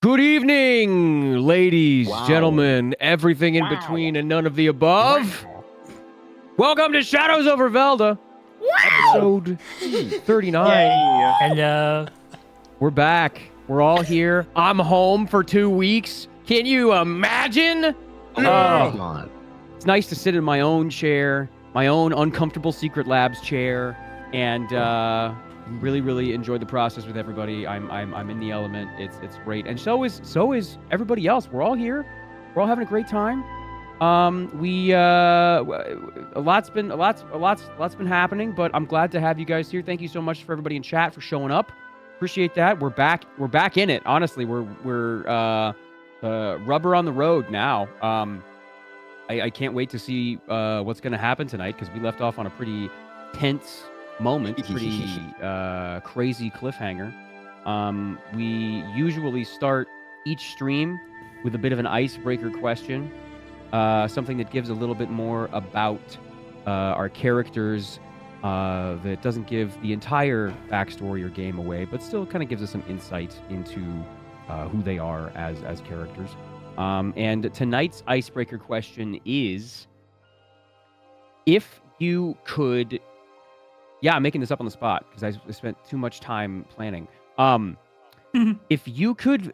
Good evening, ladies, Wow. gentlemen, everything in between and none of the above. Welcome to Shadows over Velda, episode 39. Hello. We're back. We're all here. I'm home for 2 weeks. Can you imagine? Oh, It's nice to sit in my own chair, my own uncomfortable Secret Labs chair, and really enjoyed the process with everybody. I'm in the element. It's great, and so is everybody else. We're all here. We're all having a great time. A lot's been happening, but I'm glad to have you guys here. Thank you so much for everybody in chat for showing up. Appreciate that. We're back in it. Honestly, we're rubber on the road now. I can't wait to see what's going to happen tonight, because we left off on a pretty tense moment, pretty crazy cliffhanger. We usually start each stream with a bit of an icebreaker question, something that gives a little bit more about our characters, that doesn't give the entire backstory or game away, but still kind of gives us some insight into who they are as characters. And tonight's icebreaker question is, if you could... Yeah, I'm making this up on the spot because I spent too much time planning. If you could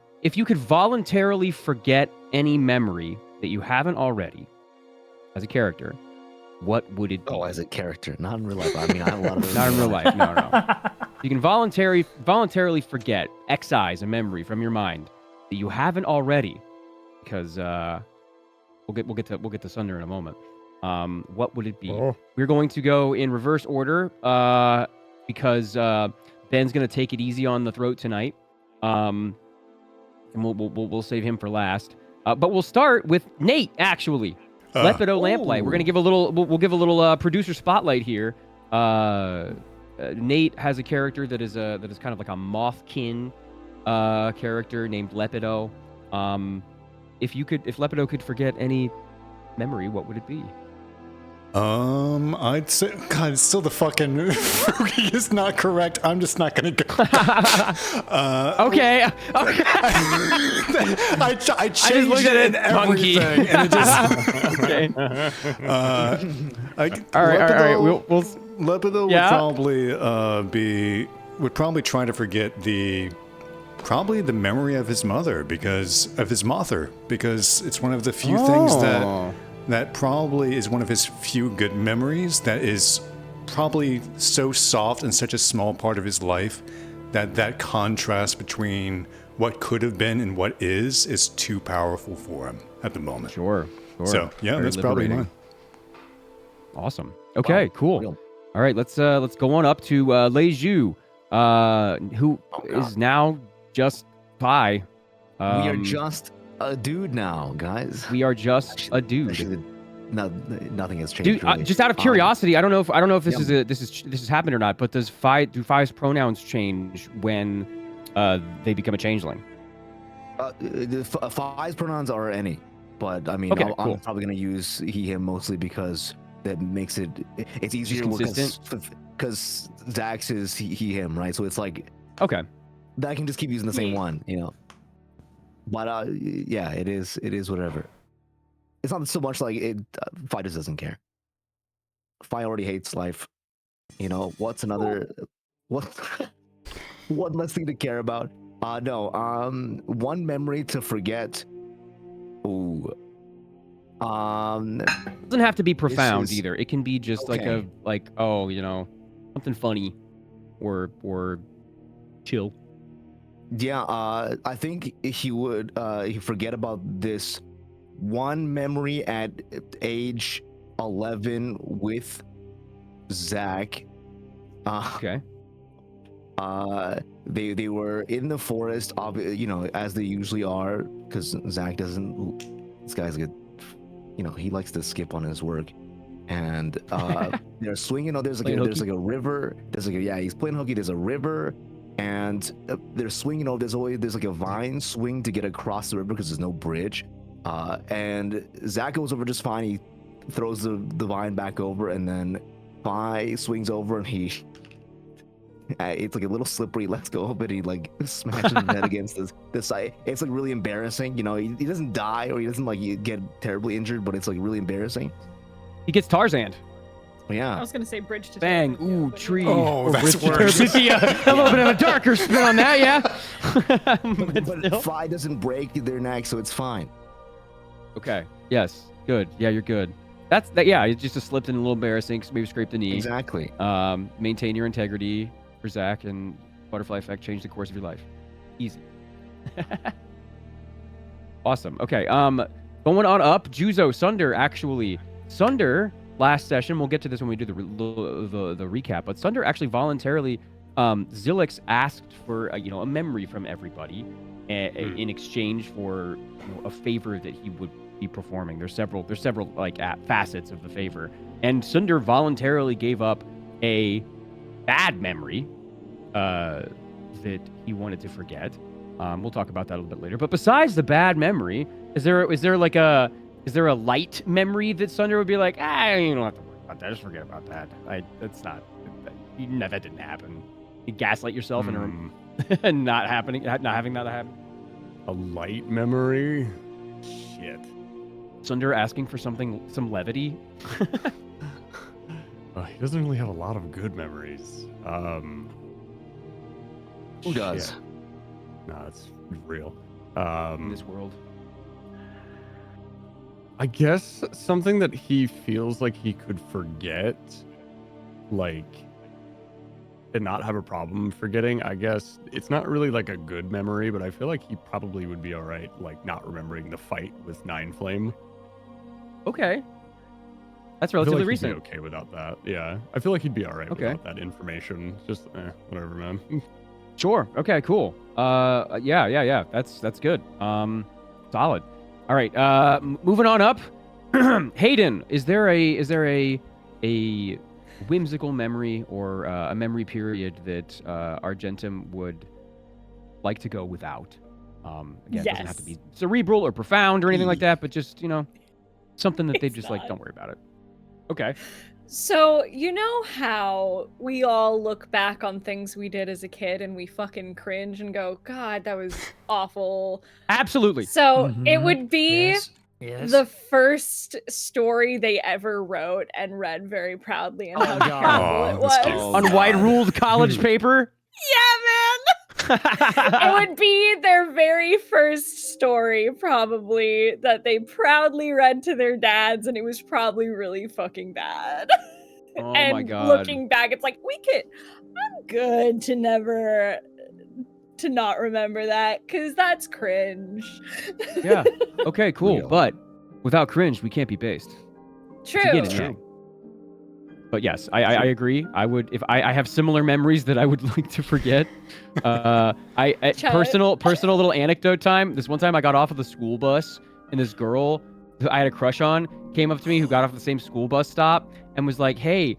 voluntarily forget any memory that you haven't already as a character, what would it be? Oh, as a character, not in real life. I mean, I have a lot of those. Not in real life. No. You can voluntarily forget, excise a memory from your mind that you haven't already, because we'll get to Sunder in a moment. What would it be? Oh. We're going to go in reverse order, because Ben's gonna take it easy on the throat tonight, and we'll save him for last. But we'll start with Nate. Actually, Lepido Lamplight. We're gonna give a little. We'll give a little producer spotlight here. Nate has a character that is kind of like a mothkin character named Lepido. If Lepido could forget any memory, what would it be? I'd say, God, it's still the fucking Fruity is not correct. I'm just not gonna go. Okay. I changed looked at it and it, monkey. everything, and it just. Okay. All right. We'll Lepido would probably try to forget the memory of his mother, because it's one of the few things that probably is one of his few good memories that is probably so soft and such a small part of his life that contrast between what could have been and what is too powerful for him at the moment. Sure. So yeah, Very that's liberating. probably mine. Awesome. Okay, Wow. cool. Real. All right, let's go on up to Leju, who is now just Pi. We are just a dude now, guys. We are just a dude. Nothing has changed. Dude, really. just out of curiosity, I don't know if this has happened or not, but do Phi's pronouns change when they become a changeling? Phi's pronouns are any, but I mean, Okay, I'm cool. probably gonna use he/him mostly because that makes it's easier because Zax is he/him, right? So it's like, Okay. I can just keep using the same one, you know. But yeah, it is whatever. It's not so much like it. Phi just doesn't care. Phi already hates life. You know, what's another what one less thing to care about? No. One memory to forget. Ooh. It doesn't have to be profound is- either. It can be just Okay. something funny or chill. Yeah, I think he would he forget about this one memory at age 11 with Zach. Okay. They were in the forest, you know, as they usually are, because Zach doesn't. This guy's good. You know, he likes to skip on his work, and they're swinging. Oh, there's like a river. He's playing hooky. There's a river. And they're swinging over. There's like a vine swing to get across the river because there's no bridge. And Zach goes over just fine. He throws the vine back over, and then Phi swings over and he it's like a little slippery. Let's go up and he like smashes his head against this side. It's like really embarrassing. You know, he doesn't die or he doesn't like get terribly injured, but it's like really embarrassing. He gets Tarzaned. But yeah. I was gonna say bridge to Bang. Tokyo, Ooh, but tree. Oh, that's Bridge to worse. Tokyo. A little bit of a darker spin on that, yeah. But still. Fi doesn't break their neck, so it's fine. Okay. Yes. Good. Yeah, you're good. That's that. Yeah, it's just a slipped and a little embarrassing. Maybe scraped the knee. Exactly. Maintain your integrity for Zach, and butterfly effect change the course of your life. Easy. Awesome. Okay. Going on up, Juzo Sunder. Actually, Sunder last session. We'll get to this when we do the recap. But Sunder actually voluntarily, Zilix asked for a memory from everybody, in exchange for a favor that he would be performing. There's several like facets of the favor, and Sunder voluntarily gave up a bad memory that he wanted to forget. We'll talk about that a little bit later. But besides the bad memory, is there a light memory that Sunder would be like, you don't have to worry about that. Just forget about that. That didn't happen. You gaslight yourself into not having that happen. A light memory? Shit. Sunder asking for some levity. He doesn't really have a lot of good memories. Who does? Shit. No, it's real. In this world. I guess something that he feels like he could forget, like, and not have a problem forgetting. I guess it's not really like a good memory, but I feel like he probably would be all right, like not remembering the fight with Nine Flame. Okay. That's I feel relatively like recent. He'd be okay without that. Yeah, I feel like he'd be all right Okay. without that information. Just whatever, man. Sure. Okay. Cool. Yeah. That's good. Solid. All right. Moving on up. Hayden, is there a whimsical memory or a memory period that Argentum would like to go without? Again, it doesn't have to be cerebral or profound or anything like that, but just something that they It's just not. don't worry about it. Okay. So, you know how we all look back on things we did as a kid and we fucking cringe and go, God, that was awful. Absolutely. So it would be Yes. the first story they ever wrote and read very proudly and how Oh, God. terrible it Oh, was. that's cute. On white ruled college paper. Yeah, man. It would be their very first story, probably, that they proudly read to their dads, and it was probably really fucking bad. Oh and my God. looking back, it's like, I'm good to not remember that, because that's cringe. Yeah. Okay, cool. Real. But without cringe, we can't be based. True. It's a yin and yang. But yes, I agree. I would, if I have similar memories that I would like to forget. Personal little anecdote time. This one time I got off of the school bus and this girl who I had a crush on came up to me, who got off the same school bus stop, and was like, "Hey,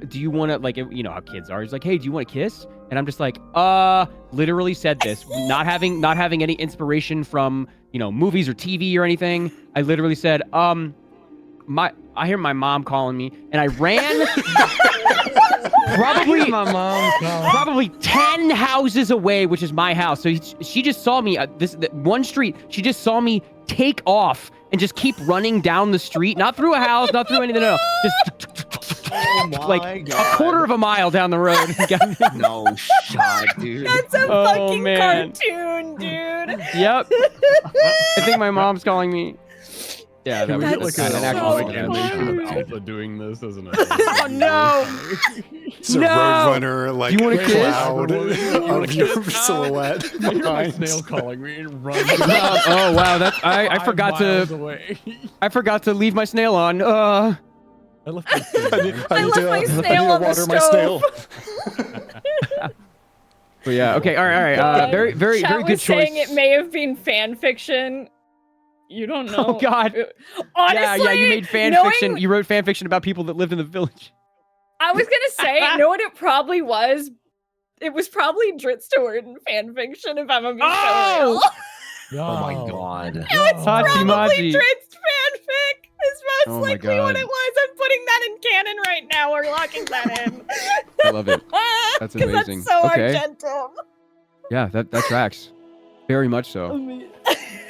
do you want to, like, you know how kids are? He's like, hey, do you want to kiss?" And I'm just like, literally said this, not having any inspiration from, movies or TV or anything. I literally said, I hear my mom calling me, and I ran probably 10 houses away, which is my house. So she just saw me one street. She just saw me take off and just keep running down the street, not through a house, not through anything. No, just like a quarter of a mile down the road. No shot, dude. That's a Oh, fucking man. cartoon, dude. Yep. I think my mom's calling me. Yeah, that Can we was get like That's an so actual funny. animation of Alpha doing this as an Oh, no. It's a No! roadrunner, like, Do you wanna kiss? cloud You wanna of your kiss? silhouette. I hear my behind. snail calling me and run. Oh wow, that's I forgot Away. I forgot to leave my snail on. I left my snail I on. need I left my to snail on the water my snail. But yeah, okay, all right. God. Very Chat good was choice. saying it may have been fan fiction. You don't know. Oh God. Honestly, yeah, you made fan knowing- fiction. You wrote fan fiction about people that lived in the village. I was gonna say, know what it probably was? It was probably Drit Stewart in fan fiction, if I'm being Oh! real. Oh my god. No, it's Hachi probably Machi. Drit's fanfic. It's most Oh my likely what God. it was. I'm putting that in canon right now. We're locking that in. I love it. That's 'Cause amazing. That's so Okay. Argentum. Yeah, that tracks. Very much so. Amazing.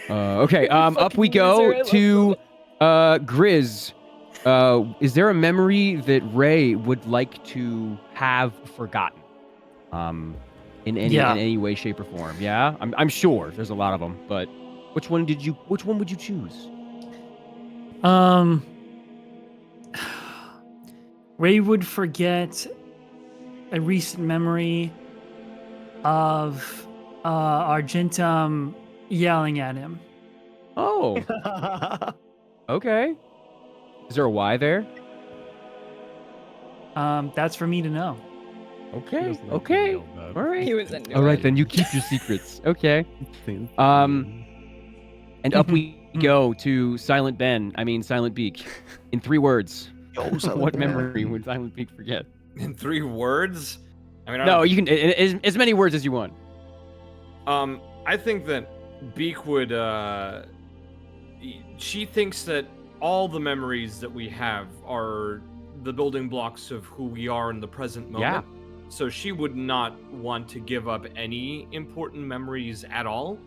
Okay, up Fucking we go loser, I love to Grizz. Is there a memory that Ray would like to have forgotten? In any way, shape, or form? Yeah, I'm sure there's a lot of them, but which one would you choose? Ray would forget a recent memory of Argentum yelling at him. Oh, okay. Is there a why there? That's for me to know. Okay, okay. All right. He was into All right, it. then you keep your secrets. Okay. And up we go to Silent Beak. In 3 words, Yo, Silent what Ben. memory would Silent Beak forget? In 3 words? I mean, I No, don't- you can as many words as you want. I think that Beak would. She thinks that all the memories that we have are the building blocks of who we are in the present Yeah. moment. So she would not want to give up any important memories at all.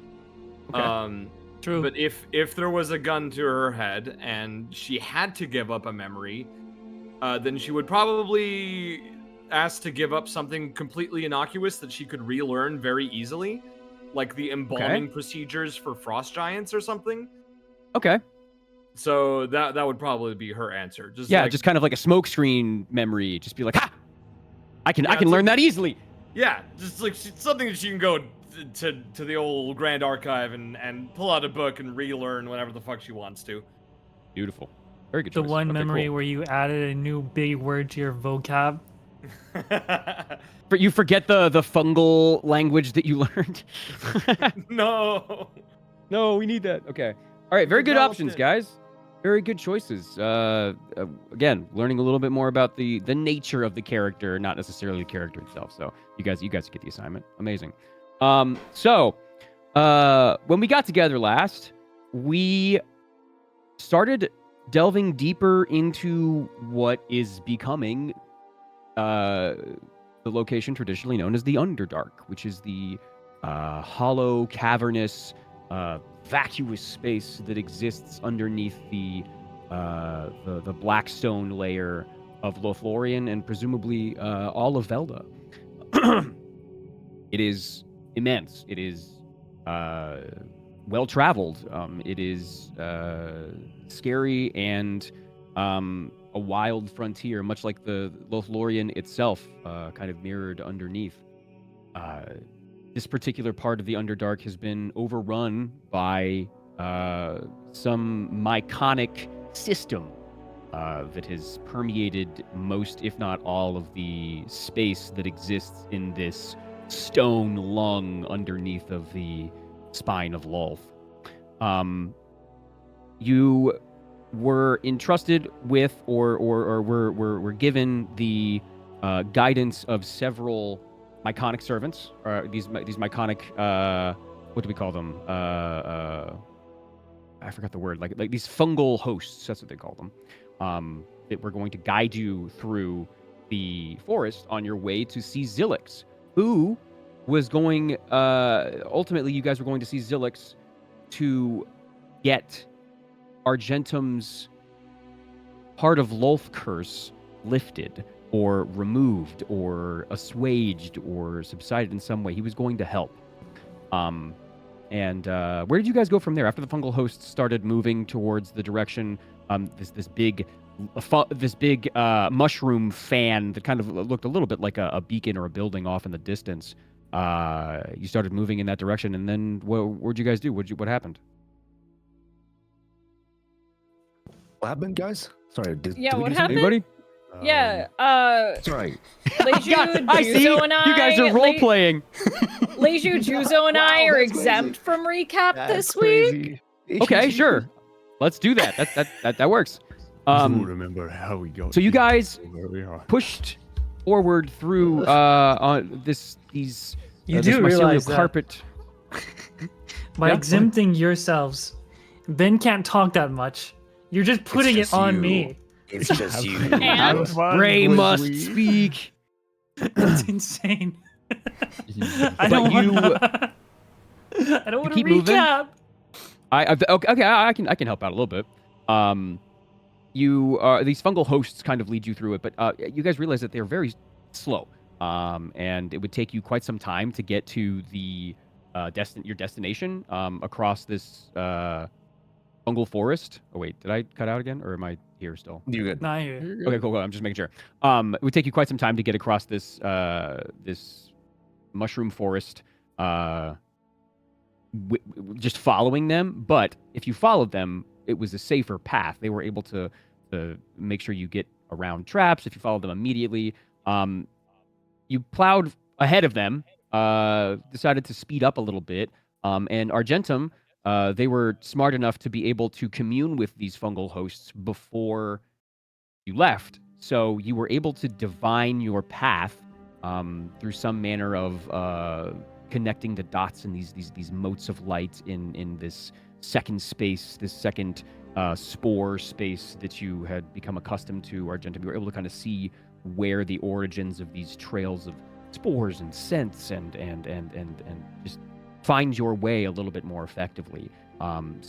Okay. True. But if there was a gun to her head and she had to give up a memory, then she would probably ask to give up something completely innocuous that she could relearn very easily, like the embalming procedures for frost giants or something. Okay. So that would probably be her answer. Just Yeah, like, just kind of like a smokescreen memory. Just be like, ha! I can it's learn like- that easily. yeah, just like something that she can go to the old Grand Archive and pull out a book and relearn whenever the fuck she wants to. Beautiful. Very good the choice. one Okay, memory cool. where you added a new big word to your vocab. But you forget the fungal language that you learned. No. No, we need that. Okay. All right. Very good Developed options, it. guys. Very good choices. Again, learning a little bit more about the nature of the character, not necessarily the character itself. So you guys get the assignment. Amazing. So when we got together last, we started delving deeper into what is becoming the location traditionally known as the Underdark, which is the hollow, cavernous, vacuous space that exists underneath the black stone layer of Lothlorian and presumably all of Velda. It is immense. It is well traveled. It is scary and a wild frontier, much like the Lothlorian itself, kind of mirrored underneath. This particular part of the Underdark has been overrun by some myconic system that has permeated most, if not all, of the space that exists in this stone lung underneath of the spine of Lolth. You were entrusted with, or were given the guidance of several myconic servants, or these myconic, what do we call them? I forgot the word. Like these fungal hosts. That's what they call them. That were going to guide you through the forest on your way to see Zilix, who was going. Ultimately, you guys were going to see Zilix to get Argentum's part of Lolth curse lifted, or removed, or assuaged, or subsided in some way. He was going to help. And where did you guys go from there after the fungal hosts started moving towards the direction? This big mushroom fan that kind of looked a little bit like a beacon or a building off in the distance. You started moving in that direction, and then what'd you guys do? What happened? What happened, guys? Sorry. Yeah, did we what do something? happened? Anybody? Yeah, Sorry. Leju, God, I see. Juzo, and You guys are role playing. Leju, Juzo, and I Wow, are that's exempt from recap That's this week. crazy. Okay, sure. Let's do that. That works. Remember how we got. So you guys where we are. pushed forward through these You this do mycelial realize that carpet. by Yeah, exempting yourselves, Ben can't talk that much. You're just putting it just on you. me. It's just you. And Ray must speak. That's insane. I But don't you- want to. I don't want to keep moving. recap. Okay, I can help out a little bit. These fungal hosts kind of lead you through it, but you guys realize that they're very slow. And it would take you quite some time to get to the your destination across this fungal forest. Oh wait, did I cut out again, or am I here still? You good? Nah, you're Okay, cool. I'm just making sure. It would take you quite some time to get across this this mushroom forest, just following them. But if you followed them, it was a safer path. They were able to make sure you get around traps if you followed them immediately. You plowed ahead of them, decided to speed up a little bit, and Argentum, they were smart enough to be able to commune with these fungal hosts before you left. So you were able to divine your path through some manner of connecting the dots in these motes of light in this second space, this second spore space that you had become accustomed to, Argentum. You were able to kind of see where the origins of these trails of spores and scents and just find your way a little bit more effectively. In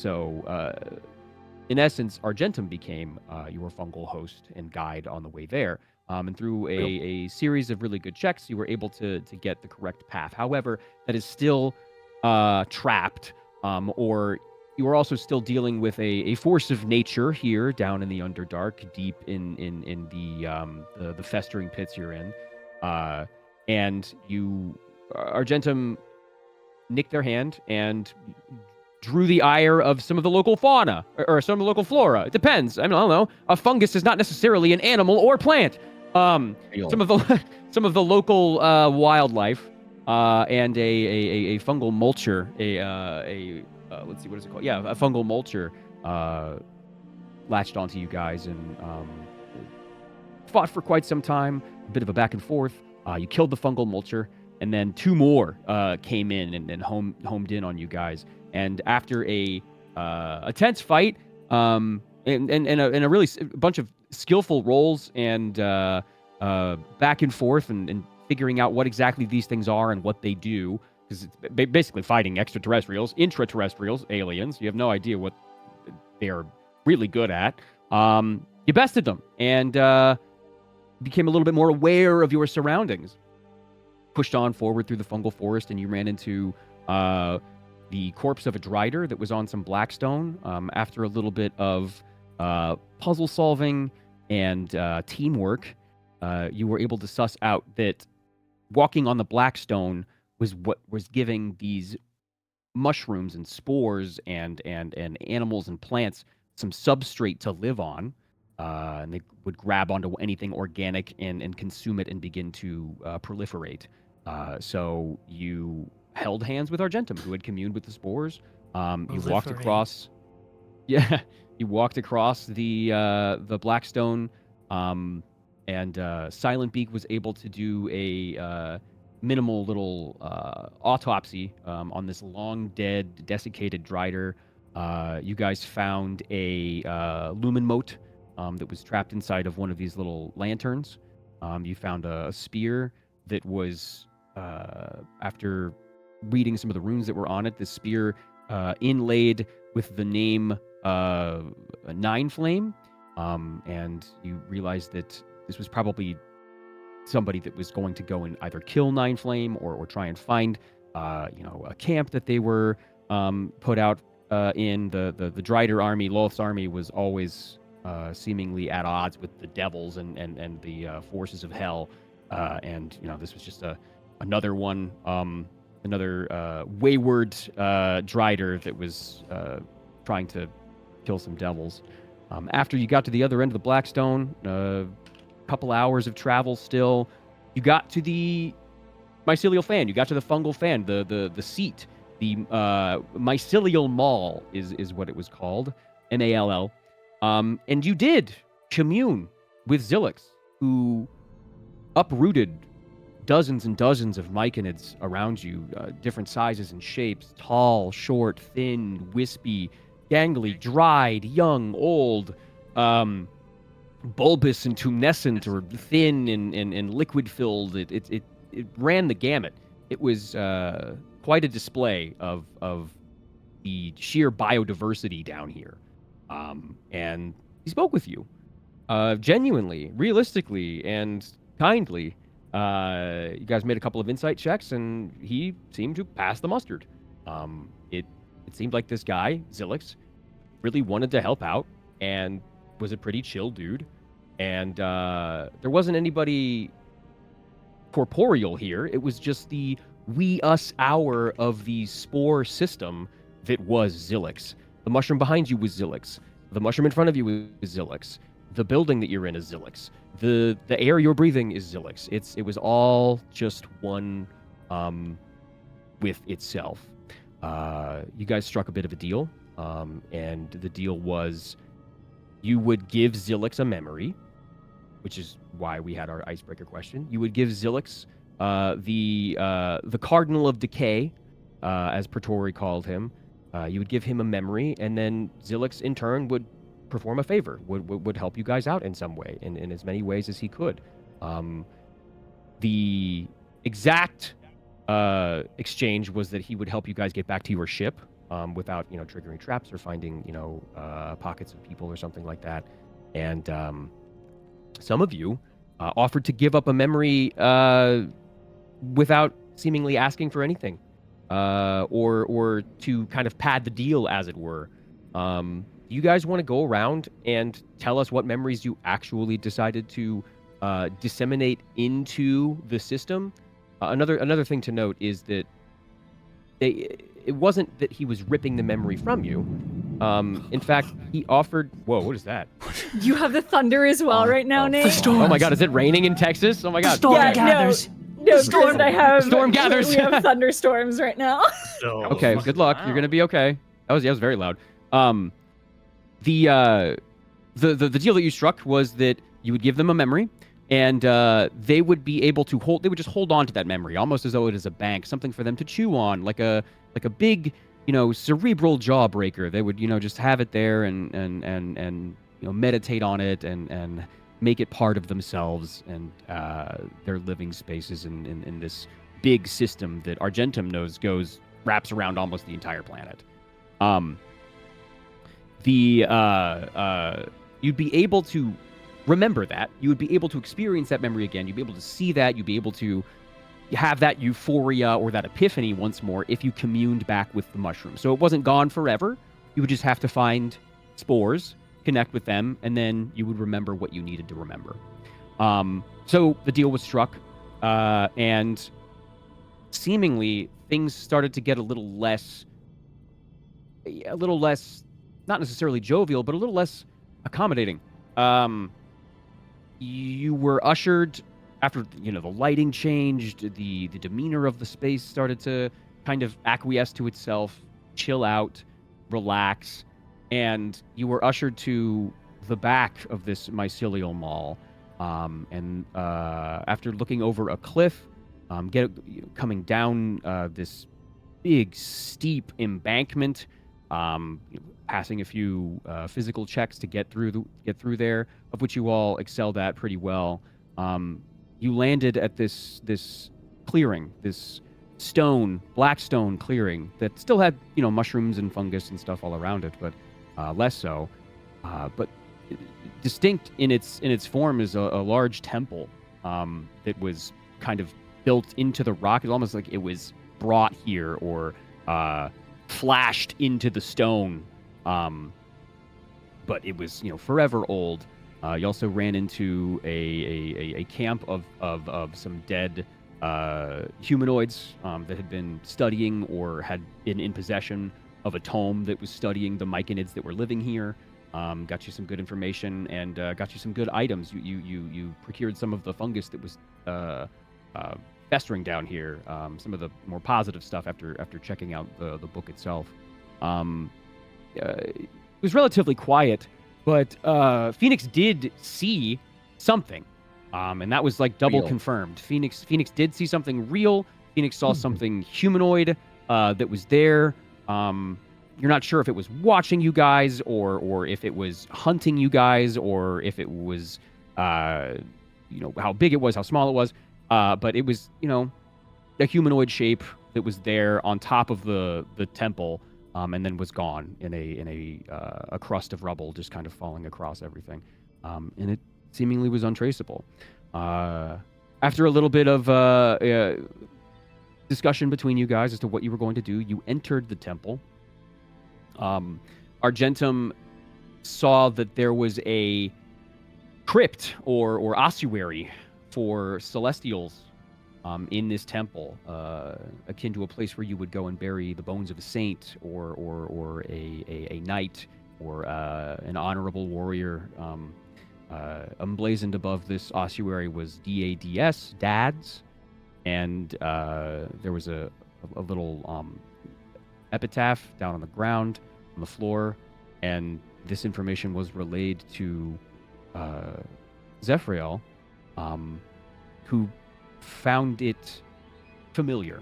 essence, Argentum became your fungal host and guide on the way there. And through a series of really good checks, you were able to get the correct path. However, that is still trapped, or you are also still dealing with a force of nature here down in the Underdark, deep in the festering pits you're in. And you, Argentum, nicked their hand and drew the ire of some of the local fauna or some of the local flora. It depends. I mean, I don't know. A fungus is not necessarily an animal or plant. Some of the local wildlife and a fungal mulcher, let's see, what is it called? Yeah, a fungal mulcher latched onto you guys and fought for quite some time. A bit of a back and forth. You killed the fungal mulcher, and then two more came in and homed in on you guys. And after a tense fight, and a really bunch of skillful rolls and back and forth and figuring out what exactly these things are and what they do, because it's basically fighting extraterrestrials, intraterrestrials, aliens. You have no idea what they are really good at. You bested them and became a little bit more aware of your surroundings. Pushed on forward through the fungal forest, and you ran into the corpse of a drider that was on some blackstone. After a little bit of puzzle solving and teamwork, you were able to suss out that walking on the blackstone was what was giving these mushrooms and spores and animals and plants some substrate to live on. And they would grab onto anything organic and consume it and begin to proliferate. So you held hands with Argentum, who had communed with the spores. You walked across. Yeah, you walked across the Blackstone, and Silent Beak was able to do a minimal little autopsy on this long dead, desiccated drider. You guys found a lumen mote that was trapped inside of one of these little lanterns. You found a spear that was, after reading some of the runes that were on it, this spear inlaid with the name Nine Flame. And you realized that this was probably somebody that was going to go and either kill Nine Flame or try and find, a camp that they were put out in. The Drider army, Lolth's army, was always seemingly at odds with the devils and the forces of hell. And this was just another one, another wayward Drider that was trying to kill some devils. After you got to the other end of the Blackstone, couple hours of travel still, you got to the mycelial fan. You got to the fungal fan, the seat, the mycelial mall is what it was called, MALL. And you did commune with Zilix, who uprooted dozens and dozens of myconids around you, different sizes and shapes, tall, short, thin, wispy, gangly, dried, young, old. bulbous and tumescent or thin and liquid filled. It ran the gamut. It was quite a display of the sheer biodiversity down here. And he spoke with you genuinely, realistically, and kindly. You guys made a couple of insight checks, and he seemed to pass the mustard. It seemed like this guy, Zilix, really wanted to help out and was a pretty chill dude. And there wasn't anybody corporeal here. It was just the we, us, our of the spore system that was Zilix. The mushroom behind you was Zilix. The mushroom in front of you was Zilix. The building that you're in is Zilix. The air you're breathing is Zilix. It was all just one with itself. You guys struck a bit of a deal, and the deal was you would give Zilix a memory, which is why we had our icebreaker question. You would give Zilix the Cardinal of Decay, as Praetori called him. You would give him a memory, and then Zilix in turn would perform a favor, would help you guys out in some way, in as many ways as he could. The exact exchange was that he would help you guys get back to your ship without, triggering traps or finding, pockets of people or something like that. And some of you offered to give up a memory without seemingly asking for anything, or to kind of pad the deal, as it were. Do you guys want to go around and tell us what memories you actually decided to disseminate into the system? Another thing to note is that it wasn't that he was ripping the memory from you. In fact, he offered... Whoa, what is that? You have the thunder as well right now, Nate? The storm. Oh my god, is it raining in Texas? Oh my god. The storm Yeah, gathers. No, Storm- Chris, I have... Storm gathers. We have thunderstorms right now. Okay, good luck. You're gonna be okay. That was very loud. The deal that you struck was that you would give them a memory, and they would be able to hold. They would just hold on to that memory, almost as though it is a bank, something for them to chew on, like a big, cerebral jawbreaker. They would, just have it there and meditate on it and make it part of themselves and their living spaces in this big system that Argentum knows wraps around almost the entire planet. You'd be able to remember that. You would be able to experience that memory again. You'd be able to see that. You'd be able to have that euphoria or that epiphany once more if you communed back with the mushroom. So it wasn't gone forever. You would just have to find spores, connect with them, and then you would remember what you needed to remember. So the deal was struck, and seemingly things started to get a little less, not necessarily jovial, but a little less accommodating. You were ushered after, the lighting changed, the demeanor of the space started to kind of acquiesce to itself, chill out, relax, and you were ushered to the back of this mycelial mall. And after looking over a cliff, coming down this big, steep embankment, passing a few physical checks to get through there, of which you all excelled at pretty well. You landed at this clearing, this black stone clearing that still had mushrooms and fungus and stuff all around it, but less so. But distinct in its form is a large temple that was kind of built into the rock. It's almost like it was brought here or flashed into the stone. But it was, forever old. You also ran into a camp of some dead humanoids that had been studying or had been in possession of a tome that was studying the myconids that were living here. Got you some good information and got you some good items. You procured some of the fungus that was festering down here. Some of the more positive stuff after checking out the book itself. It was relatively quiet, but Phoenix did see something, and that was like double confirmed. Phoenix did see something real. Phoenix saw something humanoid that was there. You're not sure if it was watching you guys, or if it was hunting you guys, or if it was, how big it was, how small it was. But it was, a humanoid shape that was there on top of the temple, and then was gone in a crust of rubble, just kind of falling across everything. And it seemingly was untraceable. After a little bit of discussion between you guys as to what you were going to do, you entered the temple. Argentum saw that there was a crypt or ossuary for celestials in this temple, akin to a place where you would go and bury the bones of a saint or a knight or an honorable warrior. Emblazoned above this ossuary was DADS, Dads, and there was a little epitaph down on the ground, on the floor, and this information was relayed to Zephyriel, who found it familiar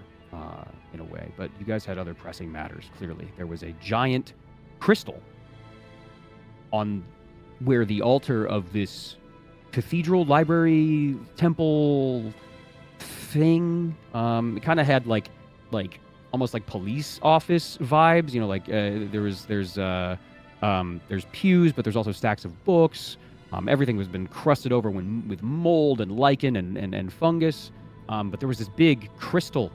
in a way, but you guys had other pressing matters, clearly. There was a giant crystal on where the altar of this cathedral, library, temple thing, it kind of had like almost like police office vibes, there's pews, but there's also stacks of books. Everything has been crusted over with mold and lichen and fungus. But there was this big crystal,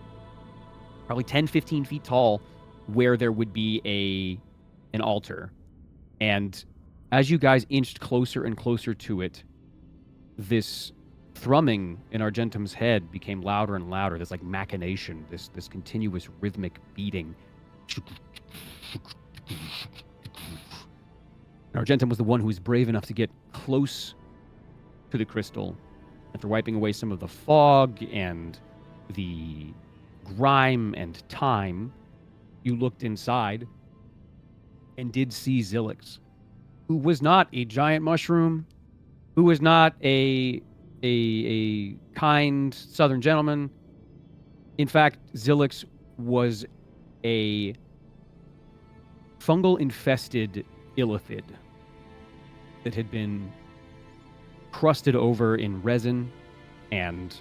probably 10, 15 feet tall, where there would be an altar. And as you guys inched closer and closer to it, this thrumming in Argentum's head became louder and louder. This like machination, this continuous rhythmic beating. Argentum was the one who was brave enough to get close to the crystal. After wiping away some of the fog and the grime and time, you looked inside and did see Zilix, who was not a giant mushroom, who was not a kind southern gentleman. In fact, Zilix was a fungal-infested illithid that had been crusted over in resin and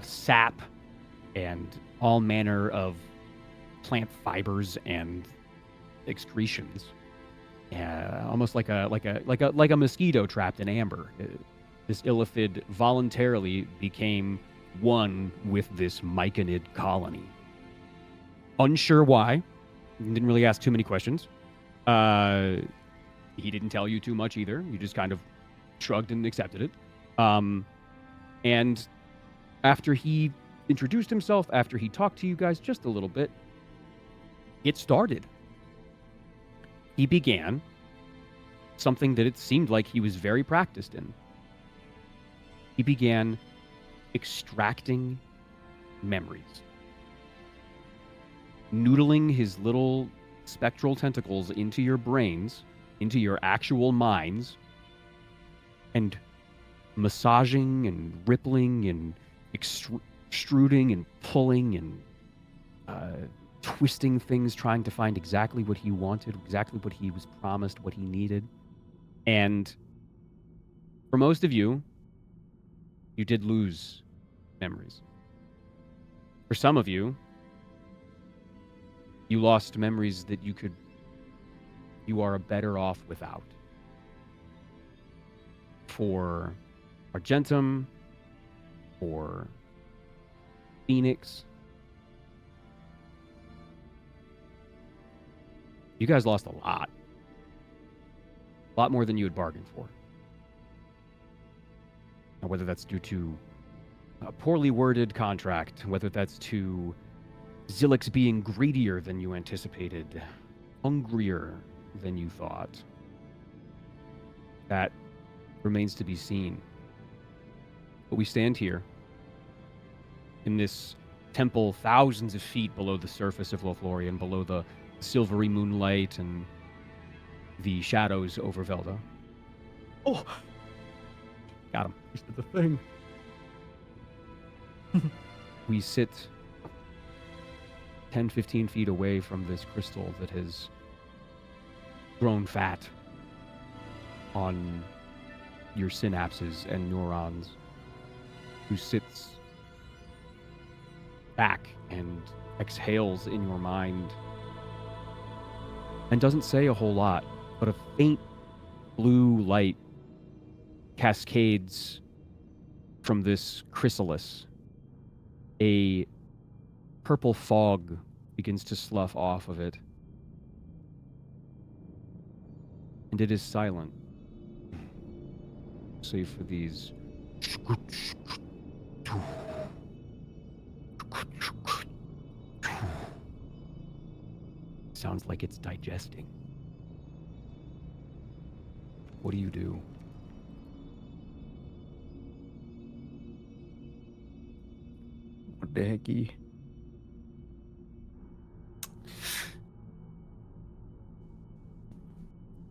sap and all manner of plant fibers and excretions, almost like a mosquito trapped in amber. This illithid voluntarily became one with this myconid colony. Unsure why, didn't really ask too many questions. He didn't tell you too much either. You just kind of shrugged and accepted it. And after he introduced himself, after he talked to you guys just a little bit, it started. He began something that it seemed like he was very practiced in. He began extracting memories, noodling his little spectral tentacles into your brains, into your actual minds, and massaging and rippling and extruding and pulling and twisting things, trying to find exactly what he wanted, exactly what he was promised, what he needed. And for most of you, you did lose memories. For some of you, you lost memories that you are better off without. For Argentum, for Phoenix, you guys lost a lot. A lot more than you had bargained for. Now, whether that's due to a poorly worded contract, whether that's to Zilix being greedier than you anticipated, hungrier than you thought, that remains to be seen. But we stand here in this temple thousands of feet below the surface of Lolthlorian, below the silvery moonlight and the shadows over Velda. Oh! Got him. He said the thing. We sit 10, 15 feet away from this crystal that has grown fat on your synapses and neurons, who sits back and exhales in your mind and doesn't say a whole lot, but a faint blue light cascades from this chrysalis. A purple fog begins to slough off of it, and it is silent, save for these sounds like it's digesting. What do you do? What the hecky?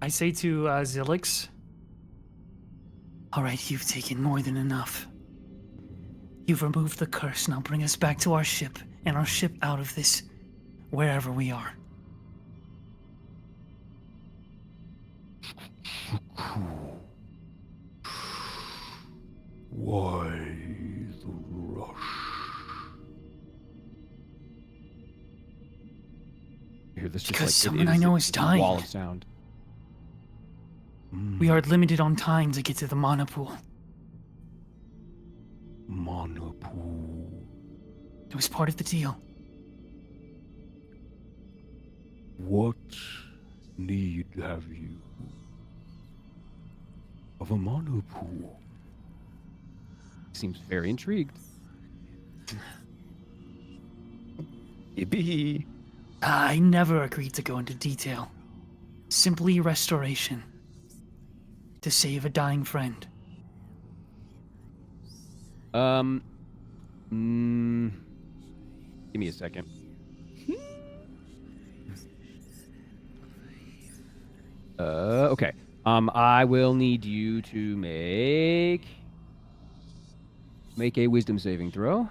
I say to Zilix, all right, you've taken more than enough. You've removed the curse. Now bring us back to our ship, and our ship out of this, wherever we are. Why the rush? You hear this just Because like someone I know is dying. Wall of sound. We are limited on time to get to the mana pool. Mana pool. It was part of the deal. What need have you of a mana pool? Seems very intrigued. Yippee! I never agreed to go into detail. Simply restoration. To save a dying friend. Give me a second. Okay. I will need you to make a wisdom saving throw.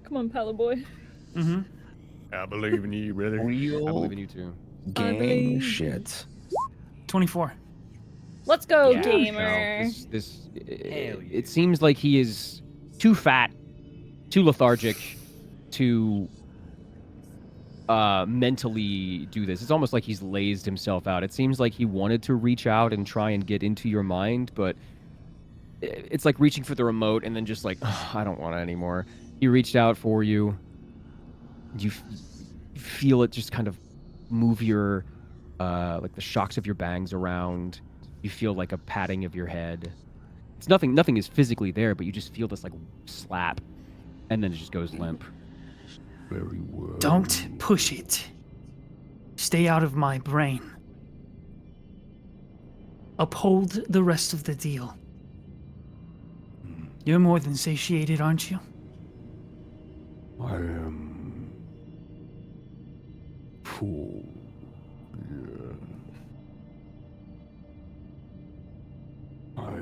Come on, Pala boy. Mm-hmm. I believe in you, brother. I Real believe in you too. gang believe. shit. 24. Let's go, Yeah, gamer. no, it seems like he is too fat, too lethargic to mentally do this. It's almost like he's lazed himself out. It seems like he wanted to reach out and try and get into your mind, but it's like reaching for the remote and then just like, oh, I don't want it anymore. He reached out for you. You feel it just kind of move your, like the shocks of your bangs around. You feel like a patting of your head. It's nothing is physically there, but you just feel this like slap, and then it just goes limp. Very well. Don't push it. Stay out of my brain. Uphold the rest of the deal. You're more than satiated, aren't you? I am full. Yeah. I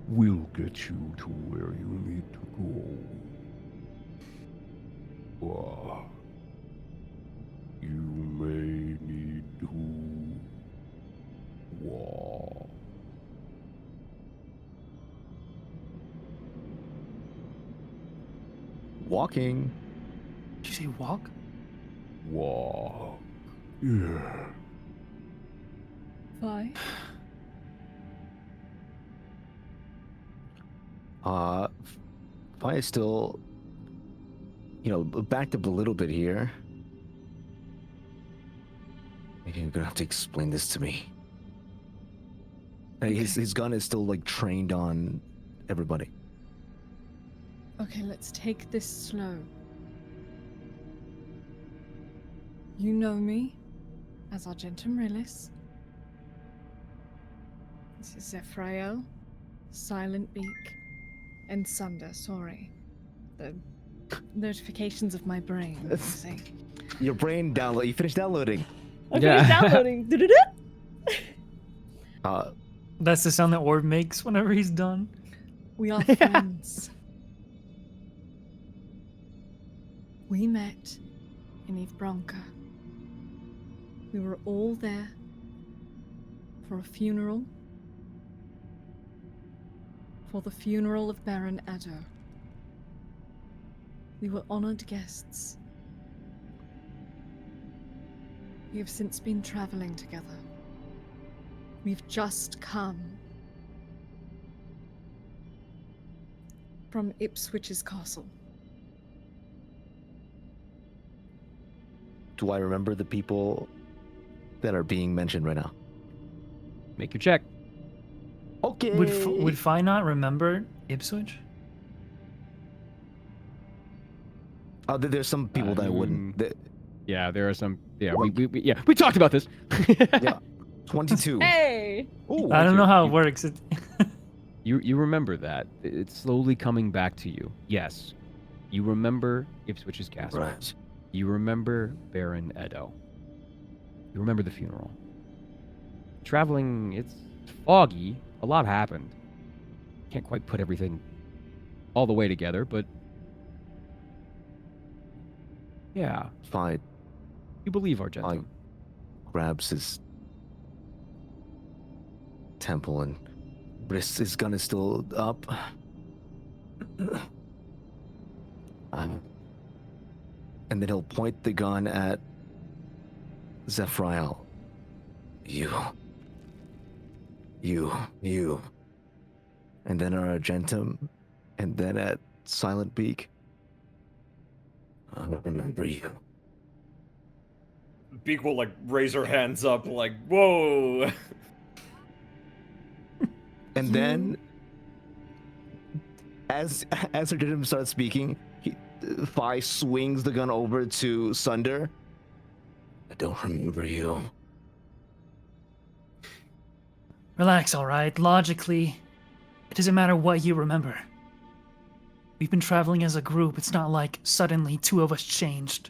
will get you to where you need to go. You may need to walk. Walking. Did you say walk? Walk. Yeah. Why? Fi is still, backed up a little bit here. You're gonna have to explain this to me. His gun is still like trained on everybody. Okay, let's take this slow. You know me as Argentum Rilis. This is Zephryo, Silent Beak, and Sunder. Sorry. The notifications of my brain, you see. Your brain download. You finished downloading. I finished downloading. That's the sound that Orb makes whenever he's done. We are friends. We met in Ivbranca. We were all there for a funeral. For the funeral of Baron Addo. We were honored guests. We have since been traveling together. We've just come from Ipswich's castle. Do I remember the people that are being mentioned right now? Make your check. Okay. Would Fi not remember Ipswich? There's some people that wouldn't. Yeah, there are some. Yeah, we talked about this. Yeah, 22. Hey! Ooh, I don't know how it works. You remember that. It's slowly coming back to you. Yes. You remember Ipswich's castle. Right. You remember Baron Edo. You remember the funeral. Traveling, it's foggy. A lot happened. Can't quite put everything all the way together, but yeah. Fine. You believe our gentleman. Grabs his temple and but his gun is still up. And then he'll point the gun at Zephyriel. You. And then at Argentum, and then at Silent Beak. I remember you. Beak will like raise her hands up, like, whoa. And then, as Argentum starts speaking, Fi swings the gun over to Sunder. I don't remember you. Relax, all right? Logically, it doesn't matter what you remember. We've been traveling as a group. It's not like suddenly two of us changed.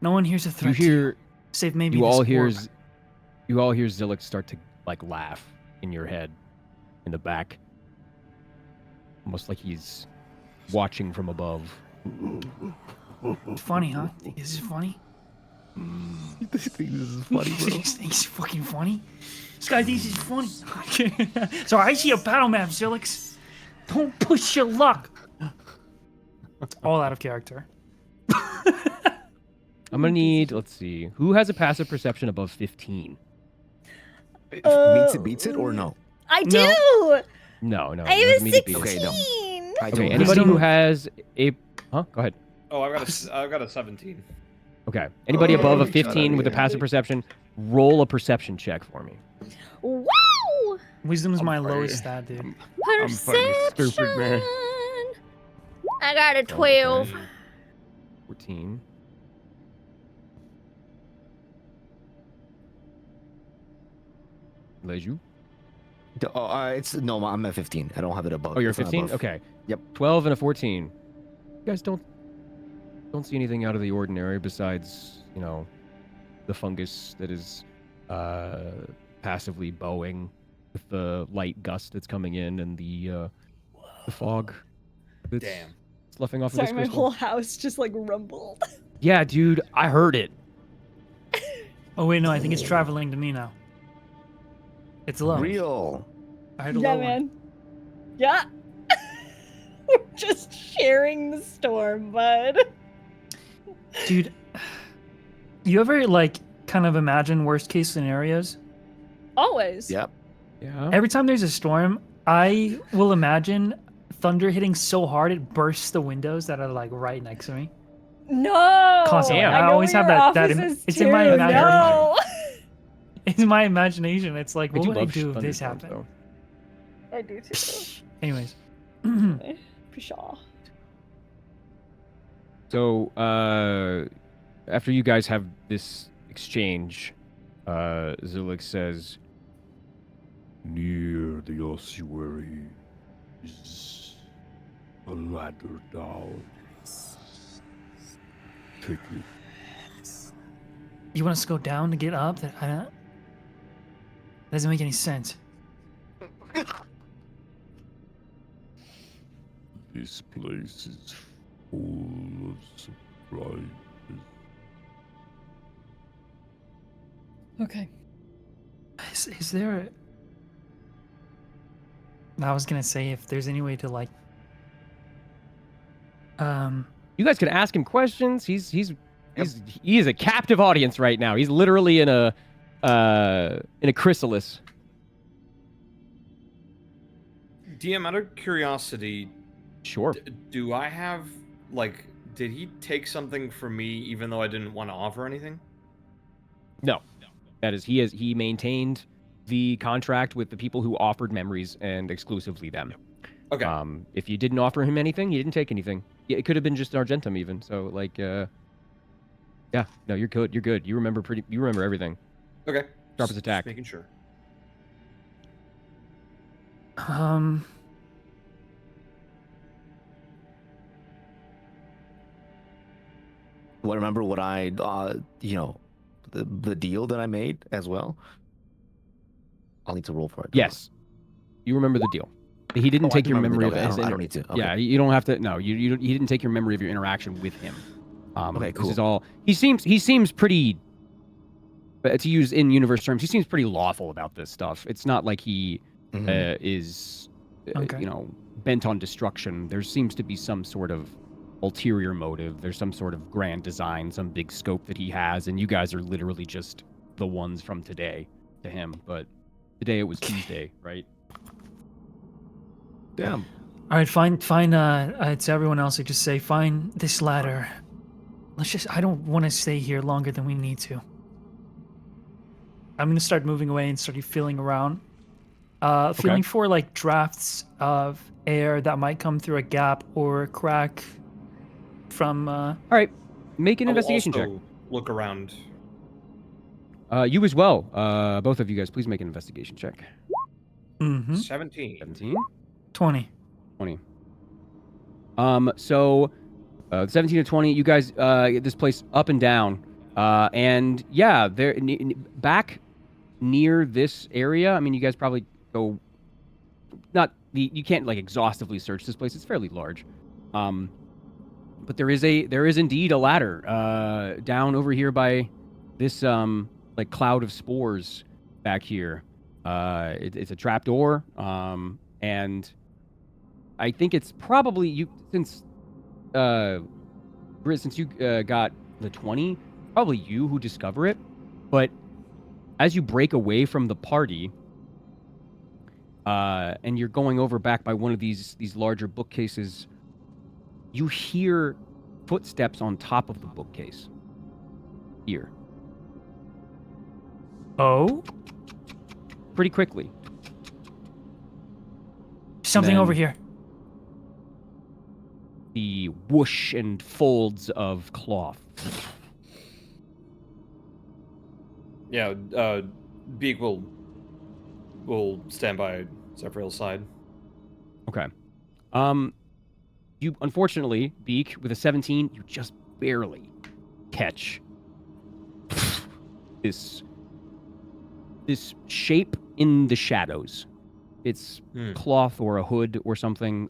No one here's a threat to you, save maybe you this all hear orb. you all hear Zillick start to like laugh in your head, in the back, almost like he's watching from above. Funny, huh? Think this is funny? You think this is funny, You bro? think it's fucking funny? This guy thinks he's funny. So I see a battle map, Zilix. Don't push your luck. All out of character. I'm gonna need, let's see, who has a passive perception above 15? Beats it or no? I No. do! No, I it have doesn't need to be. 16! Okay, no. I Okay, don't anybody have who has a, huh? Go ahead. Oh, I've got a 17. Okay, anybody above a shut 15 up, with a yeah. passive perception, roll a perception check for me. Wow! Wisdom's my fucking- lowest stat, dude. I'm fucking stupid, man. I got a 12. Okay. 14. Leju? It's no, I'm at 15. I don't have it above. Oh, you're It's not 15? above. Okay. Yep. 12 and a 14. You guys don't see anything out of the ordinary besides, you know, the fungus that is passively bowing with the light gust that's coming in and the fog that's sloughing off of Sorry, this my crystal. whole house just like rumbled. Yeah, dude, I heard it. Oh wait, no, I think it's traveling to me now. It's low. Real. I heard a Yeah, low one. man. Yeah. We're just sharing the storm, bud. Dude, you ever like kind of imagine worst case scenarios? Always. Yep. Yeah. Every time there's a storm, I will imagine thunder hitting so hard it bursts the windows that are like right next to me. No. Constantly. I I know always where have your that office im- is it's in my too. imagination. No. It's my imagination. It's like, I what do would I love do if this thunderstorms, happened? though. I do too. Anyways. For sure. So, after you guys have this exchange, Zulik says, Near the ossuary is a ladder down. Take it. You want us to go down to get up? Doesn't make any sense. This place is full of surprises. Okay. Is there I was gonna say if there's any way to like You guys can ask him questions. He is a captive audience right now. He's literally in a chrysalis. DM, out of curiosity, Sure. do I have, like, did he take something from me even though I didn't want to offer anything? No. That is, he maintained the contract with the people who offered memories and exclusively them. Okay. If you didn't offer him anything, he didn't take anything. It could have been just Argentum even. So like, yeah, no, you're good. You're good. You remember everything. Okay. Sharp as a tack. Just making sure. Well, remember what I, the deal that I made as well? I'll need to roll for it. Yes. You remember the deal. He didn't take your memory of his. I don't need to. Okay. Yeah, you don't have to. No, he didn't take your memory of your interaction with him. Okay, cool. This is all. He seems pretty. To use in-universe terms, he seems pretty lawful about this stuff. It's not like he is, Okay. bent on destruction. There seems to be some sort of ulterior motive. There's some sort of grand design, some big scope that he has, and you guys are literally just the ones from today to him. But today it was Tuesday, right? Damn. All right, find to everyone else, I just say find this ladder. I don't want to stay here longer than we need to. I'm going to start moving away and start feeling around. Feeling for like drafts of air that might come through a gap or a crack from All right. Make an investigation check. Look around. You as well. Both of you guys, please make an investigation check. 17. 17? 20. 20. So 17 to 20, you guys get this place up and down. And yeah, there back near this area, I mean, you guys probably go you can't like exhaustively search this place. It's fairly large. But there is indeed a ladder down over here by this like cloud of spores back here. It's a trapdoor. And I think it's probably since you got the 20, probably you who discover it. But as you break away from the party, and you're going over back by one of these larger bookcases, you hear footsteps on top of the bookcase. Here. Oh? Pretty quickly. Something over here. The whoosh and folds of cloth. Yeah, Beak will stand by Zephriel's side. Okay. You unfortunately, Beak, with a 17, you just barely catch this shape in the shadows. It's cloth or a hood or something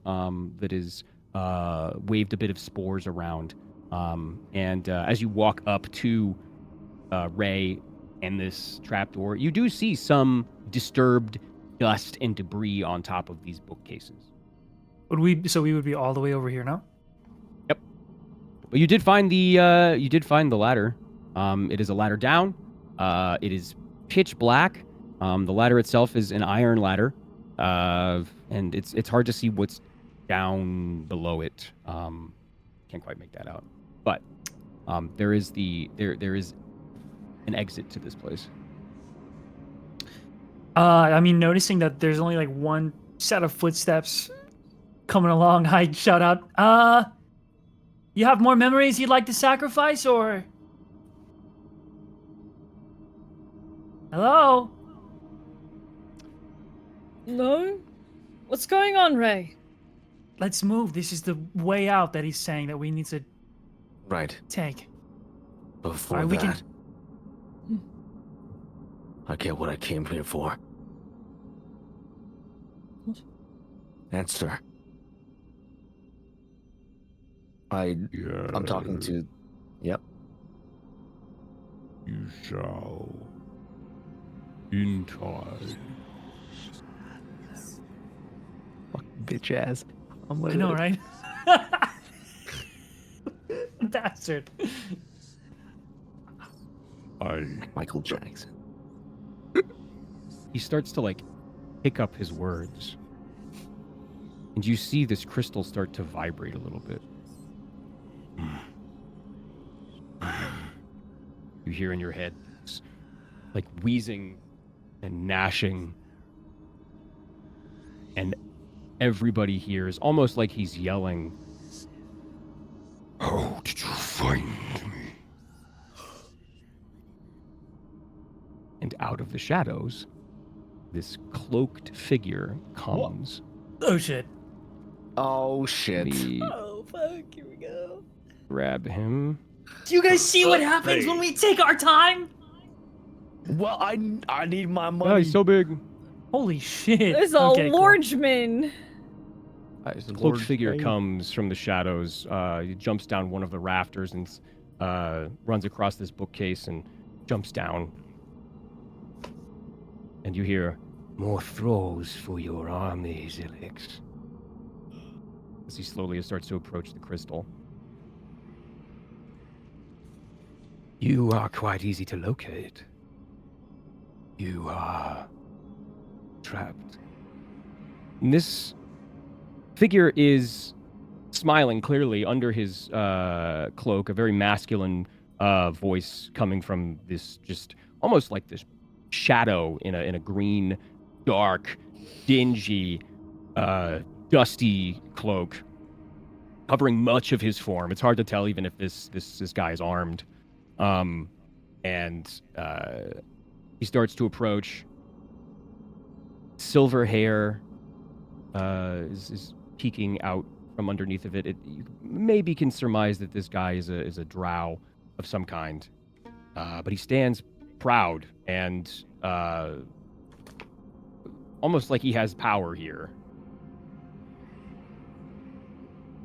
that is waved a bit of spores around. And as you walk up to Ray and this trapdoor, you do see some disturbed dust and debris on top of these bookcases. So we would be all the way over here now? Yep. But you did find the ladder. It is a ladder down. It is pitch black. The ladder itself is an iron ladder. And it's hard to see what's down below it. Can't quite make that out. But there is an exit to this place. I mean, noticing that there's only like one set of footsteps coming along, I shout out, you have more memories you'd like to sacrifice, or? Hello? No? What's going on, Ray? Let's move. This is the way out that he's saying that we need to Right. take. Before Alright, we that, I get what I came here for. Answer. I'm talking to. Yep. You shall. In time. Fucking bitch ass. I know, right? Bastard. Michael Jackson. He starts to like pick up his words. And you see this crystal start to vibrate a little bit. You hear in your head this, like wheezing and gnashing. And everybody hears almost like he's yelling. How did you find me? And out of the shadows, this cloaked figure comes. Oh shit. Oh shit. Me Oh fuck, here we go. grab him. Do you guys see what happens when we take our time? Well, I need my money. Oh, he's so big. Holy shit. There's a Okay, cool. lordgeman. This cloaked Lord figure Kane. comes from the shadows. He jumps down one of the rafters and runs across this bookcase and jumps down. And you hear, "More thralls for your army, Zilix." As he slowly starts to approach the crystal. You are quite easy to locate. You are trapped. And this figure is smiling clearly under his cloak, a very masculine voice coming from this just almost like this shadow in a green, dark, dingy, dusty cloak, covering much of his form. It's hard to tell even if this guy is armed. And he starts to approach. Silver hair is peeking out from underneath of it. You maybe can surmise that this guy is a drow of some kind. But he stands proud and almost like he has power here.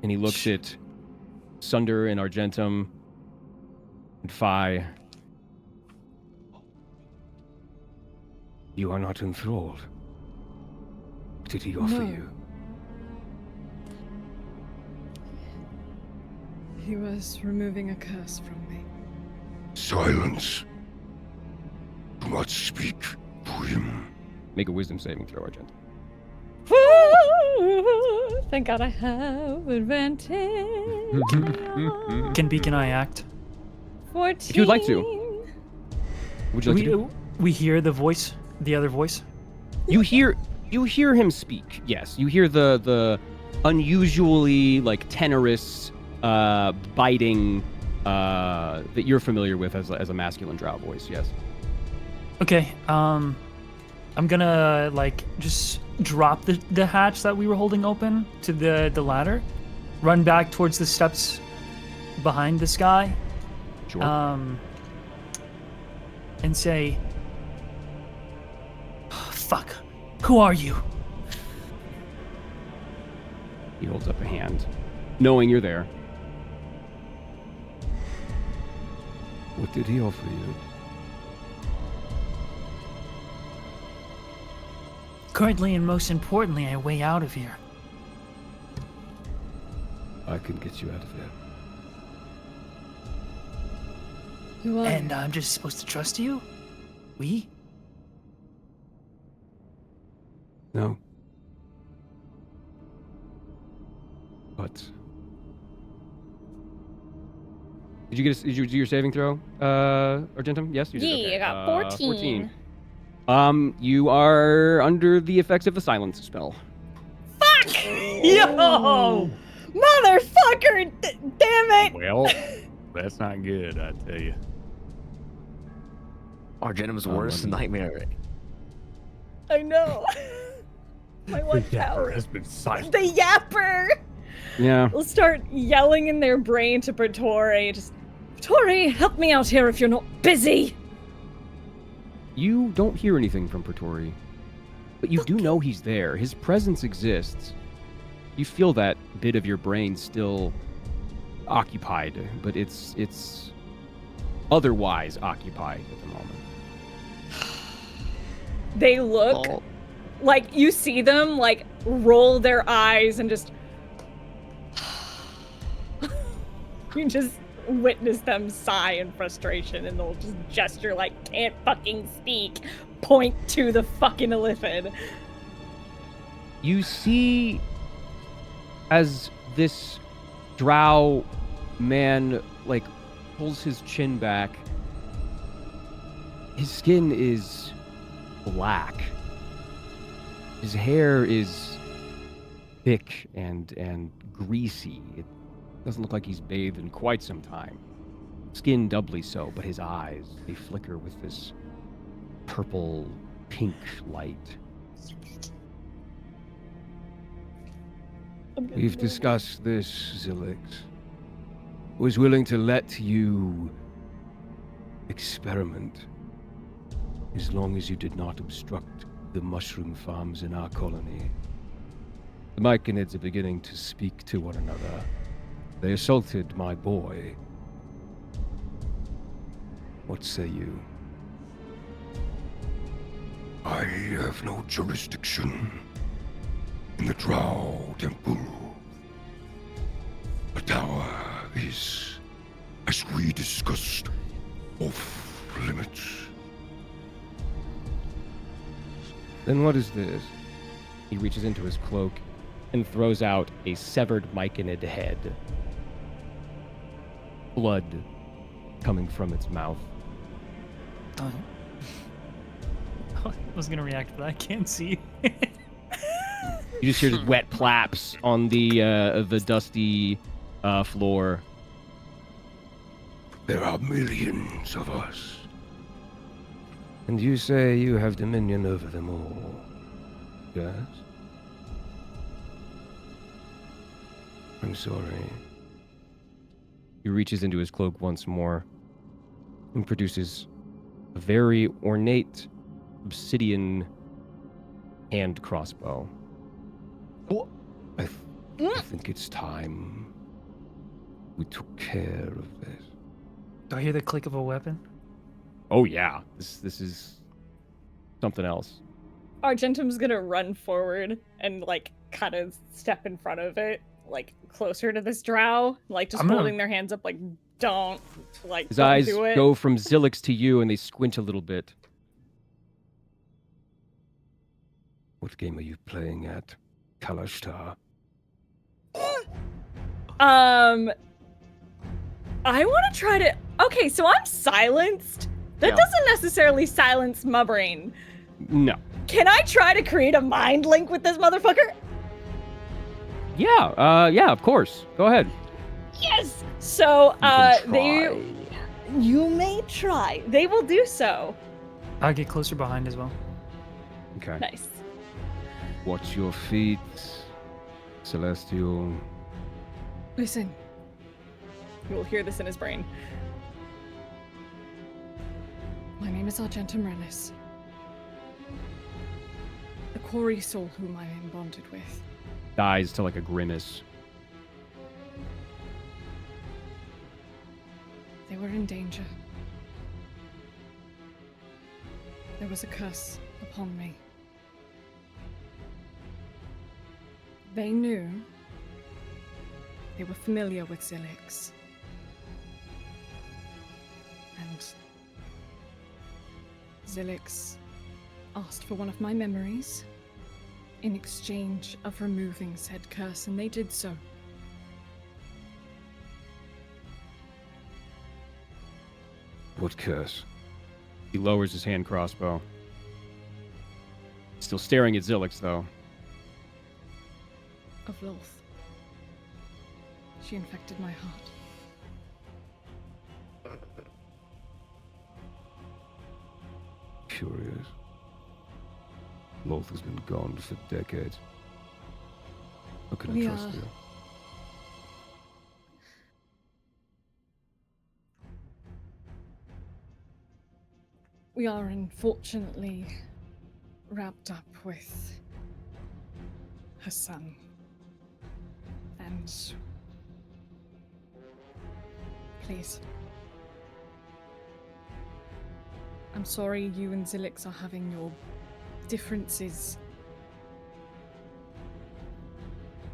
And he looks at Sunder and Argentum and Phi. You are not enthralled. What did he offer you? He was removing a curse from me. Silence. Do not speak to him. Make a wisdom saving throw, Argentum. Thank God I have advantage. Can Beacon Eye act? 14. If you would like to. Would you like to do? We hear the voice, the other voice. You hear him speak. Yes, you hear the unusually like tenorous, biting that you're familiar with as a masculine drow voice. Yes. Okay. I'm gonna like just drop the hatch that we were holding open to the ladder, run back towards the steps behind this guy, Sure. and say, "Fuck, who are you?" He holds up a hand, knowing you're there. What did he offer you? Currently, and most importantly, a way out of here. I can get you out of here. You are. And I'm just supposed to trust you? We? No. But did you do your saving throw, Argentum? Yes, you did. Yeah, Okay. I got 14. You are under the effects of the silence spell. Fuck! Yo! Motherfucker! Damn it! Well, that's not good, I tell you. Argentum's worst nightmare. I know. My one power. has been silent. The yapper! Yeah. We'll start yelling in their brain to Praetori. Just, Praetori, help me out here if you're not busy. You don't hear anything from Praetori, but you do know he's there. His presence exists. You feel that bit of your brain still occupied, but it's otherwise occupied at the moment. They look like you see them like roll their eyes and just you just witness them sigh in frustration, and they'll just gesture like can't fucking speak, point to the fucking illithid. You see, as this drow man like pulls his chin back, his skin is black. His hair is thick and greasy. It doesn't look like he's bathed in quite some time. Skin doubly so, but his eyes, they flicker with this purple pink light. We've discussed this, Zilix. Was willing to let you experiment as long as you did not obstruct the mushroom farms in our colony. The Myconids are beginning to speak to one another. They assaulted my boy. What say you? I have no jurisdiction in the Drow Temple. The tower is, as we discussed, off limits. Then what is this? He reaches into his cloak and throws out a severed Myconid head. Blood coming from its mouth. Oh. I was gonna react, but I can't see. You just hear wet plaps on the dusty floor. There are millions of us. And you say you have dominion over them all, yes? I'm sorry. He reaches into his cloak once more and produces a very ornate obsidian hand crossbow. I think it's time we took care of this. Do I hear the click of a weapon? Oh yeah, this is something else. Argentum's gonna run forward and like kind of step in front of it, like closer to this drow, like just holding their hands up, like don't, like His don't eyes do it. go from Zilix to you, and they squint a little bit. What game are you playing at, Kalashtar? I want to try to. Okay, so I'm silenced. That doesn't necessarily silence my brain. No. Can I try to create a mind link with this motherfucker? Yeah, of course. Go ahead. Yes. So, can you may try. They will do so. I'll get closer behind as well. Okay. Nice. Watch your feet, Celestial. Listen. You will hear this in his brain. My name is Argentum Renis. The quarry soul whom I am bonded with. Dies to like a grimace. They were in danger. There was a curse upon me. They knew. They were familiar with Zilix. And Zilix asked for one of my memories in exchange of removing said curse, and they did so. What curse? He lowers his hand crossbow. Still staring at Zilix, though. Of Lolth. She infected my heart. Curious. Lolth has been gone for decades. How can I trust you? We are unfortunately wrapped up with her son. friends. Please. I'm sorry you and Zilix are having your differences.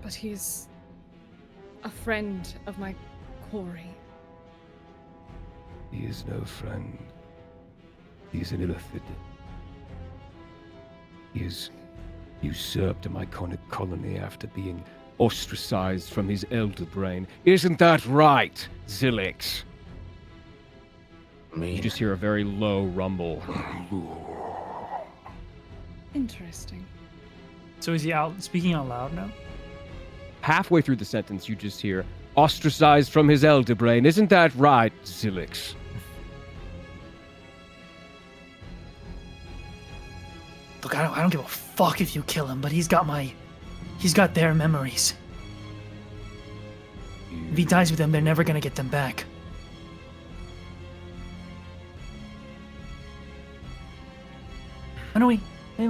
But he's a friend of my quarry. He is no friend. He is an illithid. He has usurped an iconic colony after being ostracized from his elder brain. Isn't that right, Zilix? You just hear a very low rumble. Interesting. So is he out speaking out loud now? Halfway through the sentence, you just hear, ostracized from his elder brain. Isn't that right, Zilix? Look, I don't give a fuck if you kill him, but he's got their memories. If he dies with them, they're never gonna get them back. Why don't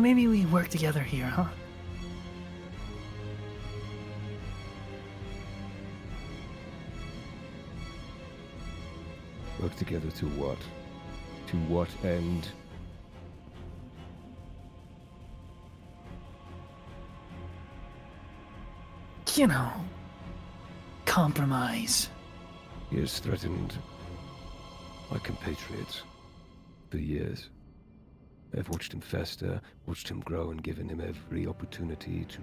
maybe we work together here, huh? Work together to what? To what end? You know, compromise. He has threatened my compatriots for years. I've watched him fester, watched him grow, and given him every opportunity to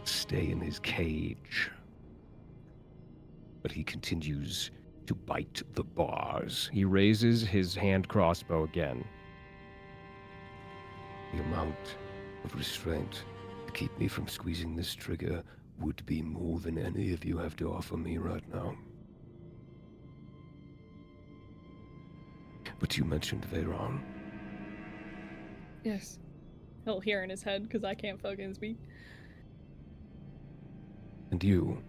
stay in his cage. But he continues to bite the bars. He raises his hand crossbow again. The amount of restraint to keep me from squeezing this trigger would be more than any of you have to offer me right now. But you mentioned Veyron. Yes. He'll hear in his head because I can't fucking speak. And you?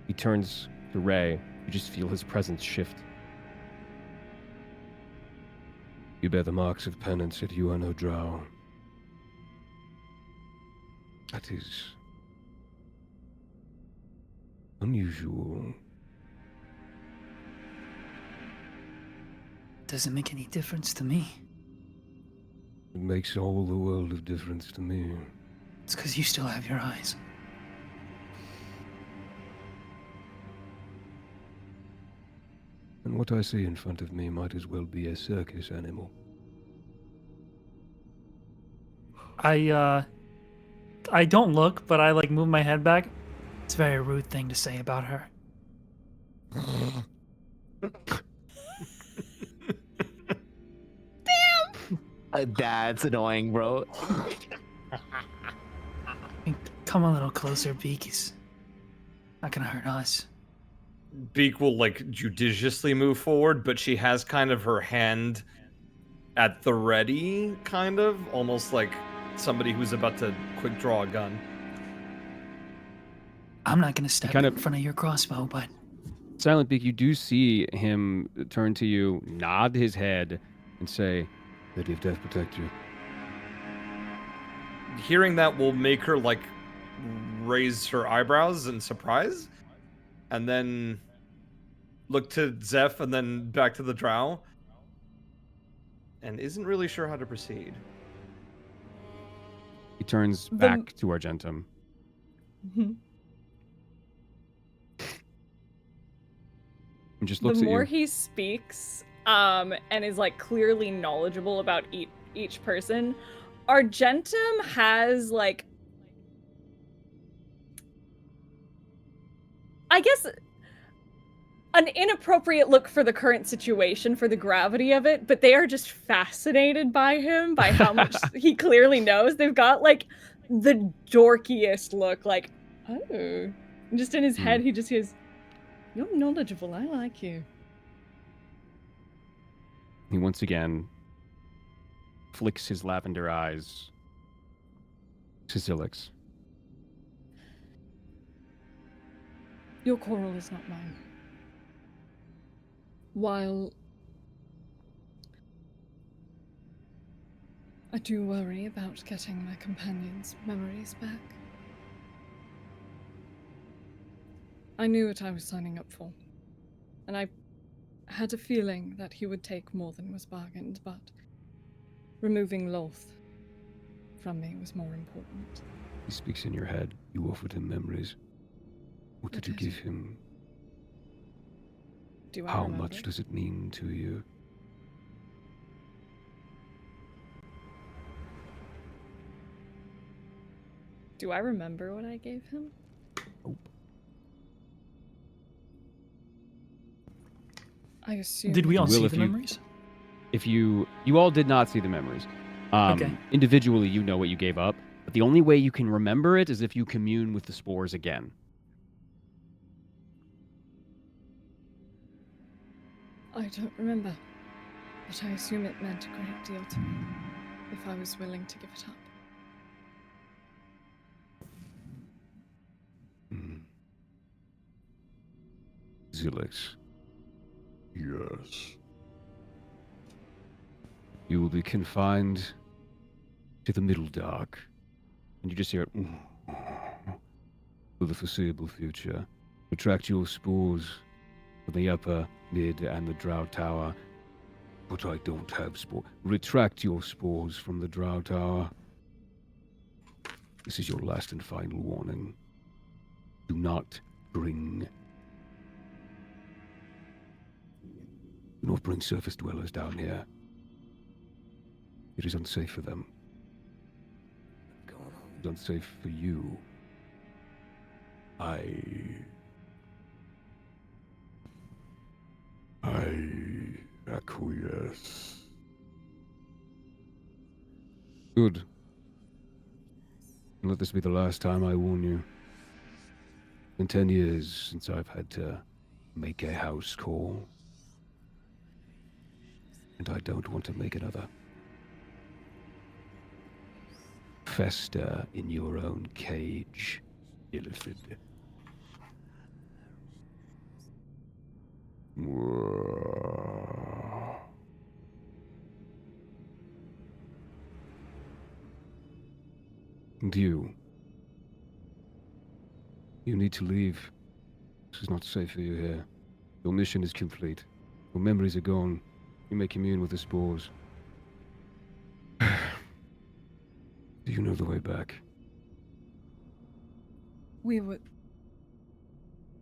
He turns to Ray. You just feel his presence shift. You bear the marks of penance, yet you are no drow. That is unusual. Doesn't make any difference to me. It makes all the world of difference to me. It's because you still have your eyes. And what I see in front of me might as well be a circus animal. I don't look, but I like move my head back. It's a very rude thing to say about her. That's annoying, bro. Come a little closer, Beak. Is not gonna hurt us. Beak will like judiciously move forward, but she has kind of her hand at the ready, kind of almost like somebody who's about to quick draw a gun. I'm not gonna step kind in of- front of your crossbow, but Silent Beak, you do see him turn to you, nod his head, and say, Lady of Death protect you. Hearing that will make her like raise her eyebrows in surprise, and then look to Zeph and then back to the drow, and isn't really sure how to proceed. he turns back to Argentum. And just looks The at more you. he speaks, and is like clearly knowledgeable about each person, Argentum has like, I guess, an inappropriate look for the current situation, for the gravity of it, but they are just fascinated by him, by how much he clearly knows. They've got like the dorkiest look, like, oh, and just in his head, he just hears, "You're knowledgeable. I like you." He once again flicks his lavender eyes to Zilix. Your quarrel is not mine. While I do worry about getting my companion's memories back, I knew what I was signing up for. And I had a feeling that he would take more than was bargained, but removing Lolth from me was more important. He speaks in your head. You offered him memories. What did you did. give him? Do I How remember? much does it mean to you? Do I remember what I gave him? Nope. I assume. Did we all will see if the you- memories? If you all did not see the memories. Okay. Individually, you know what you gave up, but the only way you can remember it is if you commune with the spores again. I don't remember, but I assume it meant a great deal to me if I was willing to give it up. Zilix, Yes. you will be confined to the Middle Dark, and you just hear it for the foreseeable future. Retract your spores from the upper, mid, and the Drow Tower. But I don't have spores. Retract your spores from the Drow Tower. This is your last and final warning. Do not bring... Do not bring surface dwellers down here. It is unsafe for them. It's unsafe for you. I acquiesce. Good. Let this be the last time I warn you. It's been 10 years since I've had to make a house call. And I don't want to make another. Fester in your own cage, Illithid. And you need to leave. This is not safe for you here. Your mission is complete. Your memories are gone. You may commune with the spores. Do you know the way back? We would.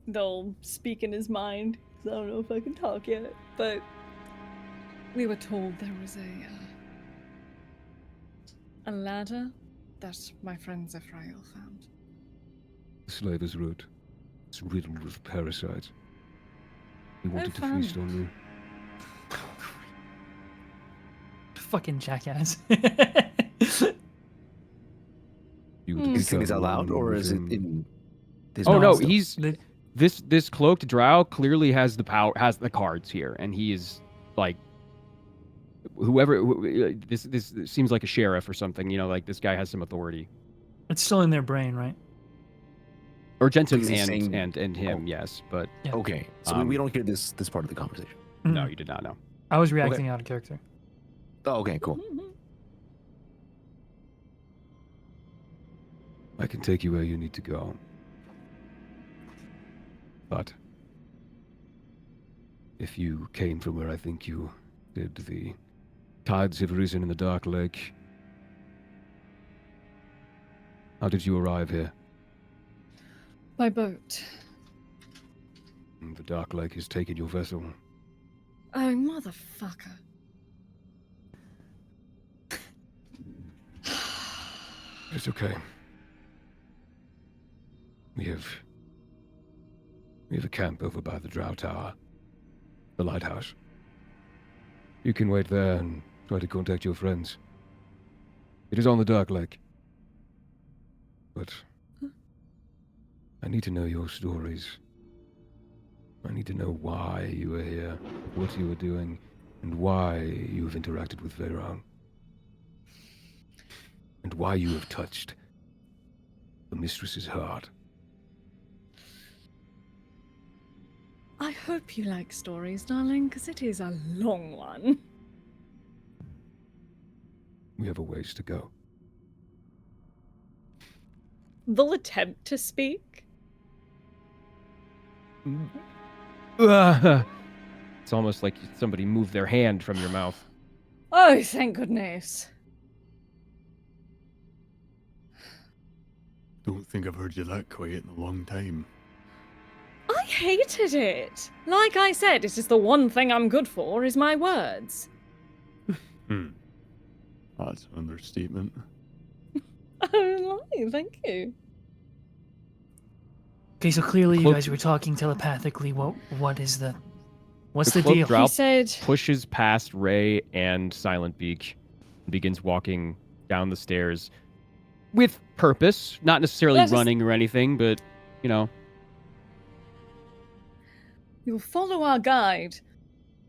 They'll speak in his mind, 'cause I don't know if I can talk yet, but we were told there was a ladder that my friend Zephyriel found. The slaver's root. It's riddled with parasites. He wanted to found feast it. on you. Fucking jackass. You were Hmm. to Is become this out loud, one or with is it him. in? His Oh mouth no, still? he's The- this cloaked drow clearly has the power, has the cards here, and he is like this seems like a sheriff or something. You know, like this guy has some authority. It's still in their brain, right? Or Gentum Because he's saying- and him, Oh. yes, but Yeah. Okay, so we don't hear this part of the conversation. no, Mhm. you did not know. I was reacting out of character. Oh, okay, cool. I can take you where you need to go. But if you came from where I think you did, the tides have risen in the Dark Lake. How did you arrive here? By boat. The Dark Lake has taken your vessel. Oh, motherfucker. It's okay. We have a camp over by the Drow Tower, the lighthouse. You can wait there and try to contact your friends. It is on the Dark Lake. But I need to know your stories. I need to know why you are here, what you are doing, and why you have interacted with Veyron. And why you have touched the mistress's heart. I hope you like stories, darling, because it is a long one. We have a ways to go. They'll attempt to speak. It's almost like somebody moved their hand from your mouth. Oh, thank goodness. Don't think I've heard you that quiet in a long time. I hated it. Like I said, it is the one thing I'm good for, is my words. That's an understatement. Oh, thank you. Okay, so clearly you Cloak- guys were talking telepathically. What's the cloaked deal? drow He said, pushes past Ray and Silent Beak and begins walking down the stairs with purpose, not necessarily Let us- running or anything, but, you know. "You'll follow our guide,"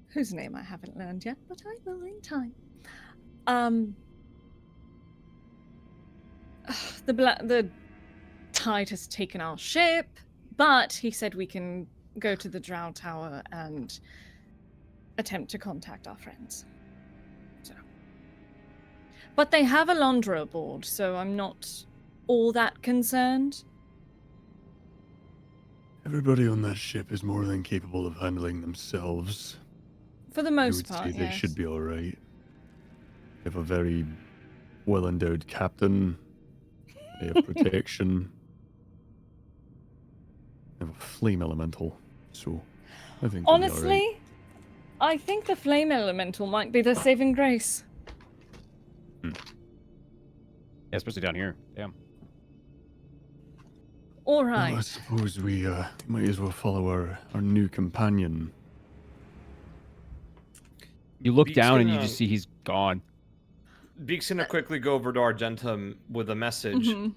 whose name I haven't learned yet, but I will in time. The tide has taken our ship, but he said we can go to the Drow Tower and attempt to contact our friends. So, but they have a Londra aboard, so I'm not all that concerned. Everybody on that ship is more than capable of handling themselves. For the I most would part, say they yes. should be all right. They have a very well-endowed captain. They have protection. They have a flame elemental, so I think they'll be all right. Honestly, I think the flame elemental might be their saving grace. Yeah, especially down here. Damn. All Well, I right. suppose we might as well follow our new companion. You look Beak's down and you gonna- just see he's gone. Beak's gonna quickly go over to Argentum with a message. Mhm.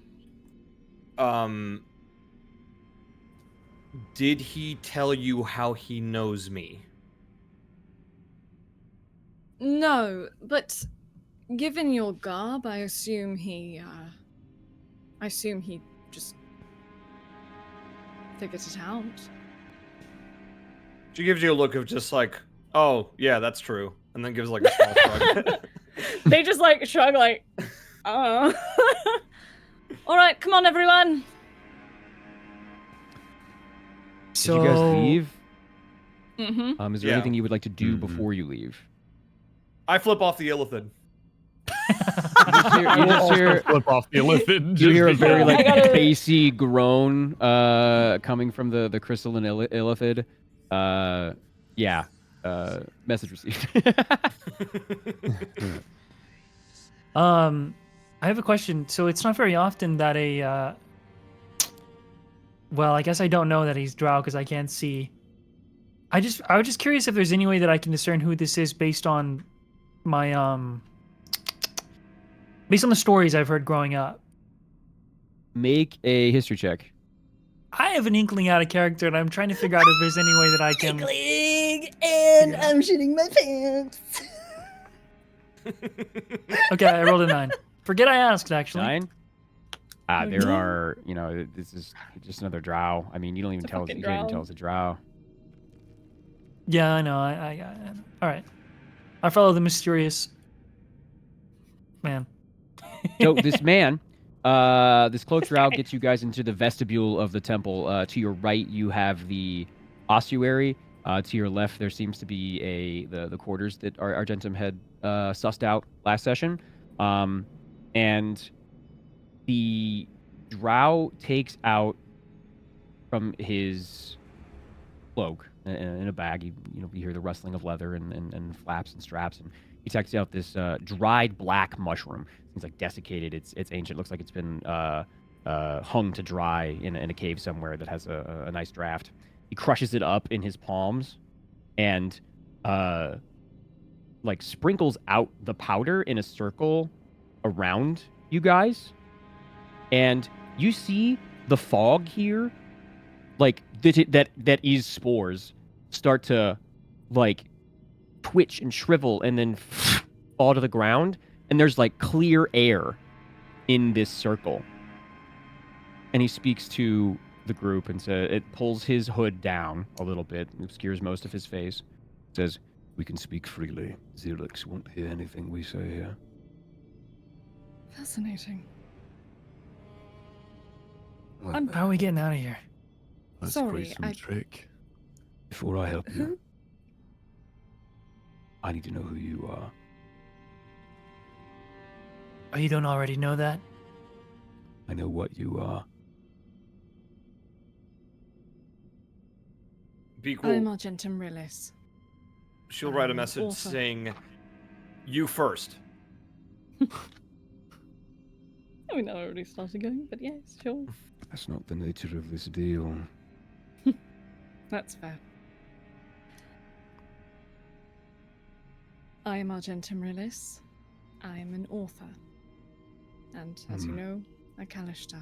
Did he tell you how he knows me? No, but given your garb, I assume he just figured it out. She gives you a look of just like, oh, yeah, that's true. And then gives like a small shrug. They just like shrug like, oh. All right, come on, everyone. Did you guys leave? Mm-hmm. Is there Yeah. anything you would like to do Mhm. before you leave? I flip off the illithid. You just hear, Flip off the elephant. you hear a just very because- like I gotta- bassy groan coming from the crystalline illithid. Yeah. Message received. I have a question. So it's not very often that well, I guess I don't know that he's drow because I can't see. I was just curious if there's any way that I can discern who this is based on my based on the stories I've heard growing up. Make a history check. I have an inkling out of character, and I'm trying to figure out if there's any way that I can. And Yeah. I'm shitting my pants. Okay, I rolled a 9. Forget I asked, actually. 9. Oh, There no. are, this is just another drow. I mean, you don't even It's a tell. fucking You can't even drow. tell it's a drow. Yeah, I know. I all right. I follow the mysterious man. So this man, this cloaked drow gets you guys into the vestibule of the temple. To your right, you have the ossuary. To your left, there seems to be the quarters that Argentum had sussed out last session. And the drow takes out from his cloak in a bag. You hear the rustling of leather and flaps and straps, and he takes out this dried black mushroom. It's like desiccated. It's ancient. Looks like it's been hung to dry in a cave somewhere that has a nice draft. He crushes it up in his palms and like sprinkles out the powder in a circle around you guys. And you see the fog here, like that is spores, start to like twitch and shrivel and then fall to the ground. And there's like clear air in this circle. And he speaks to the group and says, it pulls his hood down a little bit, obscures most of his face. Says, We can speak freely. Xerix won't hear anything we say here. Fascinating. What? How are we getting out of here? That's Sorry, quite some trick. Before I help you, Who? I need to know who you are. Oh, you don't already know that? I know what you are. Be cool. I'm Argentum Rillis. She'll write a I'm message author. saying, "You first." I mean, I already started going, but yes, sure. That's not the nature of this deal. That's fair. I am Argentum Rillis. I am an author. And, as you know, a Kalishtar.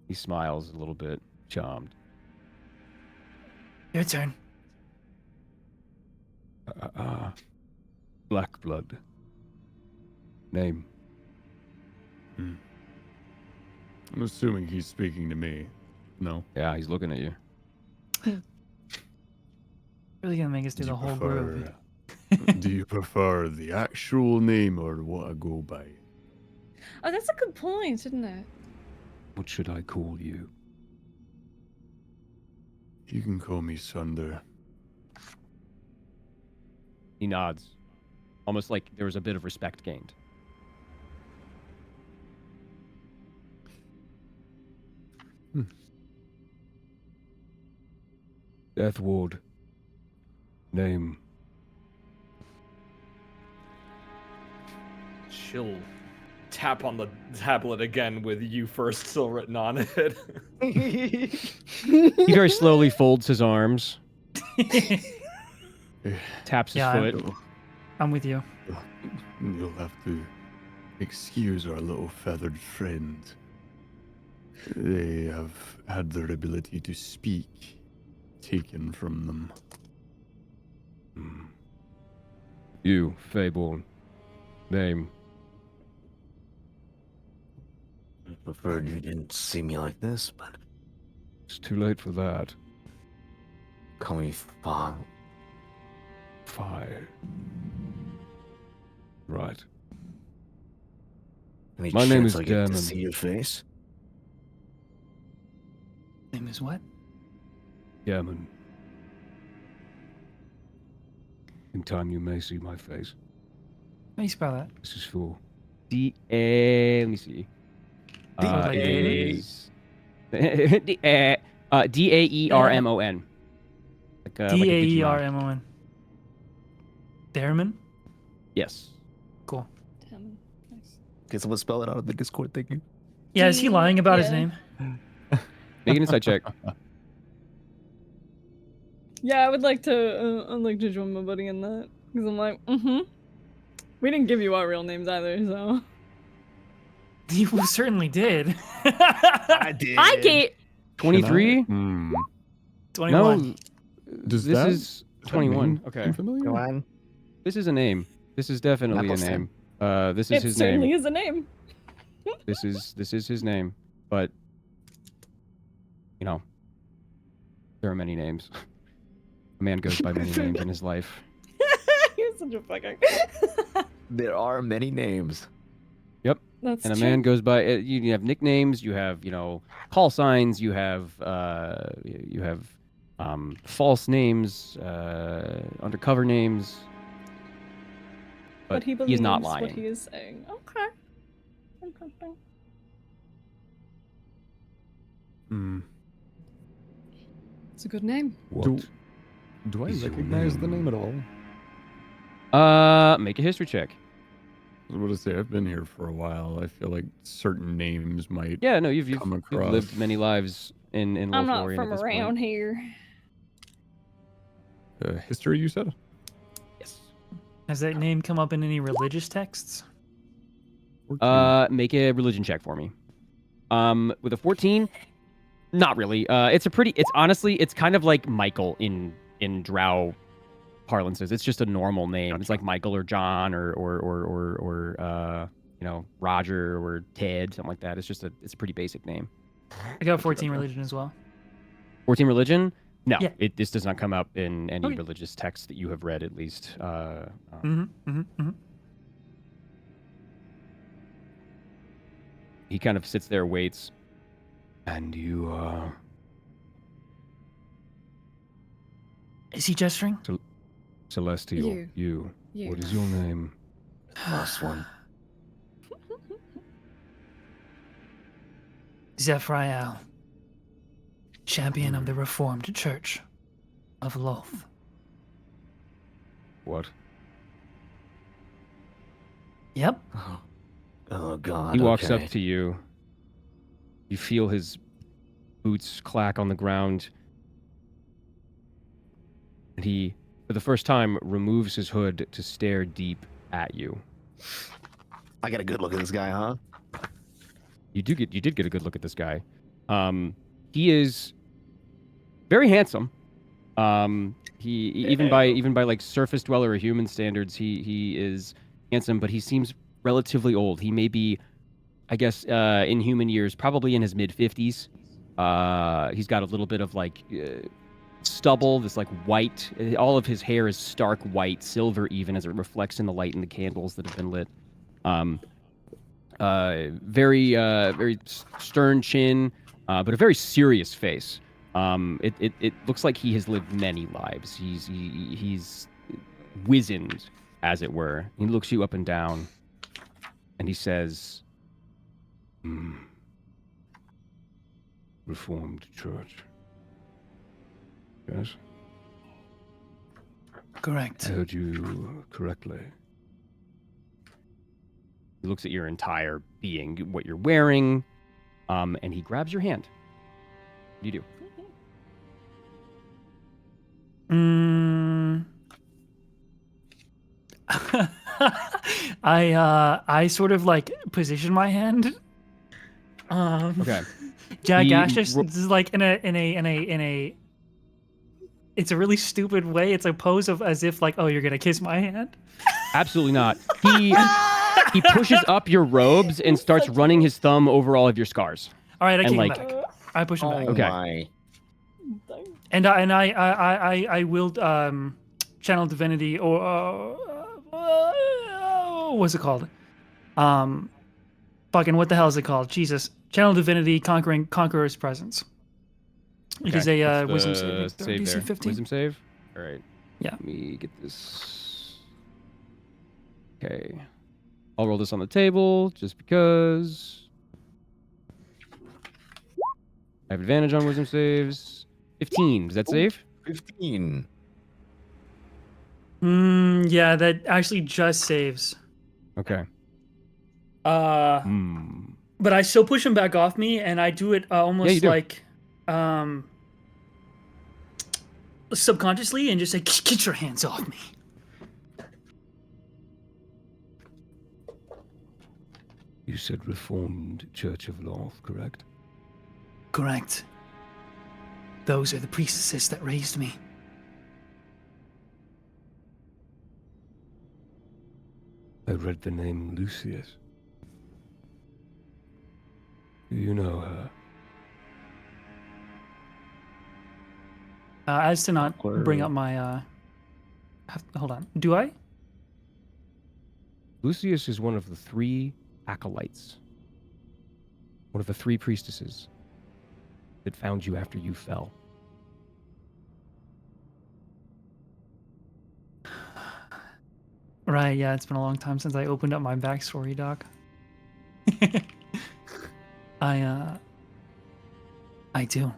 He smiles a little bit, charmed. Your turn. Black blood. Name. I'm assuming he's speaking to me. No. Yeah, he's looking at you. Really gonna make us do the whole group. Do you prefer the actual name or what I go by? Oh, that's a good point, isn't it? What should I call you? You can call me Sunder. He nods, almost like there was a bit of respect gained. Death Ward. Name. She'll tap on the tablet again with "You first" still written on it. He very slowly folds his arms, taps his Yeah, foot. I'm with you. You'll have to excuse our little feathered friend. They have had their ability to speak taken from them. You, Fayborn. Name. I preferred you didn't see me like this, but It's too late for that. call me Fog. Fire. Right. Any My name chance is I get to Gammon. see your face? Name is what? Gammon. In time you may see my face. How do you spell that? This is for Let me see. like It David? is Daermon. Daermon. Daermon? Yes. Cool. Damn. Nice. Can someone spell it out of the Discord? Thank you. Yeah, is he lying about his Yeah. name? Make an insight check. Yeah, I'd like to join my buddy in that. Because I'm like, we didn't give you our real names either, so. You certainly did. I did. I gave. 23? Hmm. 21. No. Does This that is does that 21. name Okay. seem familiar? Go on. This is a name. This is definitely a Appleton. name. This is It his certainly name. is a name. This is his name. But you know, there are many names. A man goes by many names in his life. You're such a fucker. There are many names. That's And a true. man goes by. You have nicknames. You have call signs. You have false names, undercover names. But he believes he's not what lying. he is saying. Okay. Interesting. Hmm. It's a good name. What? Do I is your recognize the name? name at all? Make a history check. I was going to say, I've been here for a while. I feel like certain names might Yeah, no, you've come lived across. many lives in I'm not Lolthlorian from at this around point. here. History, you said? Yes. Has that name come up in any religious texts? 14. Make a religion check for me. With a 14, not really. It's honestly, it's kind of like Michael in Drow parlances. It's just a normal name. It's like Michael or John or Roger or Ted, something like that. It's a pretty basic name. I got 14 religion as well. 14 religion? No, Yeah. this does not come up in any Okay. religious text that you have read, at least. He kind of sits there, waits, And you are... Is he gesturing? Celestial. You. What is your name? Last one. Zephyriel, champion of the Reformed Church of Lolth. What? Yep. Oh God. He walks okay. up to you. You feel his boots clack on the ground. And he, for the first time, removes his hood to stare deep at you. I got a good look at this guy, huh? You did get a good look at this guy. He is very handsome. He even by like surface dweller or human standards, he is handsome, but he seems relatively old. He may be, I guess, in human years, probably in his mid-50s. He's got a little bit of like stubble, this like white. All of his hair is stark white, silver even, as it reflects in the light in the candles that have been lit. Very stern chin, but a very serious face. It looks like he has lived many lives. He's wizened, as it were. He looks you up and down, and he says, Reformed Church. Yes? Correct. I heard you correctly. he looks at your entire being, what you're wearing, and he grabs your hand. What do you do? I sort of like position my hand. Okay. Jack He Ashes is like in a. It's a really stupid way. It's a pose of as if like, oh, you're gonna kiss my hand. Absolutely not. He pushes up your robes and starts running his thumb over all of your scars. All right, I And, kick him like- back. I push him back. Okay. My. And I will channel divinity or what's it called? Fucking what the hell is it called? Jesus, channel divinity, conqueror's presence. It is Okay, a what's wisdom the save. save DC there? 15. Wisdom save? All right. Yeah. Let me get this. Okay. I'll roll this on the table just because. I have advantage on wisdom saves. 15. Does that save? 15. Yeah, that actually just saves. Okay. But I still push him back off me, and I do it almost you do. like subconsciously, and just say, "Get your hands off me." You said Reformed Church of Lolth, correct? Correct. Those are the priestesses that raised me. I read the name Lucius. Do you know her? As to not bring up my hold on. Do I? Lucius is one of the 3 acolytes. One of the 3 priestesses that found you after you fell. Right, yeah, it's been a long time since I opened up my backstory, Doc. I do.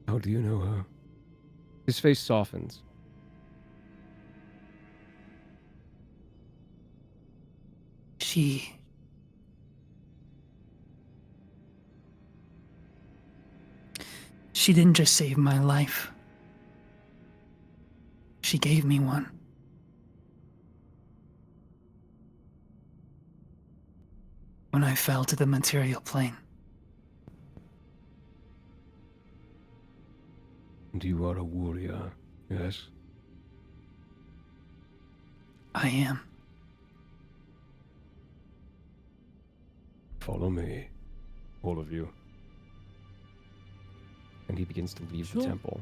How do you know her? His face softens. She didn't just save my life. She gave me one. When I fell to the material plane. And you are a warrior, yes? I am. Follow me, all of you. And he begins to leave the temple.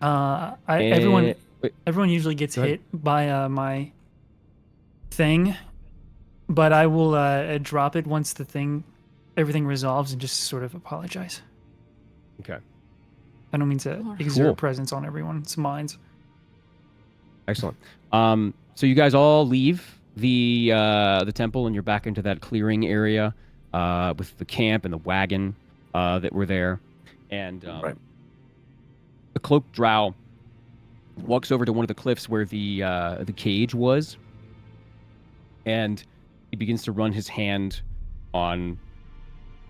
Everyone Everyone usually gets Go ahead. hit by my thing, but I will drop it once everything resolves and just sort of apologize. Okay. I don't mean to Alright. exert Cool. presence on everyone's minds. Excellent. So you guys all leave the temple, and you're back into that clearing area with the camp and the wagon that were there. And Right. the cloaked drow walks over to one of the cliffs where the cage was, and he begins to run his hand on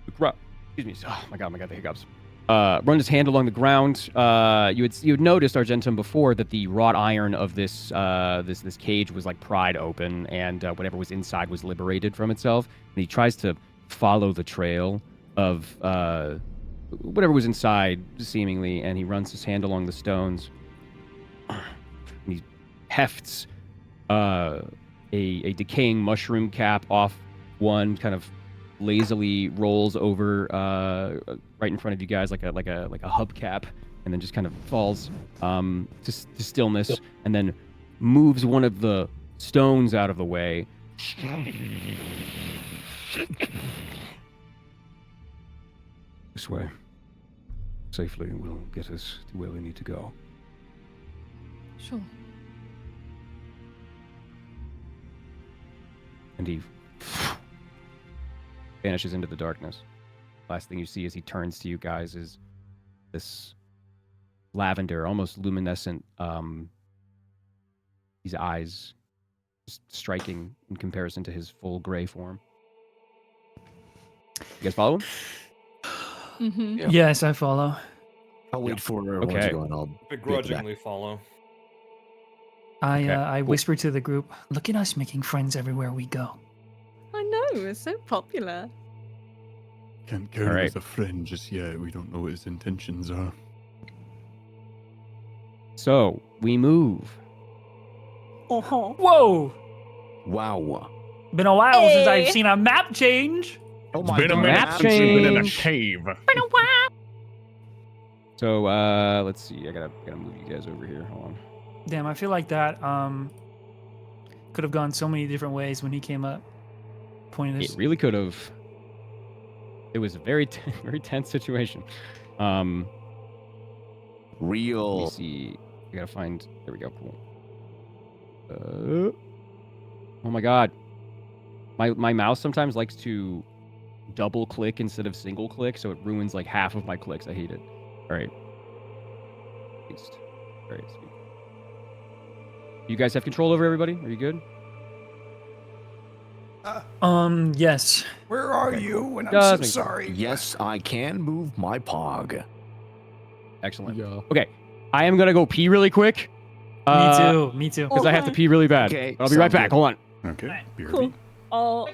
the ground. Excuse me. Oh my god, the hiccups. Run his hand along the ground. You had noticed, Argentum, before that the wrought iron of this cage was like pried open, and whatever was inside was liberated from itself. And he tries to follow the trail of whatever was inside, seemingly, and he runs his hand along the stones. And he hefts a decaying mushroom cap off one, kind of lazily rolls over right in front of you guys like a hubcap, and then just kind of falls to stillness, and then moves one of the stones out of the way. This way. Safely will get us to where we need to go. Sure. And he vanishes into the darkness. Last thing you see as he turns to you guys is this lavender, almost luminescent, these eyes just striking in comparison to his full gray form. You guys follow him? Mm-hmm. Yeah. Yes, I follow. I'll wait for everyone Okay. to go, and I'll Begrudgingly follow. I Okay, cool. whisper to the group, "Look at us making friends everywhere we go." I know, it's so popular. Can't count All him right. as a friend just yet. We don't know what his intentions are. So we move. Uh-huh. Whoa! Wow. Been a while since I've Hey. seen a map change. Oh It's my been a god. minute map since you've been in a change. cave. So let's see. I gotta move you guys over here. Hold on. Damn, I feel like that could have gone so many different ways when he came up. Point of It this. really could have. It was a very very tense situation. Let me Real. see. I gotta find. There we go. Cool. Oh my god. My mouse sometimes likes to double click instead of single click, so it ruins like half of my clicks. I hate it. All right. Paste. All right. Sweet. You guys have control over everybody? Are you good? Yes. Where are you? And I'm Does so make sense. sorry. Yes, I can move my pog. Excellent. Yeah. Okay. I am gonna go pee really quick. Me too. Me too. Because I have to pee really bad. Okay, I'll be right sounds back. good. Hold on. Okay. BRB. Cool. I'll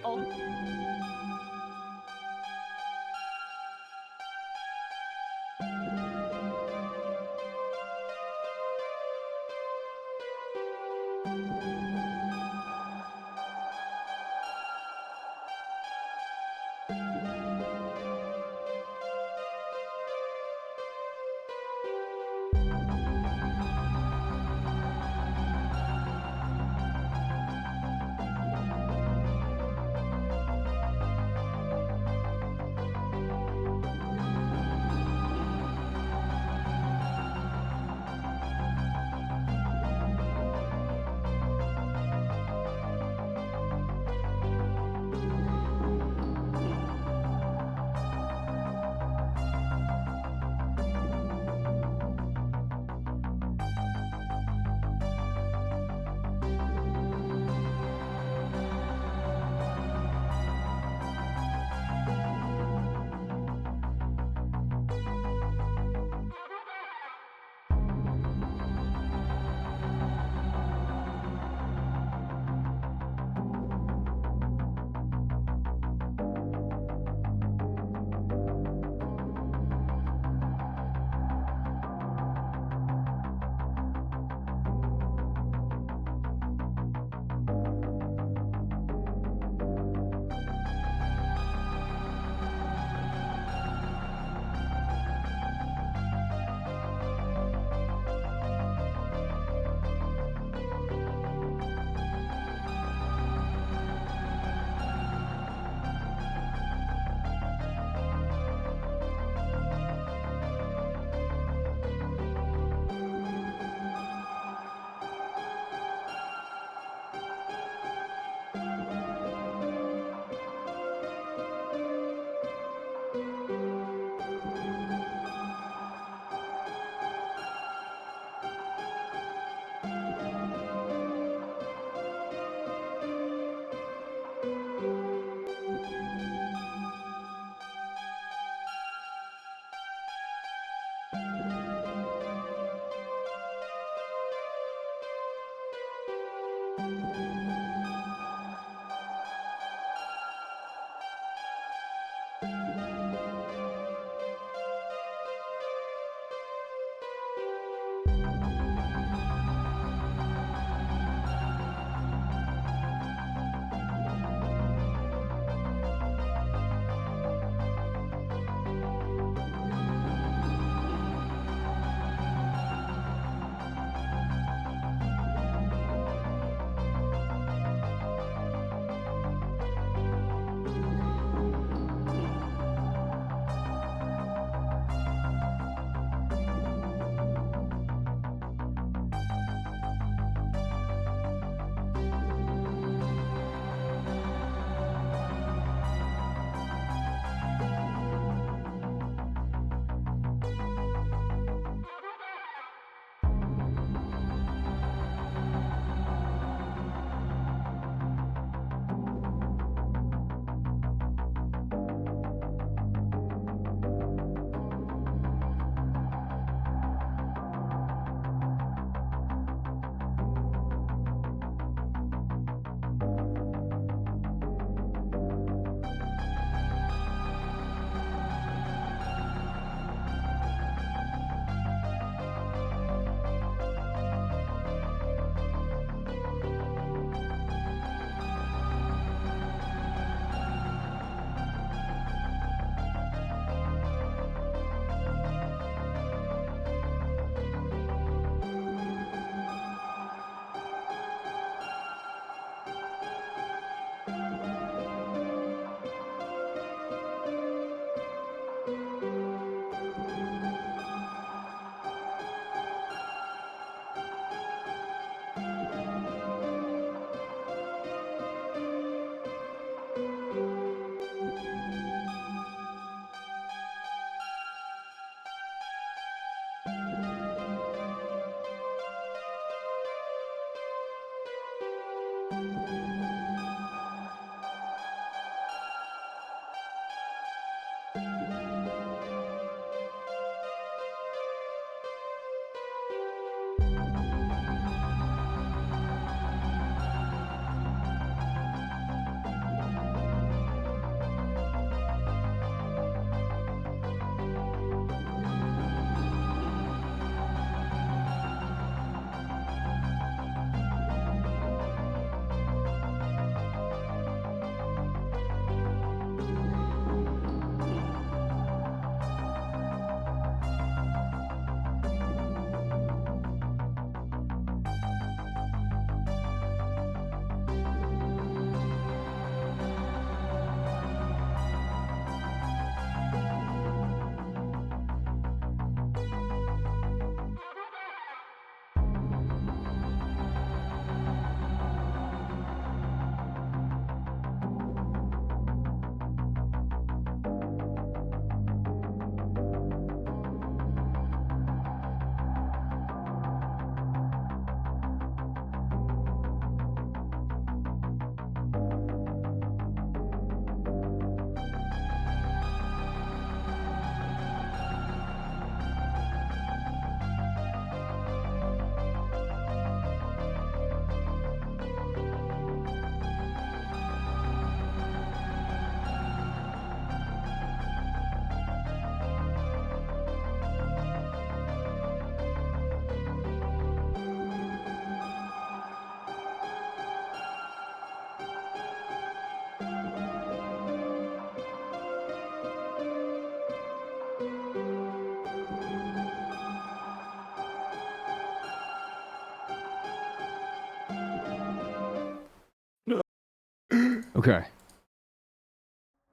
Okay.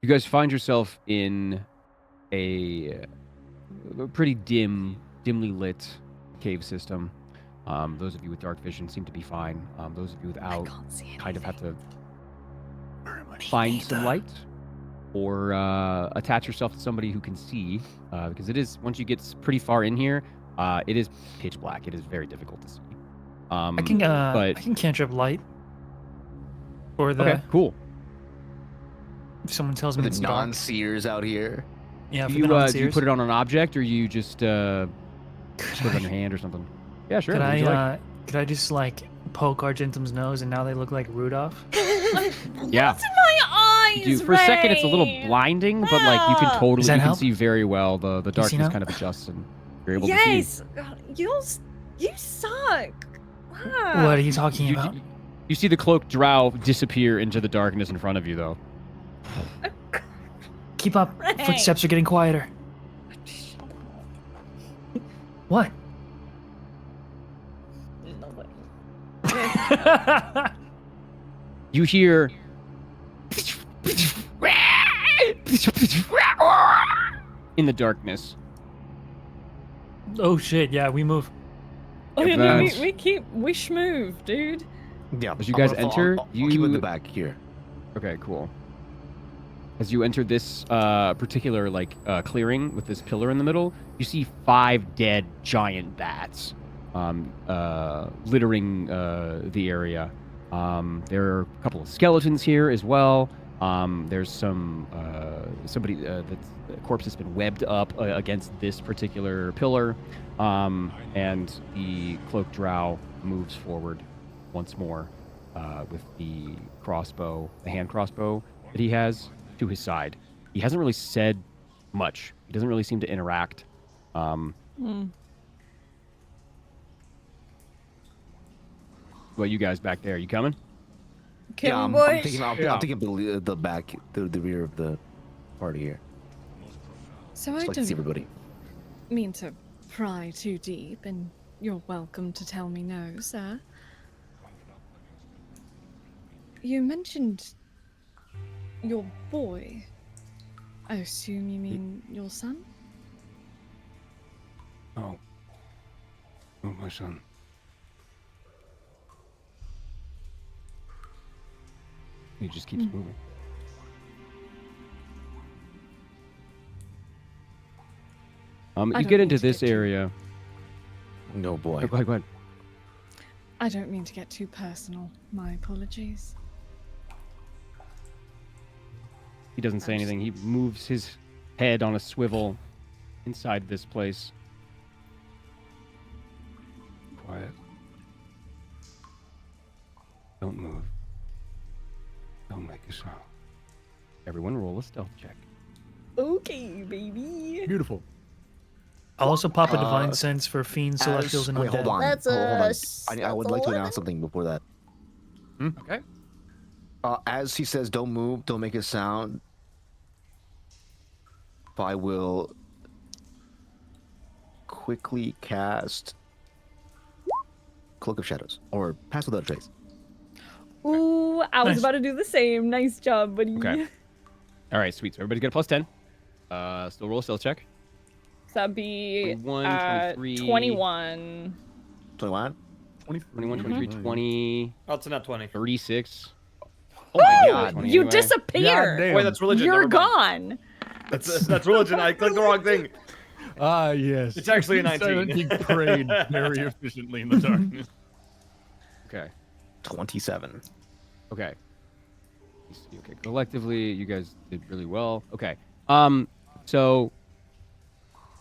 You guys find yourself in a pretty dimly lit cave system. Those of you with dark vision seem to be fine. Those of you without kind of have to find some light or attach yourself to somebody who can see, because it is, once you get pretty far in here, it is pitch black. It is very difficult to see. I can cantrip light. Or the okay, cool. if someone tells For me the it's dark. non-seers out here. Yeah, Do for you, the do you non-seers. put it on an object, or you just put it on your hand or something? Yeah, sure. Could what would you like? could I just like poke Argentum's nose and now they look like Rudolph? Yeah. What's in my eyes, For a second, it's a little Ray? blinding, but like you can Ah. totally, Does that you can help? see very well. The see darkness now? kind of adjusts, and you're able to see. Yes, God, you suck. Wow. What are you talking You, about? you see the cloaked drow disappear into the darkness in front of you, though. Keep up. Ray. Footsteps are getting quieter. What? You hear in the darkness. Oh shit! Yeah, we move. Oh, yeah, no, Advance. we schmoove, dude. Yeah. As you I'm guys gonna enter, I'll keep it in you- the back here. Okay, cool. As you enter this particular clearing with this pillar in the middle, you see 5 dead giant bats littering the area. There are a couple of skeletons here as well. There's some somebody the corpse has been webbed up against this particular pillar, and the cloaked drow moves forward once more with the crossbow, the hand crossbow that he has, to his side. He hasn't really said much. He doesn't really seem to interact. Well, you guys back there, you coming? Can Yeah, we, I'm boys? thinking. I'm thinking the back, the rear of the party here. So I Just like to see don't everybody. mean to pry too deep, and you're welcome to tell me no, sir. You mentioned your boy. I assume you mean your son? Oh. Oh, my son. He just keeps moving. I You don't get mean into to this get too- area. No boy. Oh, go ahead. I don't mean to get too personal. My apologies. He doesn't say anything. He moves his head on a swivel inside this place. Quiet. Don't move. Don't make a sound. Everyone roll a stealth check. Okay, baby. Beautiful. I'll also pop a divine sense for fiends, celestials, and Wait, undead. hold on. That's hold on. a I would like to 11. announce something before that. Okay. As he says, don't move, don't make a sound. I will quickly cast Cloak of Shadows, or Pass Without a Trace. Ooh, I was Nice. about to do the same. Nice job, buddy. Okay. All right, sweet. So everybody's got a plus 10. Still roll a stealth check. So that'd be 21, 23. 21. 21? 21, 23, 20, Oh, it's not 20. 36. Oh my Ooh, god. 20 you anyway. disappear. Goddamn. Wait, that's religion. You're never mind. gone. That's religion. I clicked the wrong thing. Ah, yes. It's actually a 19. Silent King prayed very efficiently in the darkness. Okay. 27. Okay. Let's see. Okay. Collectively, you guys did really well. Okay. So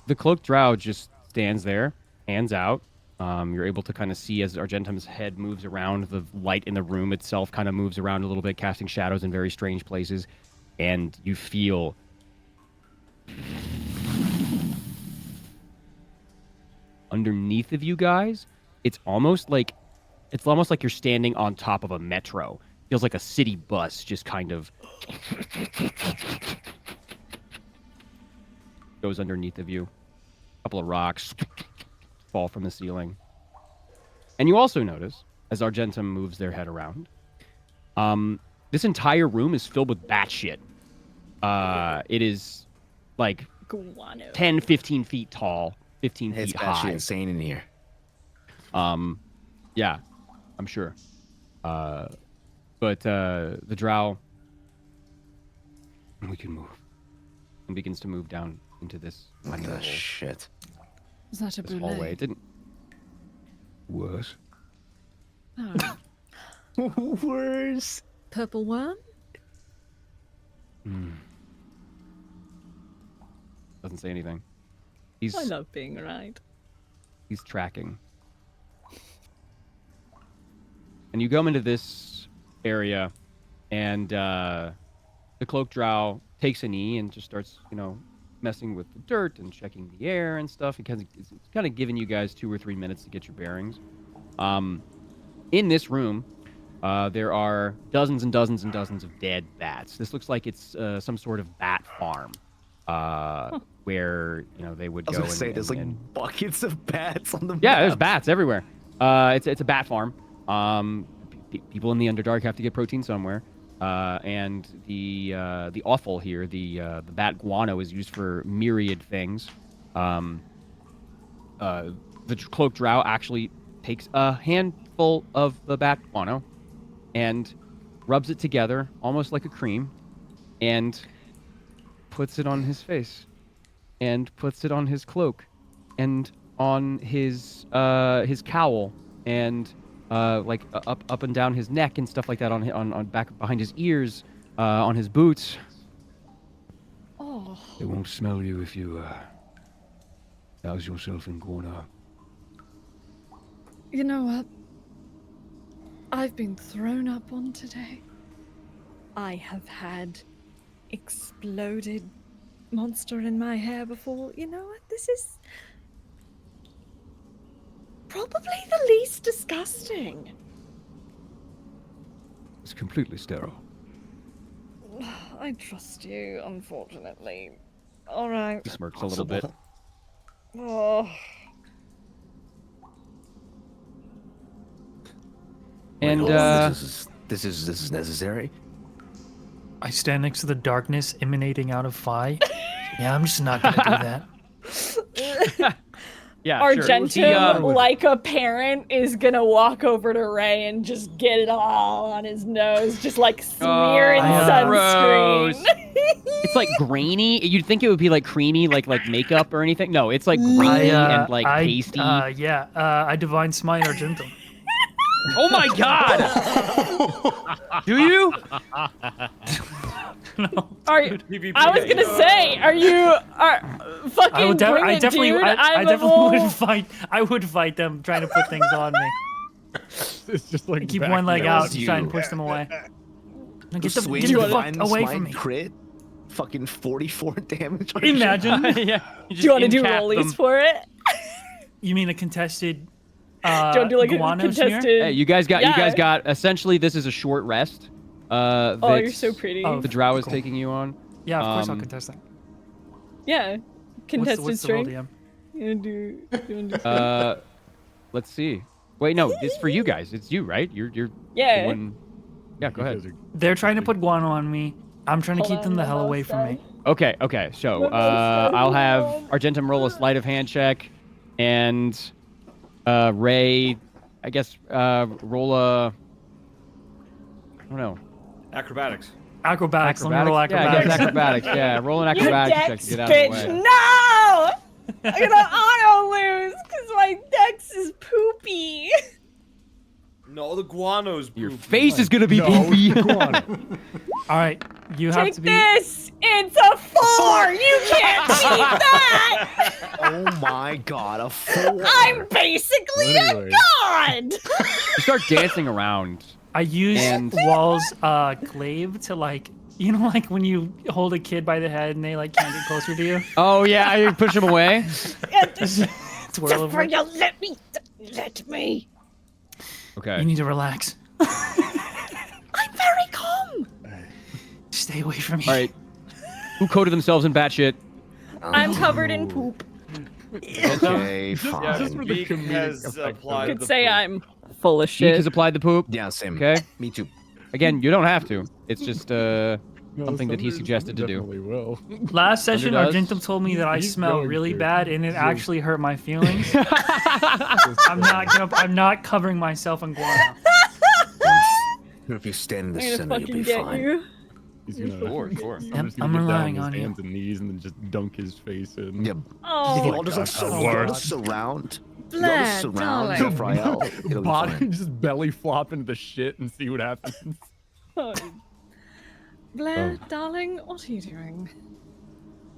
the cloaked drow just stands there, hands out. You're able to kind of see as Argentum's head moves around, the light in the room itself kind of moves around a little bit, casting shadows in very strange places. And you feel underneath of you guys, it's almost like you're standing on top of a metro. Feels like a city bus just kind of goes underneath of you. A couple of rocks fall from the ceiling. And you also notice, as Argentum moves their head around, this entire room is filled with bat shit. It is like Guano. 10, 15 feet tall, 15 It's feet actually high. insane in here. Yeah, I'm sure. But the drow We can move. begins to move down into this What tiny the little shit? Is that a this hallway. It didn't. Worse. Worse. Purple worm? Doesn't say anything. He's I love being right. he's tracking. And you come into this area, and the cloaked drow takes a knee and just starts, messing with the dirt and checking the air and stuff. It's kind of giving you guys 2 or 3 minutes to get your bearings. In this room, there are dozens and dozens and dozens of dead bats. This looks like it's some sort of bat farm, where they would I was go gonna say, and, there's like and buckets of bats on the yeah, there's map. bats everywhere. It's a bat farm. People in the Underdark have to get protein somewhere, and the offal here, the bat guano, is used for myriad things. The cloaked drow actually takes a handful of the bat guano and rubs it together almost like a cream, and puts it on his face, and puts it on his cloak, and on his cowl, and up and down his neck and stuff like that, on back behind his ears, on his boots. Oh, They won't smell you if you douse yourself in guano. you know what? I've been thrown up on today. I have had exploded monster in my hair before. You know what? This is probably the least disgusting. It's completely sterile. I trust you, unfortunately. All right. He smirks a little bit. Oh. And This is necessary. I stand next to the darkness emanating out of Phi. Yeah, I'm just not gonna do that. yeah, Argentum, sure. like a parent, is gonna walk over to Ray and just get it all on his nose, just like smearing sunscreen. gross. It's like grainy. You'd think it would be like creamy, like makeup or anything. No, it's like grainy and like pasty. I divine smite Argentum. Oh my god! Do you? No, Are dude. PvP. I was gonna say, fucking I would bring it, definitely, dude. I I'm definitely a would fight. I would fight them trying to put things on me. It's just like Keep back one leg there. out and try and You. push them away. Now get Swing the fuck divine away smite from me. Crit, fucking 44 damage. on your Imagine. yeah. Do you want to do rollies for it? You mean a contested? Do you want to do like a guano smear? contested? Hey, you guys Yeah. got essentially this is a short rest. Oh, that you're so pretty. Oh, The drow is cool. taking you on. Yeah, of course I'll Um, contest that. Yeah. Contested What's the role, strength. DM? You wanna do Let's see. Wait, no, it's for you guys. It's you, right? You're Yeah. the one. Yeah, go You ahead. guys are- They're trying to put guano on me. I'm trying to Hold keep them on, the my hell away mouse from me. died. Okay. So, What else? I'll have Hold on. Argentum roll a sleight of hand check, and Ray, I guess, roll a. I don't know. Acrobatics. Acrobatics. Let me roll Yeah, I acrobatics. guess acrobatics. Yeah, roll an You acrobatics check dex, to get out of the bitch! way. No! I'm gonna auto lose because my dex is poopy. No, the guano's Your poopy. face is gonna be No, poopy. go on. All right, you have Take to be. this! It's a 4! You can't beat that! Oh my god, a 4. I'm basically Anyway. a god! You start dancing around. I use And- Wall's glaive to like, you know, like when you hold a kid by the head and they like can't get closer to you. Oh yeah, you push him away. Twirl over. You let me. Okay. You need to relax. I'm very calm. Stay away from me. All right. Who coated themselves in batshit? I'm covered in poop. Okay, Just fine. for the Beak comedic has effect of applied it. Could the say poop. I'm full of Geek shit. has applied the poop. Yeah, same. Okay. Me too. Again, you don't have to. It's just No, something that he Thunder suggested to do. definitely will. Last session, does. Argentum told me that I He's smell going really to. bad, and it He's actually hurt my feelings. I'm not covering myself in guano. If you stand in the I'm gonna center, you'll fucking be get fine. you. He's gonna. Sure. I'm, just gonna I'm get relying down on his you. hands and knees and then just dunk his face in. Yeah, Oh, you all just like God, you all God. just surround. You all Blad, just surround darling. Raphael. It'll be Body fine. just belly flop into the shit and see what happens. Blair, darling, what are you doing?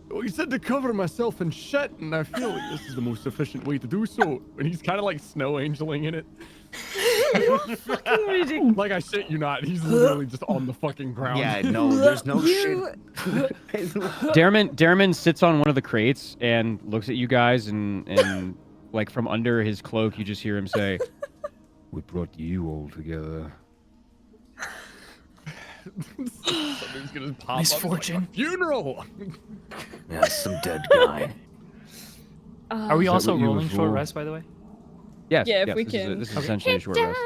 Well, he said to cover myself in shit, and I feel like this is the most efficient way to do so. And he's kind of like snow angeling in it. Fucking ridiculous. Like I shit you not, he's literally just on the fucking ground. Yeah, no, there's no You- shit. Darren sits on one of the crates and looks at you guys, and like from under his cloak, you just hear him say, We brought you all together. Something's gonna pop Misfortune. up. Like, funeral. Yeah, some dead guy. Are we Is that also what you were rolling short for? rest, by the way? "Yes, Yeah, if yes, we this is can. this is essentially a short rest."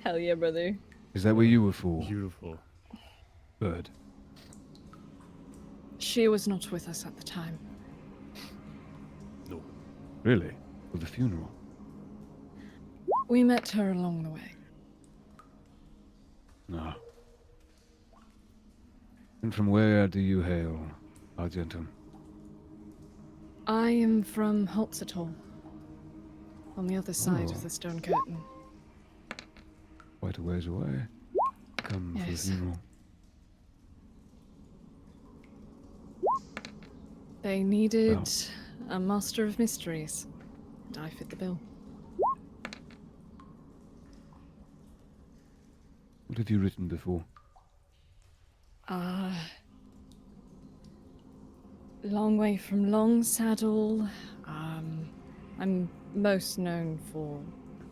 Hell yeah, brother. Is that what you were for? Beautiful. Good. She was not with us at the time. No. Really? For the funeral? We met her along the way. No. And from where do you hail, Argentum? I am from Holtzatol, on the other side Oh. of the stone curtain. Quite a ways away. Come for the Yes. funeral. They needed Well. a master of mysteries, and I fit the bill. What have you written before? Long way from Long Saddle. I'm most known for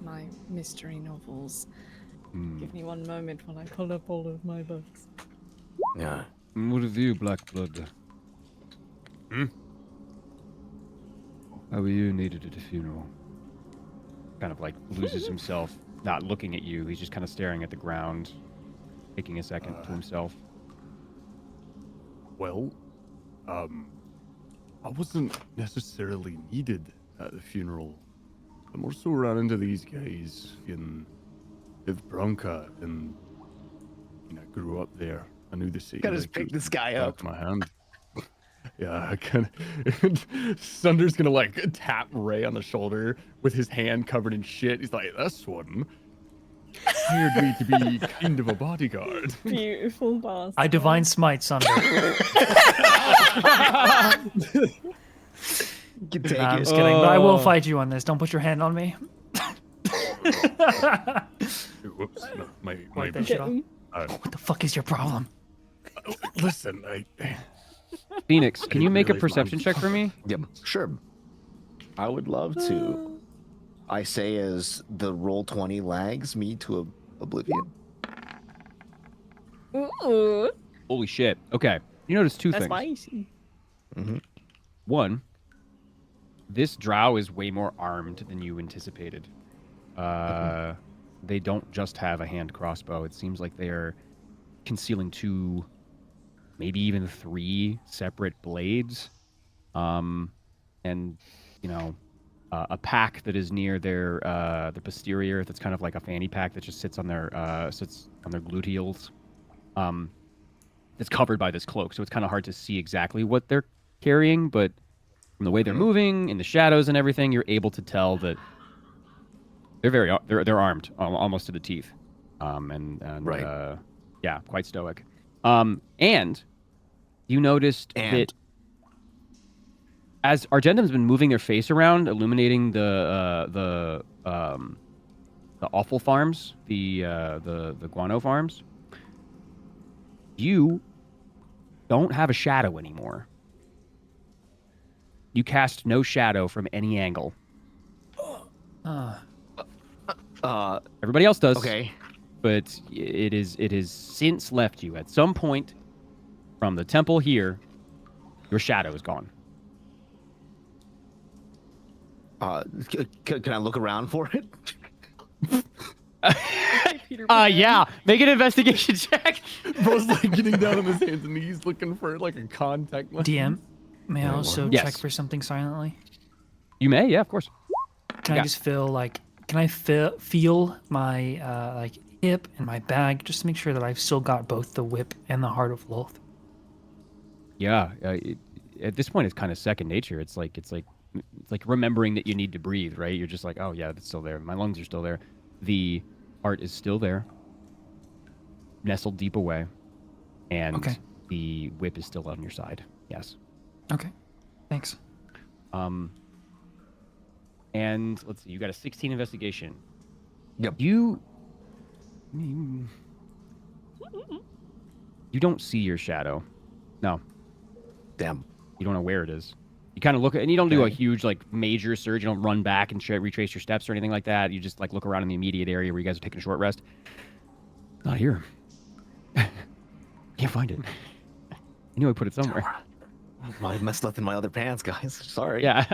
my mystery novels. Hmm. Give me one moment while I pull up all of my books. Yeah. And what of you, Blackblood? How were you needed at a funeral? Kind of like loses himself, not looking at you. He's just kind of staring at the ground, taking a second to himself. Well, I wasn't necessarily needed at the funeral. I more so ran into these guys in Branca, and I grew up there. I knew the city. Gotta like just pick it this guy back up. of my hand. Yeah, I kind of. Sunder's gonna like tap Ray on the shoulder with his hand covered in shit. He's like, "That's one." hired me to be kind of a bodyguard. Beautiful boss. I divine smite Sunder. You can take I'm it. just kidding, but I will Oh. fight you on this. Don't put your hand on me. Whoops. No, my Wipe that shit off. uh, What the fuck is your problem? listen, Phoenix, can you didn't make a realize perception mine- check for me? Yep, sure. I would love to. I say as the roll 20 lags me to oblivion. Ooh, Holy shit. Okay. You notice two that's things. spicy. One, this drow is way more armed than you anticipated. They don't just have a hand crossbow. It seems like they are concealing 2, maybe even 3 separate blades. And, you know, a pack that is near their the posterior that's kind of like a fanny pack that just sits on their gluteals. It's covered by this cloak, so it's kind of hard to see exactly what they're carrying, but from the way they're moving in the shadows and everything, you're able to tell that they're armed almost to the teeth, and Right. Yeah, quite stoic. And you noticed that as Argentum's been moving their face around, illuminating the awful farms, the guano farms, you don't have a shadow anymore. You cast no shadow from any angle. Everybody else does. Okay. But it is since left you. At some point from the temple here, your shadow is gone. Can I look around for it? Yeah. Make an investigation check. Bro's like getting down on his hands and knees looking for like a contact lens. DM, may I also Yes. check for something silently? You may, yeah, of course. Can Yeah. I just feel my like hip and my bag just to make sure that I've still got both the whip and the heart of Lolth? Yeah. At this point, it's kind of second nature. It's like remembering that you need to breathe, right? You're just like, oh yeah, it's still there. My lungs are still there. The heart is still there, nestled deep away, and Okay. the whip is still on your side. Yes. Okay, thanks. And let's see, you got a 16 investigation. Yep. You don't see your shadow. No, Damn. you don't know where it is. You kind of look, and you don't do a Okay. huge like major surge. You don't run back and retrace your steps or anything like that. You just like look around in the immediate area where you guys are taking a short rest. Not here. Can't find it. I knew I put it somewhere. I messed up in my other pants, guys. Sorry. Yeah.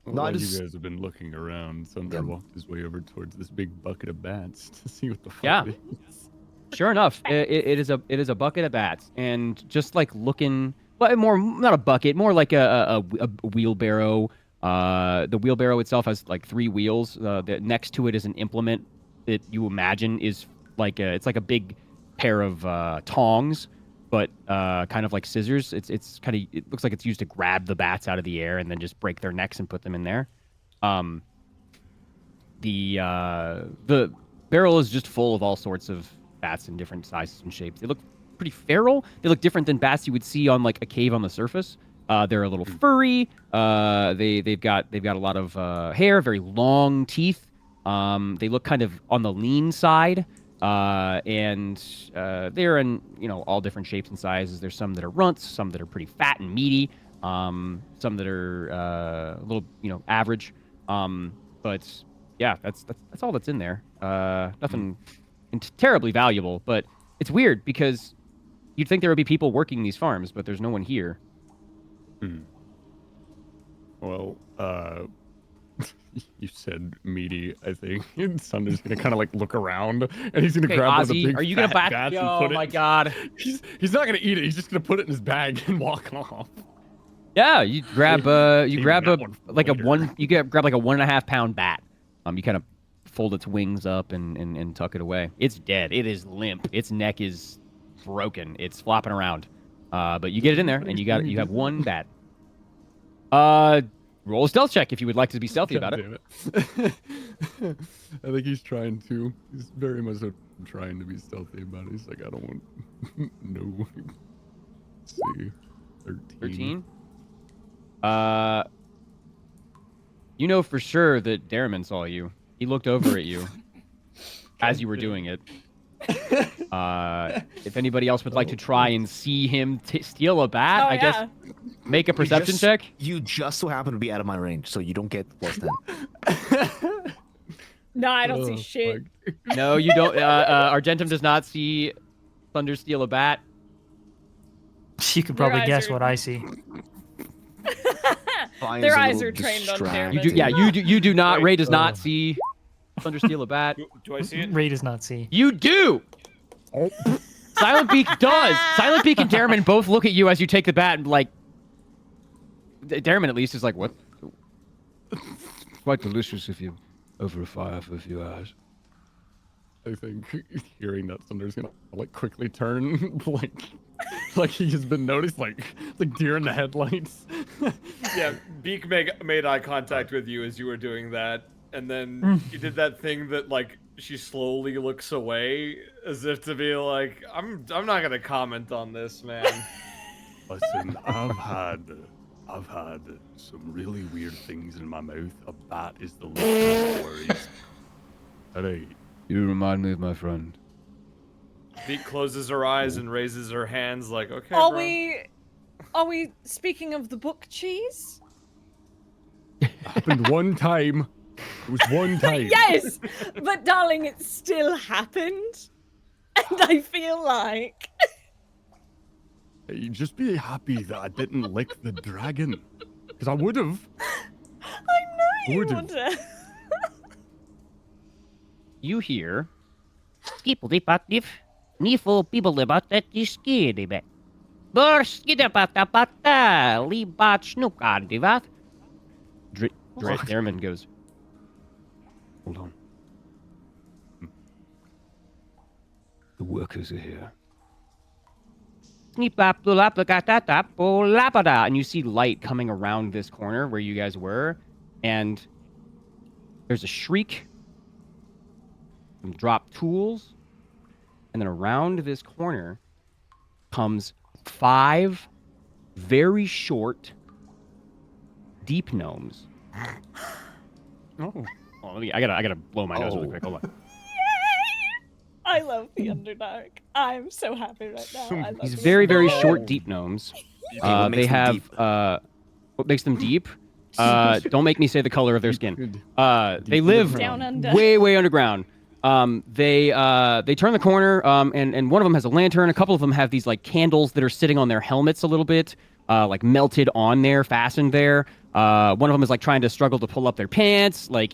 While I you just- guys have been looking around, Sunder Yep. walked his way over towards this big bucket of bats to see what the fuck Yeah. it is. Sure enough, it is a bucket of bats, and just like looking, well, more not a bucket, more like a wheelbarrow. The wheelbarrow itself has like 3 wheels. Next to it is an implement that you imagine is like it's like a big pair of tongs, but kind of like scissors. It looks like it's used to grab the bats out of the air and then just break their necks and put them in there. The barrel is just full of all sorts of bats in different sizes and shapes. They look pretty feral. They look different than bats you would see on like a cave on the surface. They're a little furry. They've got a lot of hair, very long teeth. They look kind of on the lean side. And they're in all different shapes and sizes. There's some that are runts, some that are pretty fat and meaty, some that are a little average. But yeah, that's all that's in there. Nothing terribly valuable, but it's weird because you'd think there would be people working these farms, but there's no one here. Well, you said meaty, I think. And Sunder's gonna kind of like look around, and he's gonna Okay, grab one of the Ozzy, big are you gonna fat bat? bats and Oh put it. my god! He's not gonna eat it. He's just gonna put it in his bag and walk off. Yeah, you grab Save grab that one for later. grab like a 1.5 pound bat. You kind of fold its wings up and tuck it away. It's dead. It is limp. Its neck is broken. It's flopping around. But you get it in there, and you have one bat. Roll a stealth check if you would like to be stealthy about it. God damn it. I think he's trying to. He's very much so trying to be stealthy about it. He's like, I don't want. No. Let's see. 13. 13. You know for sure that Darriman saw you. He looked over at you as you were doing it. If anybody else would like to try and see him steal a bat, I guess make a perception check. You just so happen to be out of my range, so you don't get +10. No, I don't see shit. No, you don't. Argentum does not see Thunder steal a bat. You could probably guess what I see. Their eyes are trained on Darriman. You do not. Wait, Ray does not see Thunder steal a bat. Do I see it? Ray does not see. You do. Silent Beak does. Silent Beak and Darriman both look at you as you take the bat and like. Darriman at least is like, what? Quite delicious if you over a fire for a few hours. I think hearing that Thunder's gonna like quickly turn like he has been noticed, like deer in the headlights. Yeah, Beak made eye contact with you as you were doing that, and then you did that thing that like she slowly looks away as if to be like, I'm not gonna comment on this, man. Listen, I've had some really weird things in my mouth. A bat is the least of my worries. Hey, You remind me of my friend. Beak closes her eyes and raises her hands like, okay, Are bro. we speaking of the book cheese? happened one time. It was one time. Yes, but darling, it still happened, and I feel like Hey, just be happy that I didn't lick the dragon, because I would have. I know you Would've. would have. You hear. Skippeldipatif, nifo pibelibatatiskedibet. Borskidapatapata, libat snukandivat. Darriman goes. Hold on. The workers are here. And you see light coming around this corner where you guys were, and there's a shriek, some drop tools, and then around this corner comes 5 very short deep gnomes. Oh. Oh, I gotta blow my nose really quick. Hold on. I love the Underdark. I'm so happy right now. I love These the very, very Underdark. short deep gnomes. what They makes them have deep? what makes them deep? Don't make me say the color of their skin. They live Down under. way underground. They turn the corner, and one of them has a lantern. A couple of them have these like candles that are sitting on their helmets a little bit, like melted on there, fastened there. One of them is like trying to struggle to pull up their pants, like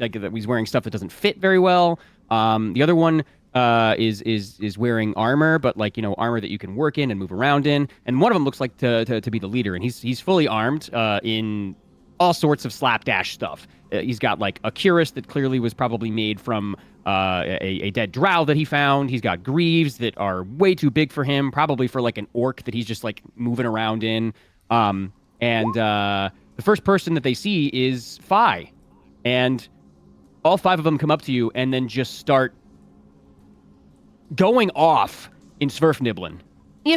like he's wearing stuff that doesn't fit very well. The other one is wearing armor, but like, you know, armor that you can work in and move around in. And one of them looks like to be the leader, and he's fully armed in all sorts of slapdash stuff. He's got like a cuirass that clearly was probably made from a dead drow that he found. He's got greaves that are way too big for him, probably for like an orc that he's just like moving around in. The first person that they see is Fi, and all 5 of them come up to you and then just start going off in Sverfniblin. Whoa!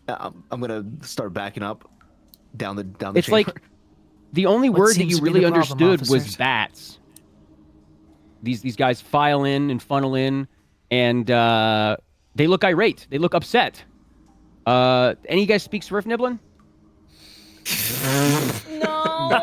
I'm gonna start backing up down the It's chamber. like the only What word that seems you to be really the problem, understood was officers? bats. These guys file in and funnel in, and they look irate. They look upset. Any of you guys speak Sverfniblin? No. You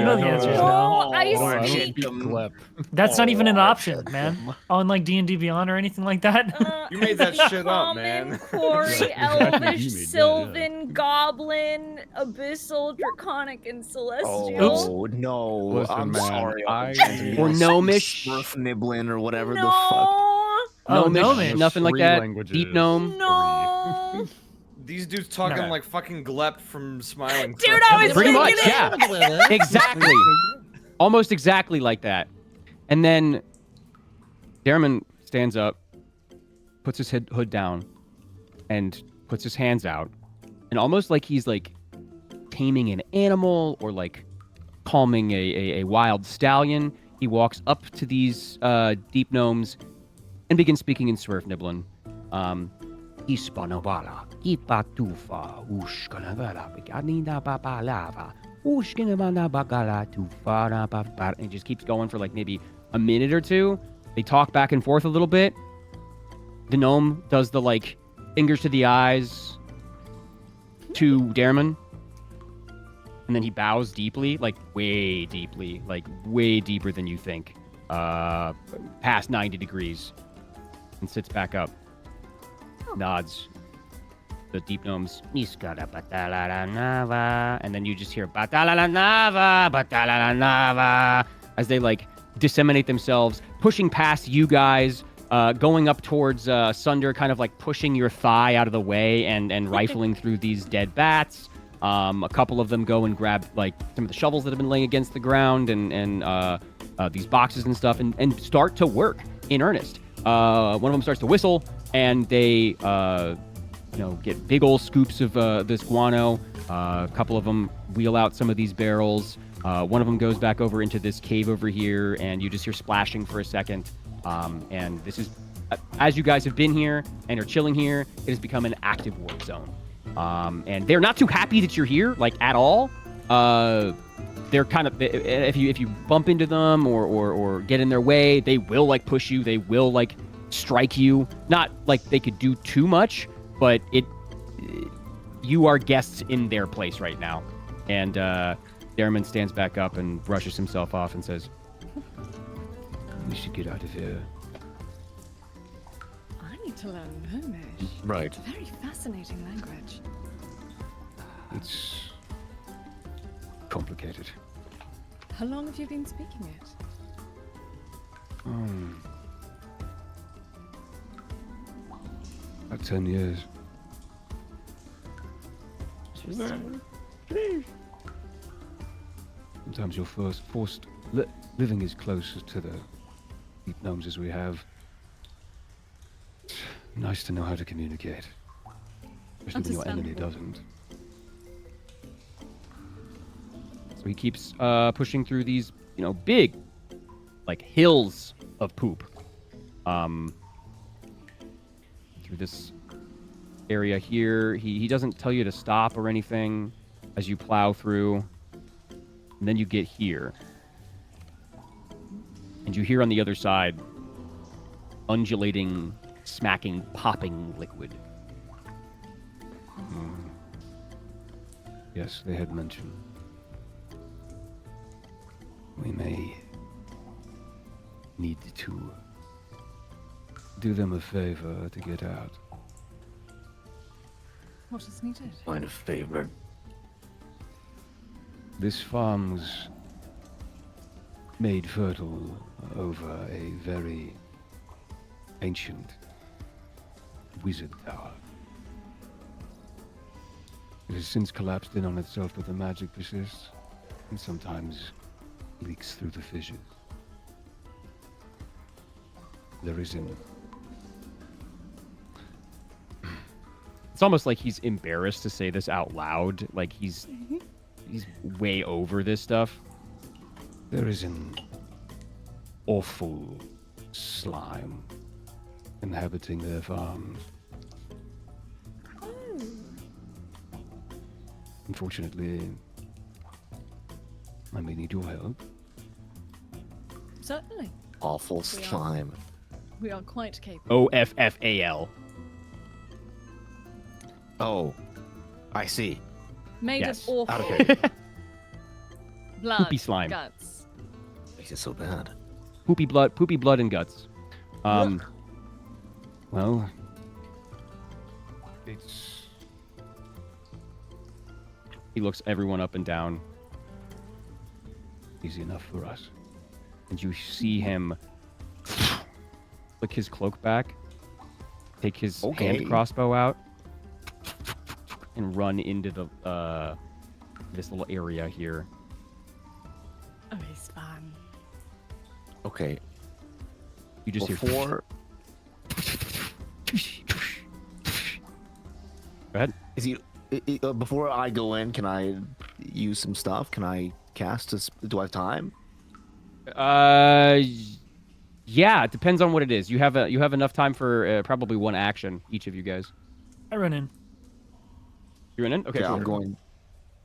know the answer is no. No, I don't speak. speak Glep. That's not even an option, man. On like D&D Beyond or anything like that. You made that shit up, man. Common, Quarry, Exactly, you Elvish, made that, yeah. Sylvan, Goblin, Abyssal, Draconic, and Celestial. Oh no! Listen, I'm man, sorry. Or Gnomish. Niblin or whatever the fuck. No. Oh, Gnomish, Gnomish. nothing like 3 that. languages. Deep gnome. No. These dudes talking No. like fucking Glep from Smiling. Dude, I was Pretty much, thinking it. yeah. Exactly. Almost exactly like that. And then Darriman stands up, puts his hood down, and puts his hands out, and almost like he's like taming an animal or like calming a wild stallion, he walks up to these deep gnomes and begins speaking in Swerfniblin. Hispanawala, Ipatufa, Ushkanavara, Biganina Babalava, Ushkanavana Bagala, Tufara Babar. And it just keeps going for like maybe a minute or two. They talk back and forth a little bit. The gnome does the like fingers to the eyes to Dareman. And then he bows deeply, like way deeply, like way deeper than you think. Past 90 degrees. And sits back up. Nods. The deep gnomes. Niskara Batalala Nava. And then you just hear Batalala Nava, Batalala Nava. As they like disseminate themselves, pushing past you guys, going up towards Sunder, kind of like pushing your thigh out of the way and rifling through these dead bats. A couple of them go and grab like some of the shovels that have been laying against the ground and these boxes and stuff and start to work in earnest. One of them starts to whistle and they get big old scoops of this guano. A couple of them wheel out some of these barrels. One of them goes back over into this cave over here and you just hear splashing for a second. And this is, as you guys have been here and are chilling here, it has become an active war zone. And they're not too happy that you're here, like at all. They're kind of, if you bump into them or get in their way, they will like push you. They will like strike you. Not like they could do too much, but you are guests in their place right now. And Dareman stands back up and brushes himself off and says, "We should get out of here." I need to learn Gnomish. Right. It's a very fascinating language. It's complicated. How long have you been speaking it? About 10 years. Sometimes you're forced living as close to the deep gnomes as we have. It's nice to know how to communicate, especially when your enemy doesn't. So he keeps pushing through these, big, like hills of poop. Through this area here. He doesn't tell you to stop or anything as you plow through. And then you get here. And you hear on the other side undulating, smacking, popping liquid. Yes, they had mentioned we may need to do them a favor to get out. What is needed? Kind of favor. This farm was made fertile over a very ancient wizard tower. It has since collapsed in on itself, but the magic persists and sometimes leaks through the fissures. There is an... It's almost like he's embarrassed to say this out loud. Like he's way over this stuff. There is an awful slime inhabiting their farms. Unfortunately, I may need your help. Certainly. Awful slime. We are quite capable. OFFAL. Oh, I see. Made Yes. of awful Okay. blood, Poopy slime. guts. Makes it so bad. Poopy blood and guts. Well, it's... He looks everyone up and down. easy enough for us. And you see him flick his cloak back, take his hand crossbow out, and run into the this little area here. Oh, he's fun. Okay. You just hear Before ahead. Is he? Before I go in, can I use some stuff? Can I cast? Do I have time? Yeah, it depends on what it is. You have enough time for probably one action, each of you guys. I run in. You run in? Okay, Yeah, cool. I'm going.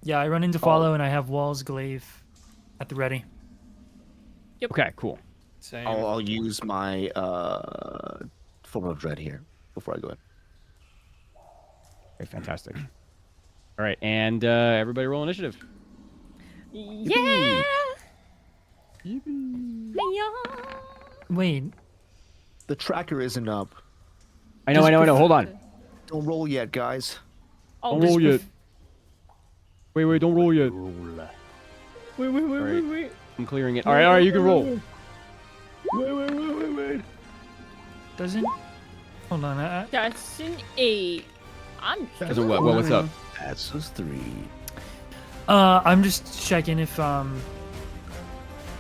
Yeah, I run in to follow, and I have Wall's glaive at the ready. Okay, cool. Same. I'll use my form of dread here before I go in. Okay, fantastic. All right, and everybody roll initiative. Yeah. Yeah. Wait, The tracker isn't up. I know. Hold on. Don't roll yet, guys. Oh, Don't roll yet. Wait, don't roll yet. Wait. I'm clearing it. All right, you can roll. Wait. doesn't? Hold on. That's an 8. I'm So what? What's up? That's just 3. I'm just checking if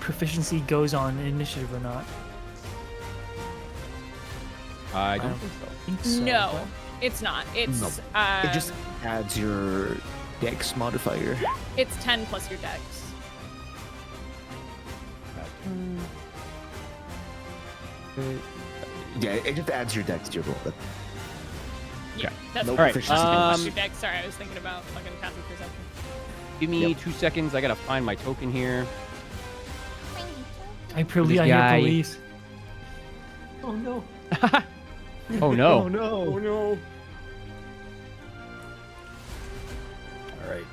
proficiency goes on initiative or not. I don't think so. think so. No, it's not. It's It just adds your dex modifier. it's 10 plus your dex. Yeah, it just adds your dex to your roll. Yeah, that's No All right, proficiency. plus your dex. Sorry, I was thinking about fucking passive perception. Give me 2 seconds. I gotta find my token here. I This hear guy. police. Oh no. Oh no. no. no. All right.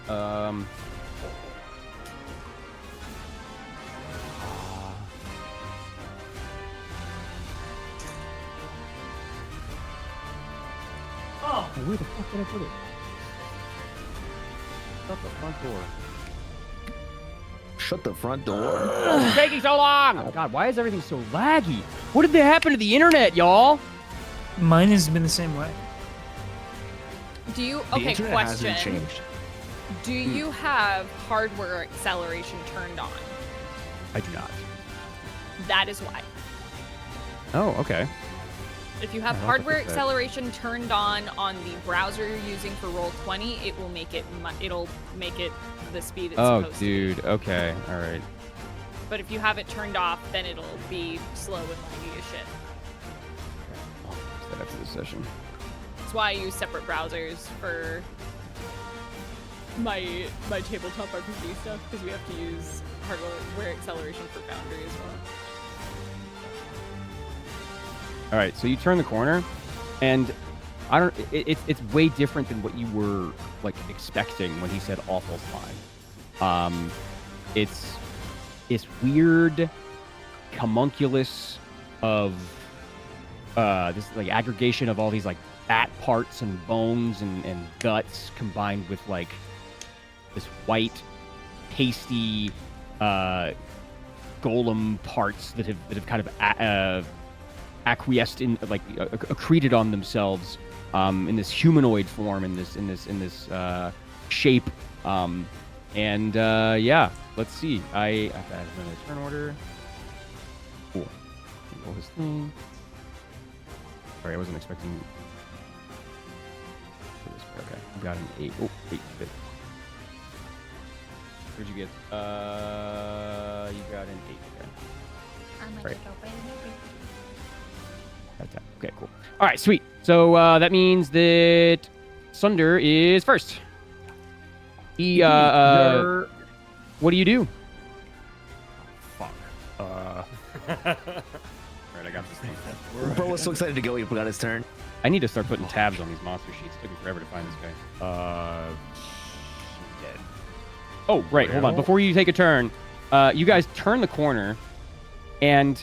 Oh. Where the fuck did I put it? Shut the front door. Shut the front door. It's taking so long. Oh God, why is everything so laggy? What did happen to the internet, y'all? Mine has been the same way. Do you? The Okay, internet question. hasn't changed. Do you have hardware acceleration turned on? I do not. That is why. Oh, okay. If you have I don't hardware think that- acceleration turned on the browser you're using for Roll20, it will make it. It'll make it the speed it's Oh, supposed dude. to be. Okay. All right. But if you have it turned off, then it'll be slow and laggy as shit. I'll fix that after this session. That's why I use separate browsers for my tabletop RPG stuff, because we have to use hardware acceleration for Foundry as well. All right. So you turn the corner, and I don't. It's way different than what you were like expecting when he said awful slime. It's this weird homunculus of this like aggregation of all these like fat parts and bones and guts combined with like this white pasty golem parts that have kind of acquiesced in like accreted on themselves in this humanoid form in this shape yeah, let's see. I have to add another turn order. Cool. Roll his thing. Sorry, I wasn't expecting for this. Okay, I got an 8. Oh, 8. Good. Where'd you get? You got an 8. Okay. Right. Okay, cool. All right, sweet. So that means that Sunder is first. He, what do you do? Fuck. All right, I got this thing. Bro was so excited to go, he forgot his turn. I need to start putting tabs on these monster sheets. It took me forever to find this guy. Dead. Oh, right. Hold on. Well. Before you take a turn, you guys turn the corner, and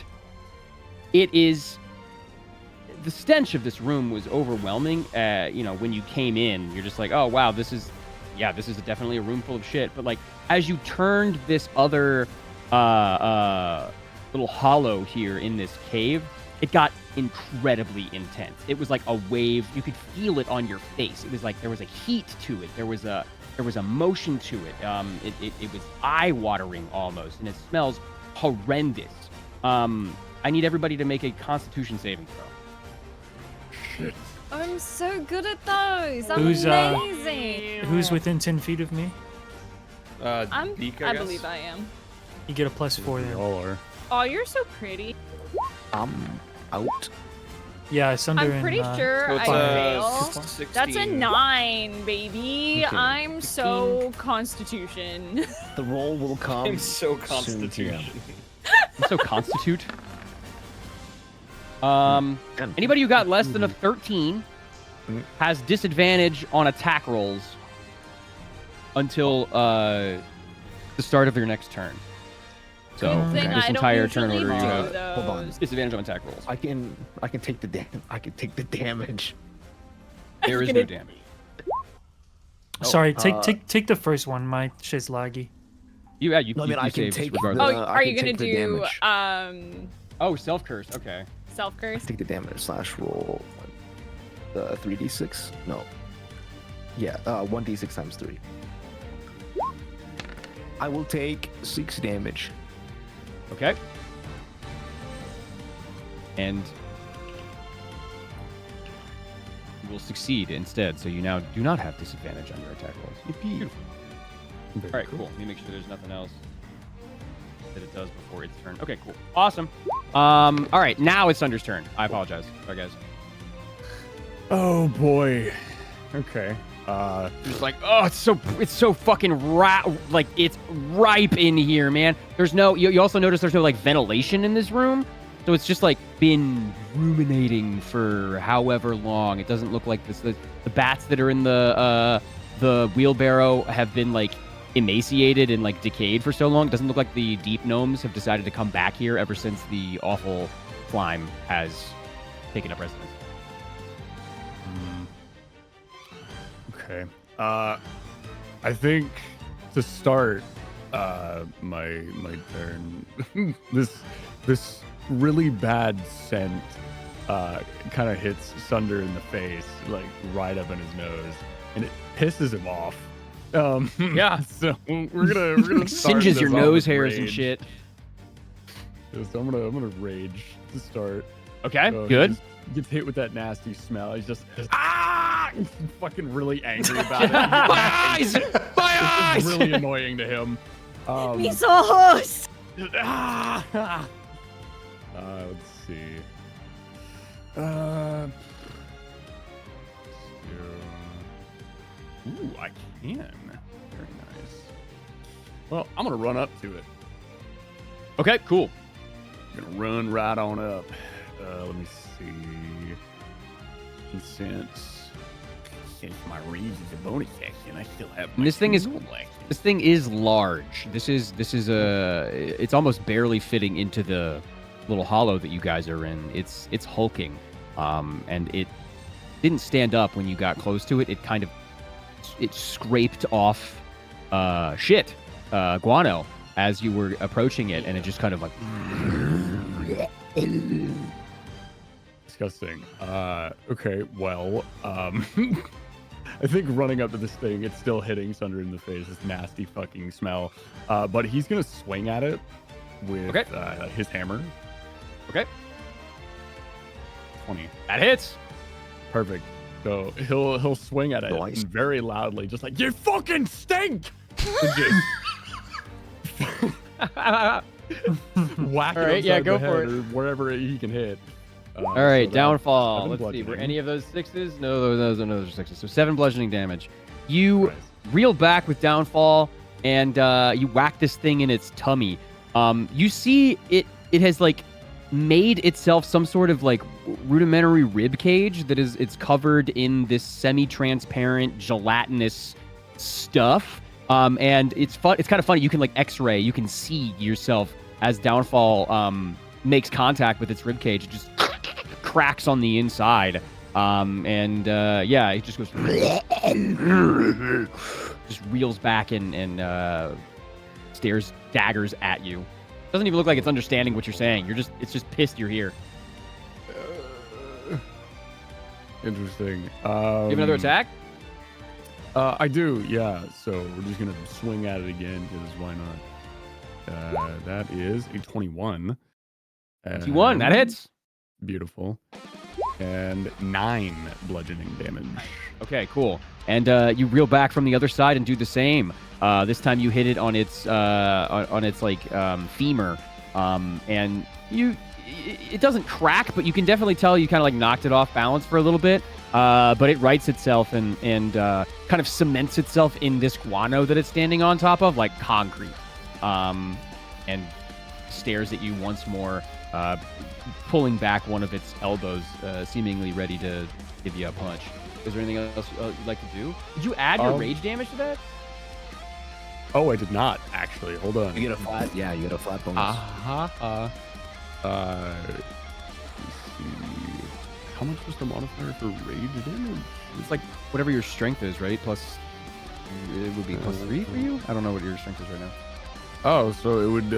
it is the stench of this room was overwhelming. When you came in, you're just like, oh wow, this is definitely a room full of shit. But like as you turned this other little hollow here in this cave, it got incredibly intense. It was like a wave. You could feel it on your face. It was like there was a heat to it. There was a motion to it. It was eye-watering almost, and it smells horrendous. I need everybody to make a Constitution saving throw. Shit. I'm so good at those. I'm Who's, amazing. Who's within 10 feet of me? Deke, I guess. believe I am. You get a +4 We then. all are. Oh, you're so pretty. I'm out. Yeah, it's under I'm pretty in, sure So I it's, fail. 16. That's a 9, baby. Okay. I'm so Constitution. The roll will come. I'm so soon, TM. Constitution. I'm so constitute. Anybody who got less than a 13 has disadvantage on attack rolls until the start of your next turn. So Good thing this I don't entire turn usually order, you do have Hold on. those. disadvantage on attack rolls. I can take the damage. There is no damage. Sorry, Oh, take the first one. My shit's laggy. You No, I mean, I can saved take regardless. Oh, I are can you gonna take the do damage. Oh, self curse. Okay. Self curse? Take the damage slash roll. 3d6. No. Yeah, 1d6 times 3. I will take 6 damage. Okay. And you will succeed instead, so you now do not have disadvantage on your attack rolls. Beautiful. All right, cool. Let me make sure there's nothing else that it does before its turn. Okay, cool. Awesome. All right, now it's Thunder's turn. I apologize. Sorry, guys. Oh boy. Okay. It's like, oh, it's so fucking like it's ripe in here, man. There's no. You also notice there's no like ventilation in this room, so it's just like been ruminating for however long. It doesn't look like this. The bats that are in the wheelbarrow have been like emaciated and like decayed for so long. It doesn't look like the deep gnomes have decided to come back here ever since the awful slime has taken up residence. Okay. I think to start my turn, this really bad scent kind of hits Sunder in the face, like right up in his nose, and it pisses him off. Yeah. So we're gonna start Singes this your off nose with hairs and rage. shit. So I'm gonna rage to start. Okay, So he good. just gets hit with that nasty smell. He's just fucking really angry about it. My eyes! My eyes! It's really annoying to him. Mis ojos! Let's see. Ooh, I can. Very nice. Well, I'm gonna run up to it. Okay, cool. Gonna run right on up. Let me see. Since my rage is a bonus action, I still have. And this thing is large. This is it's almost barely fitting into the little hollow that you guys are in. It's hulking, and it didn't stand up when you got close to it. It scraped off guano as you were approaching it, and it just kind of like disgusting. Okay, well, I think running up to this thing, it's still hitting Sunder in the face. This nasty fucking smell. But he's gonna swing at it with his hammer. Okay. 20. That hits. Perfect. So he'll swing at it Nice. very loudly, just like, you fucking stink! And just whack All it right, yeah, upside go the for head it. or wherever he can hit. All right, so downfall. seven Let's see. Were bludgeoning. any of those 6s? No, those are 6s. So 7 bludgeoning damage. You Nice. reel back with downfall, and you whack this thing in its tummy. You see it has like made itself some sort of like rudimentary rib cage that it's covered in this semi-transparent gelatinous stuff. And it's fun. It's kind of funny. You can like X-ray. You can see yourself as downfall makes contact with its rib cage. It just cracks on the inside. Yeah, it just goes just reels back and stares daggers at you. Doesn't even look like it's understanding what you're saying. It's just pissed you're here. Interesting. You have another attack? I do, yeah. So we're just gonna swing at it again because why not? That is a 21. 21, that hits. Beautiful. and 9 bludgeoning damage. Okay, cool. And you reel back from the other side and do the same. This time you hit it on its like femur, and it doesn't crack, but you can definitely tell you kind of like knocked it off balance for a little bit. But it rights itself and kind of cements itself in this guano that it's standing on top of, like concrete, and stares at you once more, pulling back one of its elbows, seemingly ready to give you a punch. Is there anything else you'd like to do? Did you add your rage damage to that? Oh, I did not actually. Hold on. You get a flat. Yeah, you get a flat bonus. Let's see. How much was the modifier for rage damage? It's like whatever your strength is, right? Plus, it would be plus 3 for you? I don't know what your strength is right now. Oh, so it would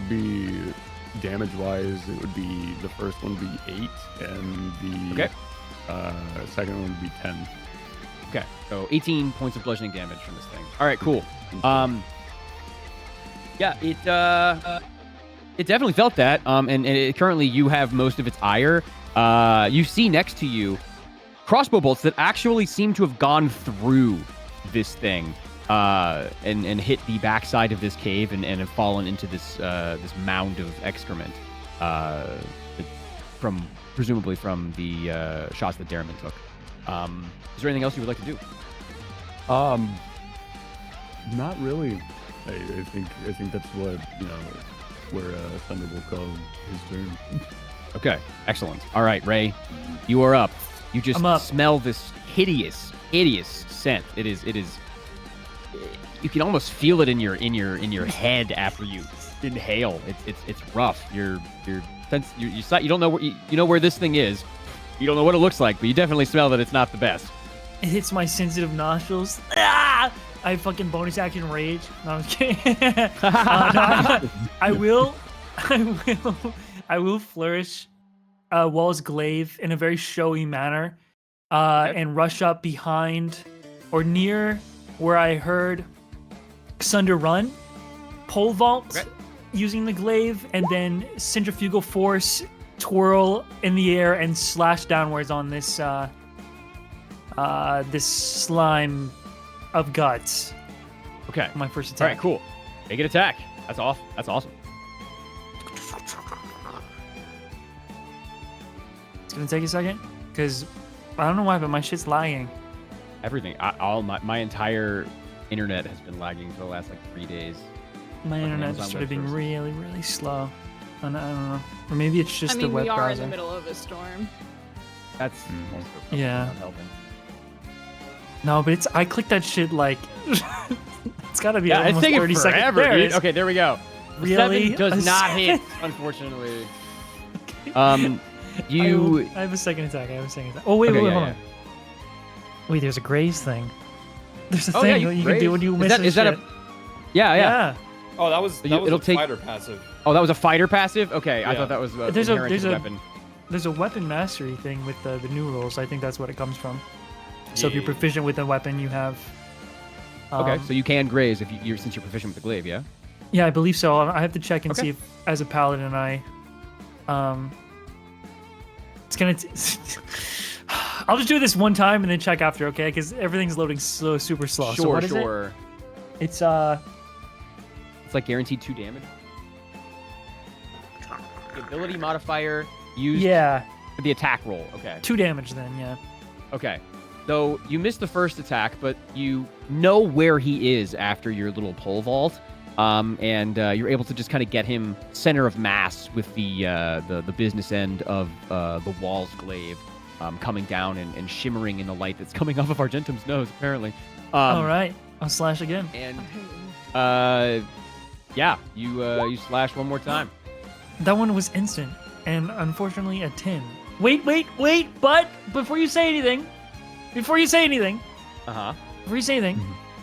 be damage-wise, it would be the first one would be 8, and the second one would be 10. Okay, so 18 points of bludgeoning damage from this thing. All right, cool. Yeah, it definitely felt that. And currently you have most of its ire. You see next to you crossbow bolts that actually seem to have gone through this thing, and hit the backside of this cave and have fallen into this mound of excrement, presumably from the shots that Darren took. Is there anything else you would like to do? Not really. I think that's what where Thunder will call his turn. Okay, excellent. All right, Ray, you are up. You just smell this hideous scent. It is. You can almost feel it in your head after you inhale. It's rough. You don't know where you know where this thing is. You don't know what it looks like, but you definitely smell that it's not the best. It hits my sensitive nostrils. Ah! I fucking bonus action rage. No, I'm kidding. I will flourish Wall's glaive in a very showy manner, and rush up behind or near where I heard Sunder run, pole vault using the glaive, and then centrifugal force twirl in the air and slash downwards on this this slime of guts. Okay. My first attack. All right, cool. Make an attack. That's awesome. It's gonna take a second because I don't know why, but my shit's lagging. Everything. My entire internet has been lagging for the last like 3 days. My internet started being really, really slow. And I don't know. Or maybe it's just the web we are browser. in the middle of a storm. That's yeah. Not helping. No, but I clicked that shit like it's gotta be almost it's taking 30 forever, seconds. dude. Okay, there we go. Really? 7 does not hit, unfortunately. I have a second attack. Oh wait, hold on. Wait, there's a graze thing. There's a thing that you can do when you miss is that shit. Yeah. Oh, that was a fighter passive. Oh, that was a fighter passive? Okay, I Yeah. thought that was There's a weapon. There's a weapon mastery thing with the new rules. I think that's what it comes from. So if you're proficient with a weapon, you have. Okay, so you can graze if you're since you're proficient with the glaive, yeah. Yeah, I believe so. I have to check and see if, as a paladin, it's gonna. I'll just do this one time and then check after, okay? Because everything's loading super slow. Sure, so what is sure. It? It's It's like guaranteed 2 damage. The ability modifier used for the attack roll. Okay. 2 damage then, yeah. Okay. So you missed the first attack, but you know where he is after your little pole vault, and you're able to just kind of get him center of mass with the business end of the wall's glaive, coming down and shimmering in the light that's coming off of Argentum's nose, apparently. All right, I'll slash again. And you slash one more time. That one was instant, and unfortunately a 10. Wait, but before you say anything,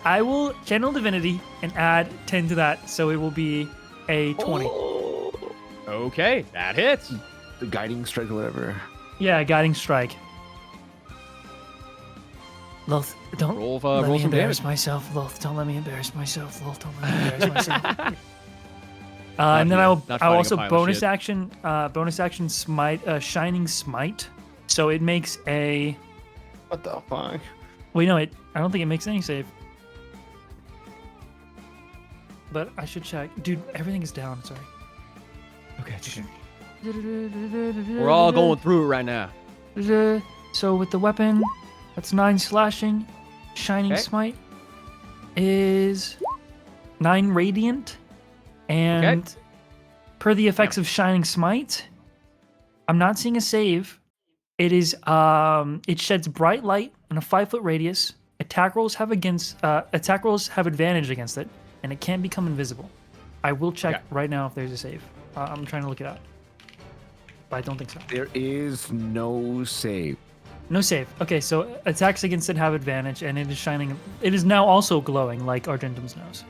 I will channel divinity and add 10 to that, so it will be a 20. Okay, that hits. The guiding strike or whatever. Yeah, guiding strike. Loth, don't let me embarrass myself. Loth, don't let me embarrass myself. Loth, don't let me embarrass myself. And then I'll also bonus action smite, shining smite. So it makes a. What the fuck? Wait, no, I don't think it makes any save. But I should check. Dude, everything is down. Sorry. Okay. We're all going through it right now. So with the weapon, that's 9 slashing. Shining Okay. Smite is 9 radiant. And per the effects of Shining Smite, I'm not seeing a save. It is it sheds bright light in a 5-foot radius. Attack rolls have advantage against it, and it can't become invisible. I will check right now if there's a save. I'm trying to look it up, but I don't think so. There is no save. No save. Okay, so attacks against it have advantage, and it is shining. It is now also glowing like Argentum's nose,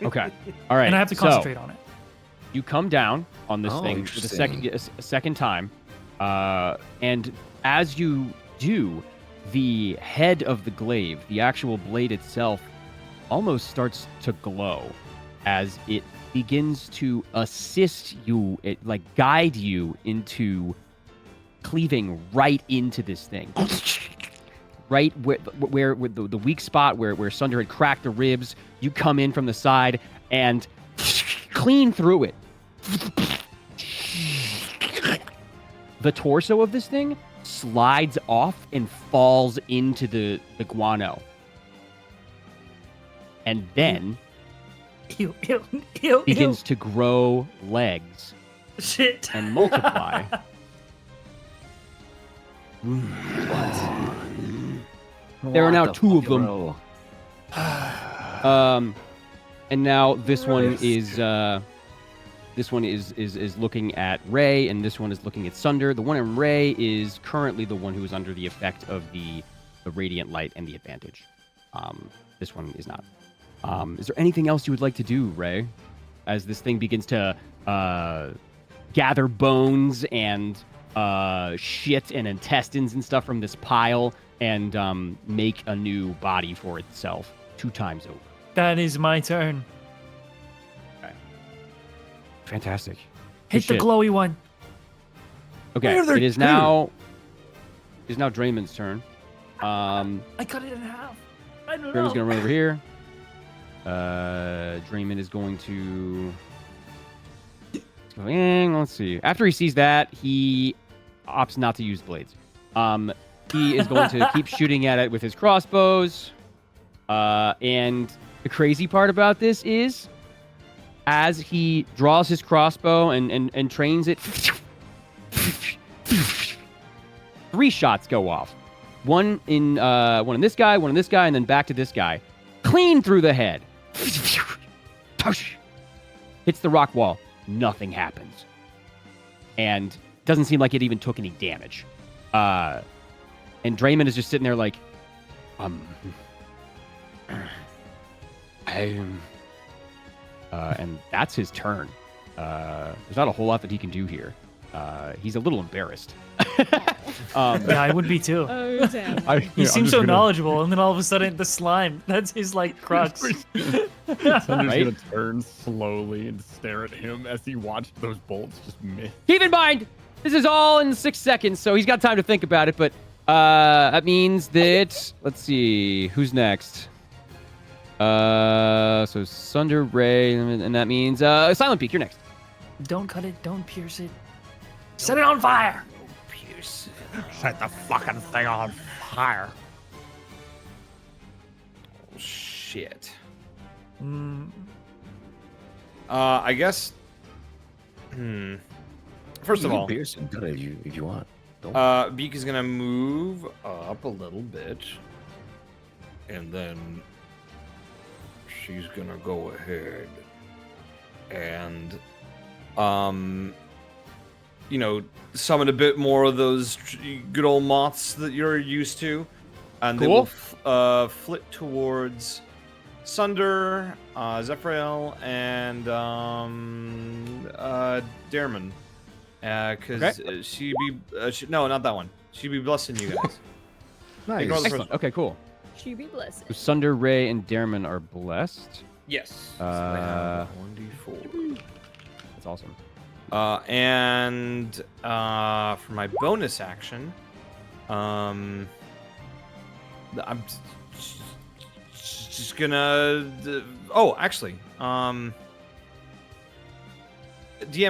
Okay. All right. and I have to concentrate on it. You come down on this Oh, thing for the interesting. second time, and as you do, the head of the glaive, the actual blade itself, almost starts to glow as it begins to assist you, guide you into cleaving right into this thing. Right where the weak spot where Sunder had cracked the ribs, you come in from the side and clean through it. The torso of this thing slides off and falls into the guano. And then Ew, ew, ew, begins to grow legs ew. Shit. and multiply. There are now What the 2 of fuck, them. bro? And now this one is looking at Ray, and this one is looking at Sunder. The one in Ray is currently the one who is under the effect of the radiant light and the advantage. This one is not. Is there anything else you would like to do, Ray, as this thing begins to gather bones and shit and intestines and stuff from this pile and make a new body for itself 2 times over? That is my turn. Fantastic. Hit the shit. glowy one. Okay, Why are there it is 2? now Draymond's turn. I cut it in half. I don't Draymond's know. gonna run over here. Draymond is going to. Let's see. After he sees that, he opts not to use blades. He is going to keep shooting at it with his crossbows. And the crazy part about this is, as he draws his crossbow and trains it, 3 shots go off. One in this guy, one in this guy, and then back to this guy. Clean through the head. Hits the rock wall. Nothing happens. And doesn't seem like it even took any damage. And Draymond is just sitting there like, and that's his turn. There's not a whole lot that he can do here. He's a little embarrassed. Yeah, I would be too. Oh, damn. He seems so knowledgeable, and then all of a sudden, the slime—that's his like crux. Sunder's Right? gonna turn slowly and stare at him as he watched those bolts just miss. Keep in mind, this is all in 6 seconds, so he's got time to think about it. But that means that, let's see, who's next? So Sunder, Ray, and that means Silent Peak. You're next. Don't cut it. Don't pierce it. Set it on fire. Set the fucking thing on fire. Shit. Mm, I guess. First You of can all, pierce and cut it if you want. Don't. Beak is gonna move up a little bit, and then she's gonna go ahead and, summon a bit more of those good old moths that you're used to, and they will flit towards Sunder, Zephyrael, and Darman. Because she'd be... no, not that one. She'd be blessing you guys. Nice. Ignore the first Excellent. Okay, cool. She be blessed. So Sunder, Ray, and Darman are blessed. Yes. So they have 1d4. That's awesome. And for my bonus action, I'm just gonna. Oh, actually, DM,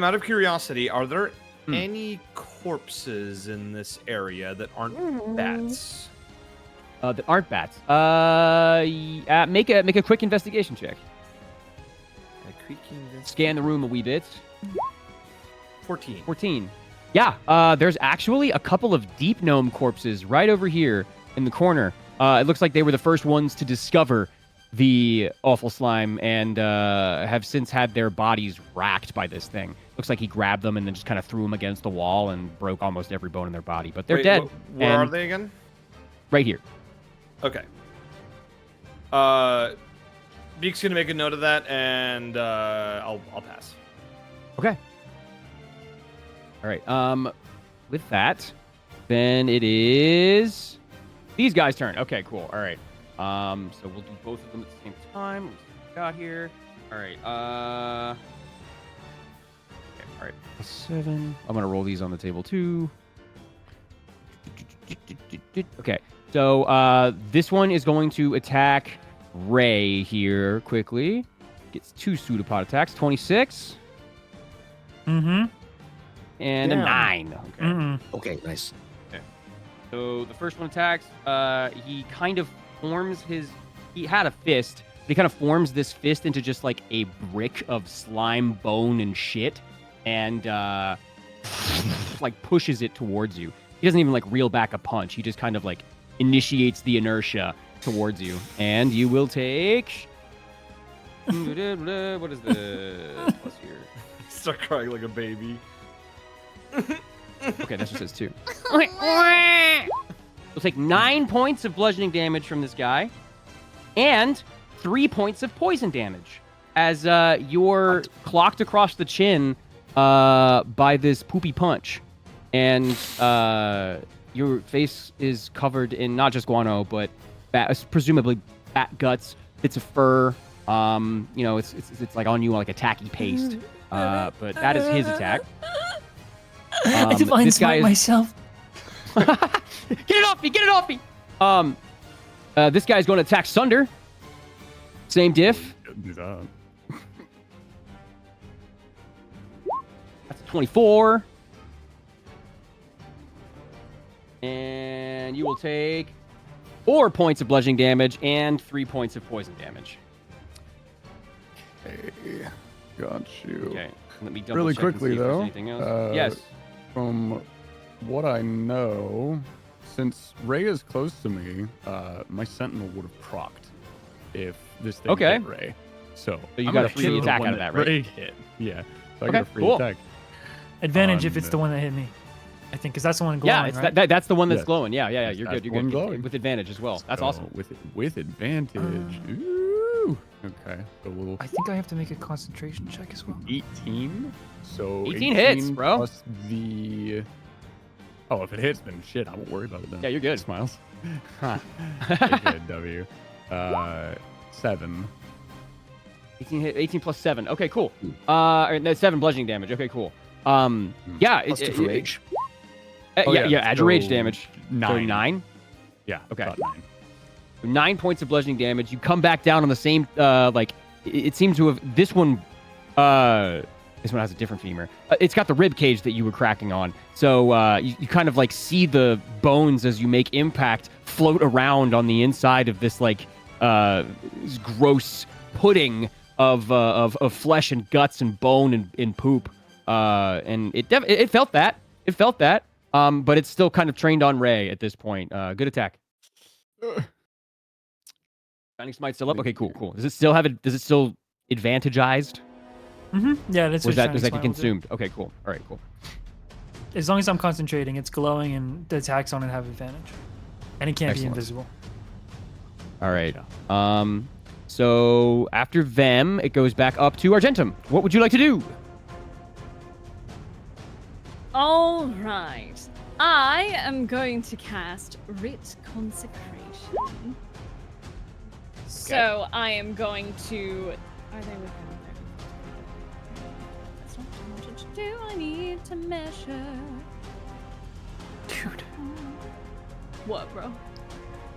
out of curiosity, are there any corpses in this area that aren't bats? That aren't bats. Make a quick investigation check. Scan the room a wee bit. 14. Yeah, there's actually a couple of deep gnome corpses right over here in the corner. It looks like they were the first ones to discover the awful slime and have since had their bodies racked by this thing. Looks like he grabbed them and then just kind of threw them against the wall and broke almost every bone in their body. But they're dead. Where are they again? Right here. Okay. Beak's gonna make a note of that, and I'll pass. Okay. All right. With that, then it is these guys' turn. Okay, cool. All right. So we'll do both of them at the same time. Let's see what we got here. All right. Okay, all right. 7. I'm gonna roll these on the table too. Okay. So this one is going to attack Ray here quickly. Gets 2 pseudopod attacks. 26. Mm-hmm. And a 9. Okay. Mm-hmm. Okay, nice. Okay. So the first one attacks. He kind of forms his. He had a fist. But he kind of forms this fist into just like a brick of slime, bone, and shit, and like pushes it towards you. He doesn't even like reel back a punch. He just kind of like initiates the inertia towards you, and you will take. What is the plus here? Start crying like a baby. Okay, that just says 2. You'll take 9 points of bludgeoning damage from this guy, and 3 points of poison damage as you're clocked across the chin by this poopy punch, and your face is covered in not just guano, but presumably bat guts, bits of fur. You know, it's like on you like a tacky paste. But that is his attack. I divine smite myself. Get it off me! Get it off me! This guy's going to attack Sunder. Same diff. Do that. That's a 24. And you will take 4 points of bludgeoning damage and 3 points of poison damage. Hey, got you. Okay. Let me double Really check and quickly see if there's though. anything else. Yes. From what I know, since Ray is close to me, my sentinel would have procced if this thing hit Ray. So you I'm got a gonna free kill the attack one out of that, right? Ray hit. Yeah. So I Okay, get a free cool. attack. Advantage if it's the one that hit me. I think, because that's the one glowing, Yeah, it's right? that's the one that's Yes. glowing. Yeah. You're That's good. You're the one good. glowing. With advantage as well. That's So, awesome. With advantage. Ooh. Okay. So we'll I think I have to make a concentration check as well. 18. So 18 hits, bro. Plus the. Oh, if it hits, then shit, I won't worry about it then. Yeah, you're good. Smiles. Okay, W. 7. 18 plus 7. Okay, cool. That's 7 bludgeoning damage. Okay, cool. Yeah. Plus 2 for rage. Yeah. Add your rage so damage. 9. So 9. Yeah. Okay. About 9. 9 points of bludgeoning damage. You come back down on the same. It seems to have this one. This one has a different femur. It's got the rib cage that you were cracking on. So you kind of like see the bones as you make impact float around on the inside of this like this gross pudding of flesh and guts and bone and poop. And it felt that. It felt that. But it's still kind of trained on Ray at this point. Good attack. Shining Smite still up. Okay, cool. Does it still advantagized? Mm-hmm. Yeah, that's Or what does that Shining get Smite will do. consumed? Okay, cool. All right, cool. As long as I'm concentrating, it's glowing and the attacks on it have advantage. And it can't Excellent. be invisible. All right. So after them, it goes back up to Argentum. What would you like to do? All right. I am going to cast Writ Consecration. So I am going to. Are they within? That's not what I wanted. do I need to measure? Dude, What, bro?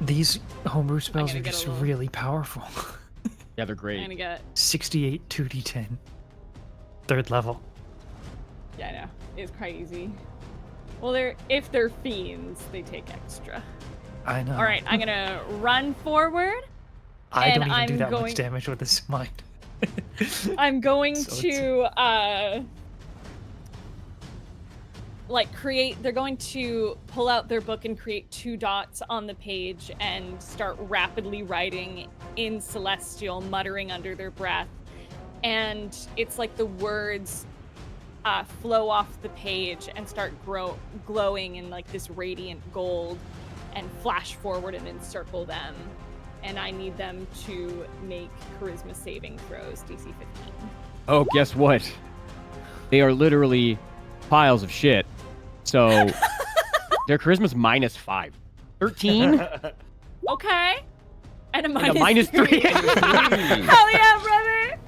these homebrew spells gotta are get a just little- really powerful. Yeah, they're I'm great. gonna get. 68 2d10. 3rd level. Yeah, I know. It's crazy. Well, if they're fiends, they take extra. I know. All right, I'm gonna run forward. I and don't even do I'm that going- much damage with this mine. I'm going So to they're going to pull out their book and create 2 dots on the page and start rapidly writing in Celestial, muttering under their breath. And it's like the words flow off the page and start glowing in like this radiant gold and flash forward and encircle them. And I need them to make charisma saving throws, DC 15. Oh, guess what? They are literally piles of shit. So their charisma's -5. 13? Okay. And a And a minus -3. Hell yeah, brother!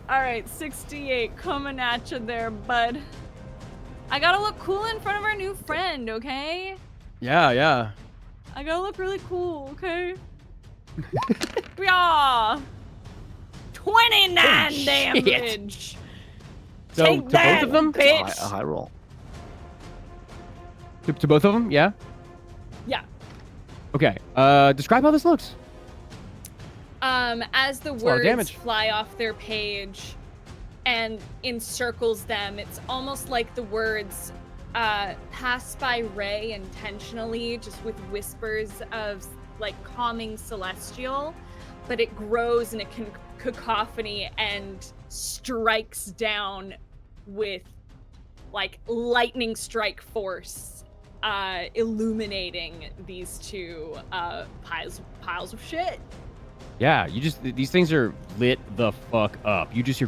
Alright, 68 coming at you there, bud. I gotta look cool in front of our new friend, okay? Yeah. I gotta look really cool, okay? Yeah! 29 shit. damage! So Take to that, both of them? bitch! A high roll. To both of them? Yeah. Yeah. Okay. Describe how this looks. As the a lot of words damage. fly off their page and encircles them, it's almost like the words pass by Ray intentionally, just with whispers of like calming celestial, but it grows in a cacophony and strikes down with like lightning strike force, illuminating these 2 piles of shit. Yeah, these things are lit the fuck up. You just hear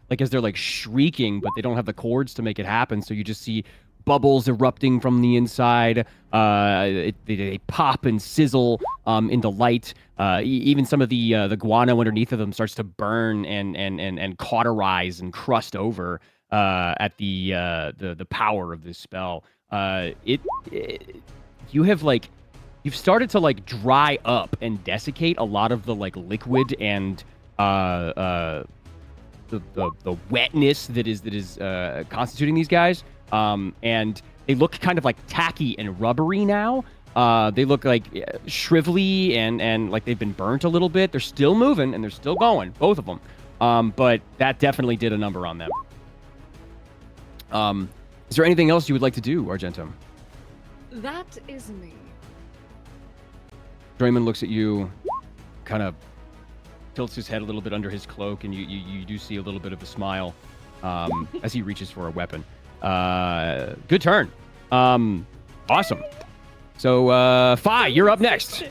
like as they're like shrieking, but they don't have the chords to make it happen. So you just see bubbles erupting from the inside. They pop and sizzle in the light. Even some of the guano underneath of them starts to burn and cauterize and crust over at the power of this spell. You've started to like dry up and desiccate a lot of the like liquid and the wetness that is constituting these guys. And they look kind of like tacky and rubbery now. They look like shrivelly and like they've been burnt a little bit. They're still moving and they're still going, both of them. But that definitely did a number on them. Is there anything else you would like to do, Argentum? That is me. Draymond looks at you, kind of tilts his head a little bit under his cloak, and you do see a little bit of a smile as he reaches for a weapon. Good turn. Awesome. So, Fi, you're up next.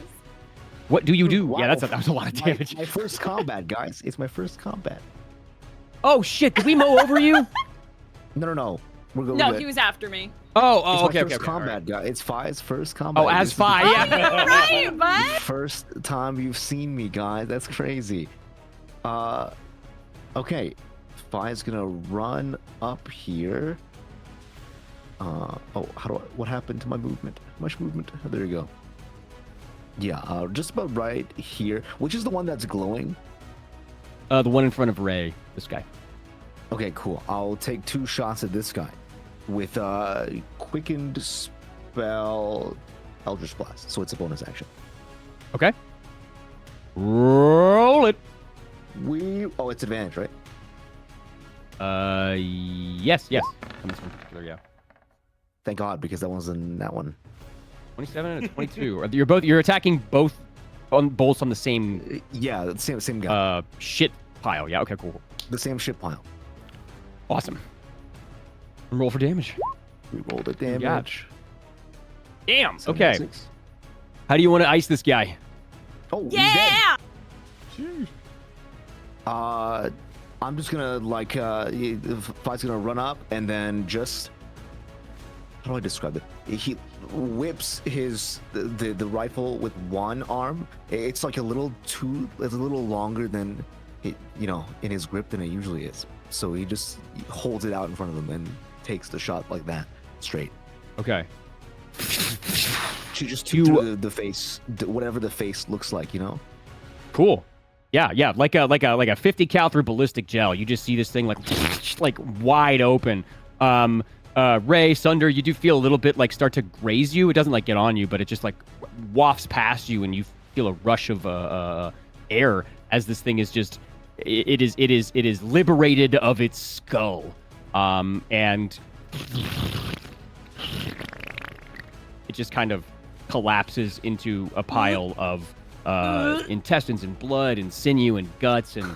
What do you do? Wow. Yeah, that was a lot of damage. My first combat, guys. It's my first combat. Oh, shit. Did we mow over you? No. We're good. No, he was after me. Oh, It's my okay. first all combat, right. guy. It's Fi's first combat. Oh, as This is Fi, yeah. Right, the bud? first time you've seen me, guys. That's crazy. Okay. Fi's gonna run up here. What happened to my movement? How much movement? Oh, there you go. Yeah, just about right here. Which is the one that's glowing? The one in front of Ray, this guy. Okay, cool. I'll take 2 shots at this guy with quickened spell Eldritch Blast. So it's a bonus action. Okay. Roll it. Oh, it's advantage, right? Yes. On this one particular, yeah. Thank God, because that wasn't that one. 27 and a 22. You're attacking both bolts on the same Yeah, the same guy. shit pile. Yeah, okay, cool. The same shit pile. Awesome. And roll for damage. We rolled a got? damage. Damn. Okay. 76. How do you want to ice this guy? Oh, he's dead. Yeah! I'm just gonna Fi's gonna run up and then just, how do I describe it? He whips the rifle with one arm. It's like a little longer than in his grip than it usually is. So he just holds it out in front of him and takes the shot like that, straight. Okay. She just through the face, whatever the face looks like, Cool. Yeah, like a 50 cal through ballistic gel. You just see this thing like wide open. Ray, Sunder, you do feel a little bit like start to graze you. It doesn't like get on you, but it just like wafts past you, and you feel a rush of air as this thing is just it is liberated of its skull, and it just kind of collapses into a pile of intestines and blood and sinew and guts and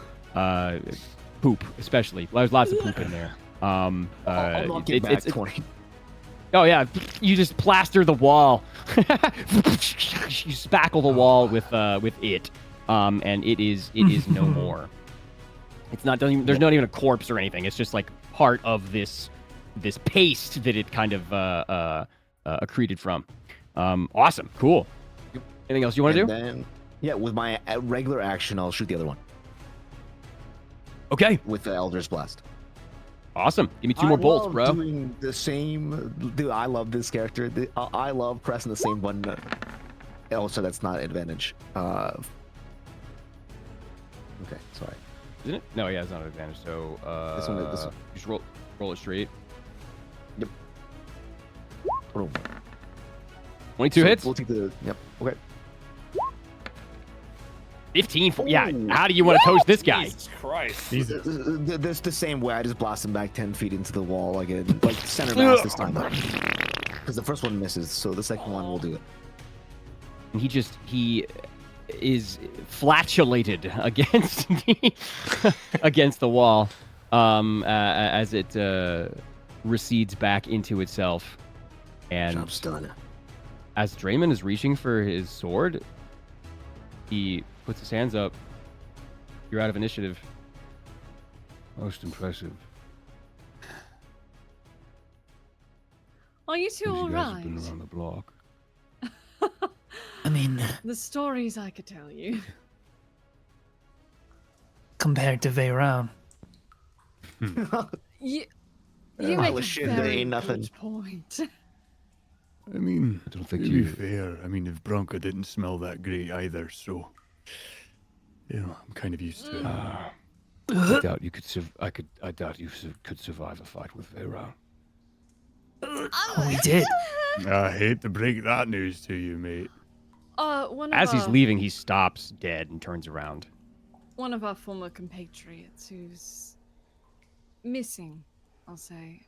poop, especially. There's lots of poop in there. I'll knock it back 20. Oh yeah, you just plaster the wall. You spackle the wall with it, and it is no more. It's not. There's not even a corpse or anything. It's just like part of this paste that it kind of accreted from. Awesome, cool. Anything else you want to do? Then, yeah, with my regular action, I'll shoot the other one. Okay. With the Elder's Blast. Awesome. Give me 2 more bolts, bro. Doing the same. Dude, I love this character. I love pressing the same button. Also, that's not advantage. Okay, sorry. Isn't it? No, yeah, it's not an advantage. So This one. just roll it straight. Yep. Boom. 22 hits. We'll take the. Yep. Okay. 15. Yeah. How do you want to toast this guy? Jesus Christ. This the same way. I just blast him back 10 feet into the wall, like center mass this time, because the first one misses, so the second one will do it. And he is flatulated against the wall, as it recedes back into itself, and Job's done. as Draymond is reaching for his sword, he puts his hands up. You're out of initiative. Most impressive. Are you two Those all you guys have right? been around the block. I mean, The stories I could tell you. compared to Veyron. You I make was a shit, there very ain't nothing. good point. I mean, I don't think to be you. fair, I mean, if Bronca didn't smell that great either, so I'm kind of used to it. I doubt you could. I doubt you could survive a fight with Veyron. Oh, we did. I hate to break that news to you, mate. As he's leaving, he stops dead and turns around. One of our former compatriots who's missing, I'll say,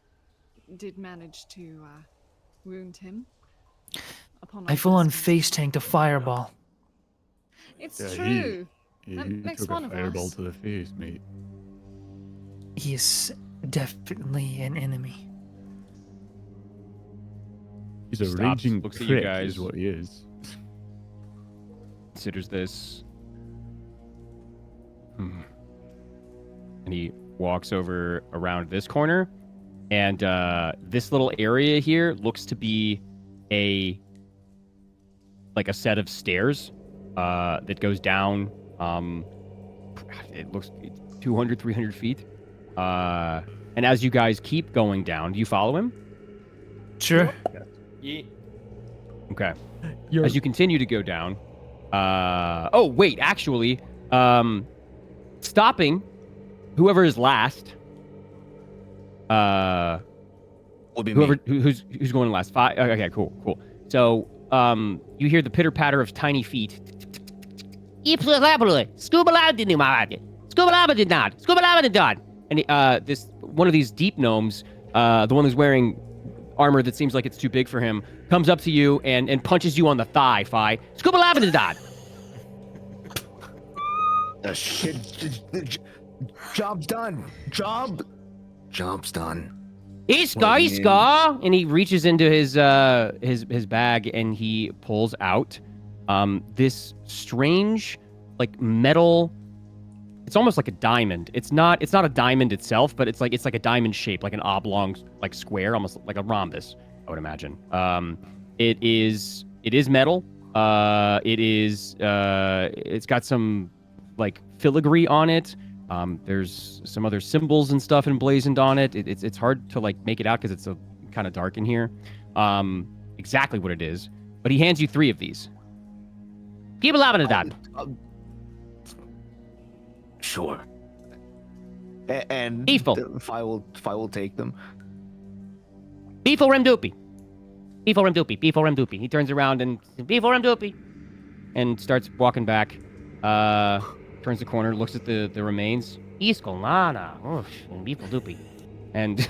did manage to wound him. Upon I our full on first face tanked a fireball. It's Yeah, true. He That makes took one a of fireball us. to the face, mate. He is definitely an enemy. He's a Stops, raging looks at prick, you guys. is what he is. Considers this. And he walks over around this corner, and this little area here looks to be a set of stairs that goes down. It looks 200, 300 feet. And as you guys keep going down, do you follow him? Sure. Yeah. Okay. As you continue to go down, oh wait, actually, stopping whoever is last. Will be Whoever me. who's going last. Okay, cool. So you hear the pitter patter of tiny feet. And this one of these deep gnomes, the one who's wearing armor that seems like it's too big for him, comes up to you and punches you on the thigh. Fi. Shit. Job's done. Job's done. Iska. And he reaches into his bag and he pulls out this strange like metal. It's almost like a diamond. It's not a diamond itself, but it's like a diamond shape, like an oblong like square, almost like a rhombus, I would imagine. It is metal. It's got some like filigree on it. There's some other symbols and stuff emblazoned on it. It's hard to like make it out because it's so kind of dark in here. Exactly what it is. But he hands you 3 of these. Keep loving it, Dad. Sure. And Beefle. if I will take them. Beefle Remdoopy. Beefle Remdoopy. Beefle Remdoopy. He turns around and Beefle Remdoopy. and starts walking back. Turns the corner, looks at the remains, Iskolana. Beefle Doopy. and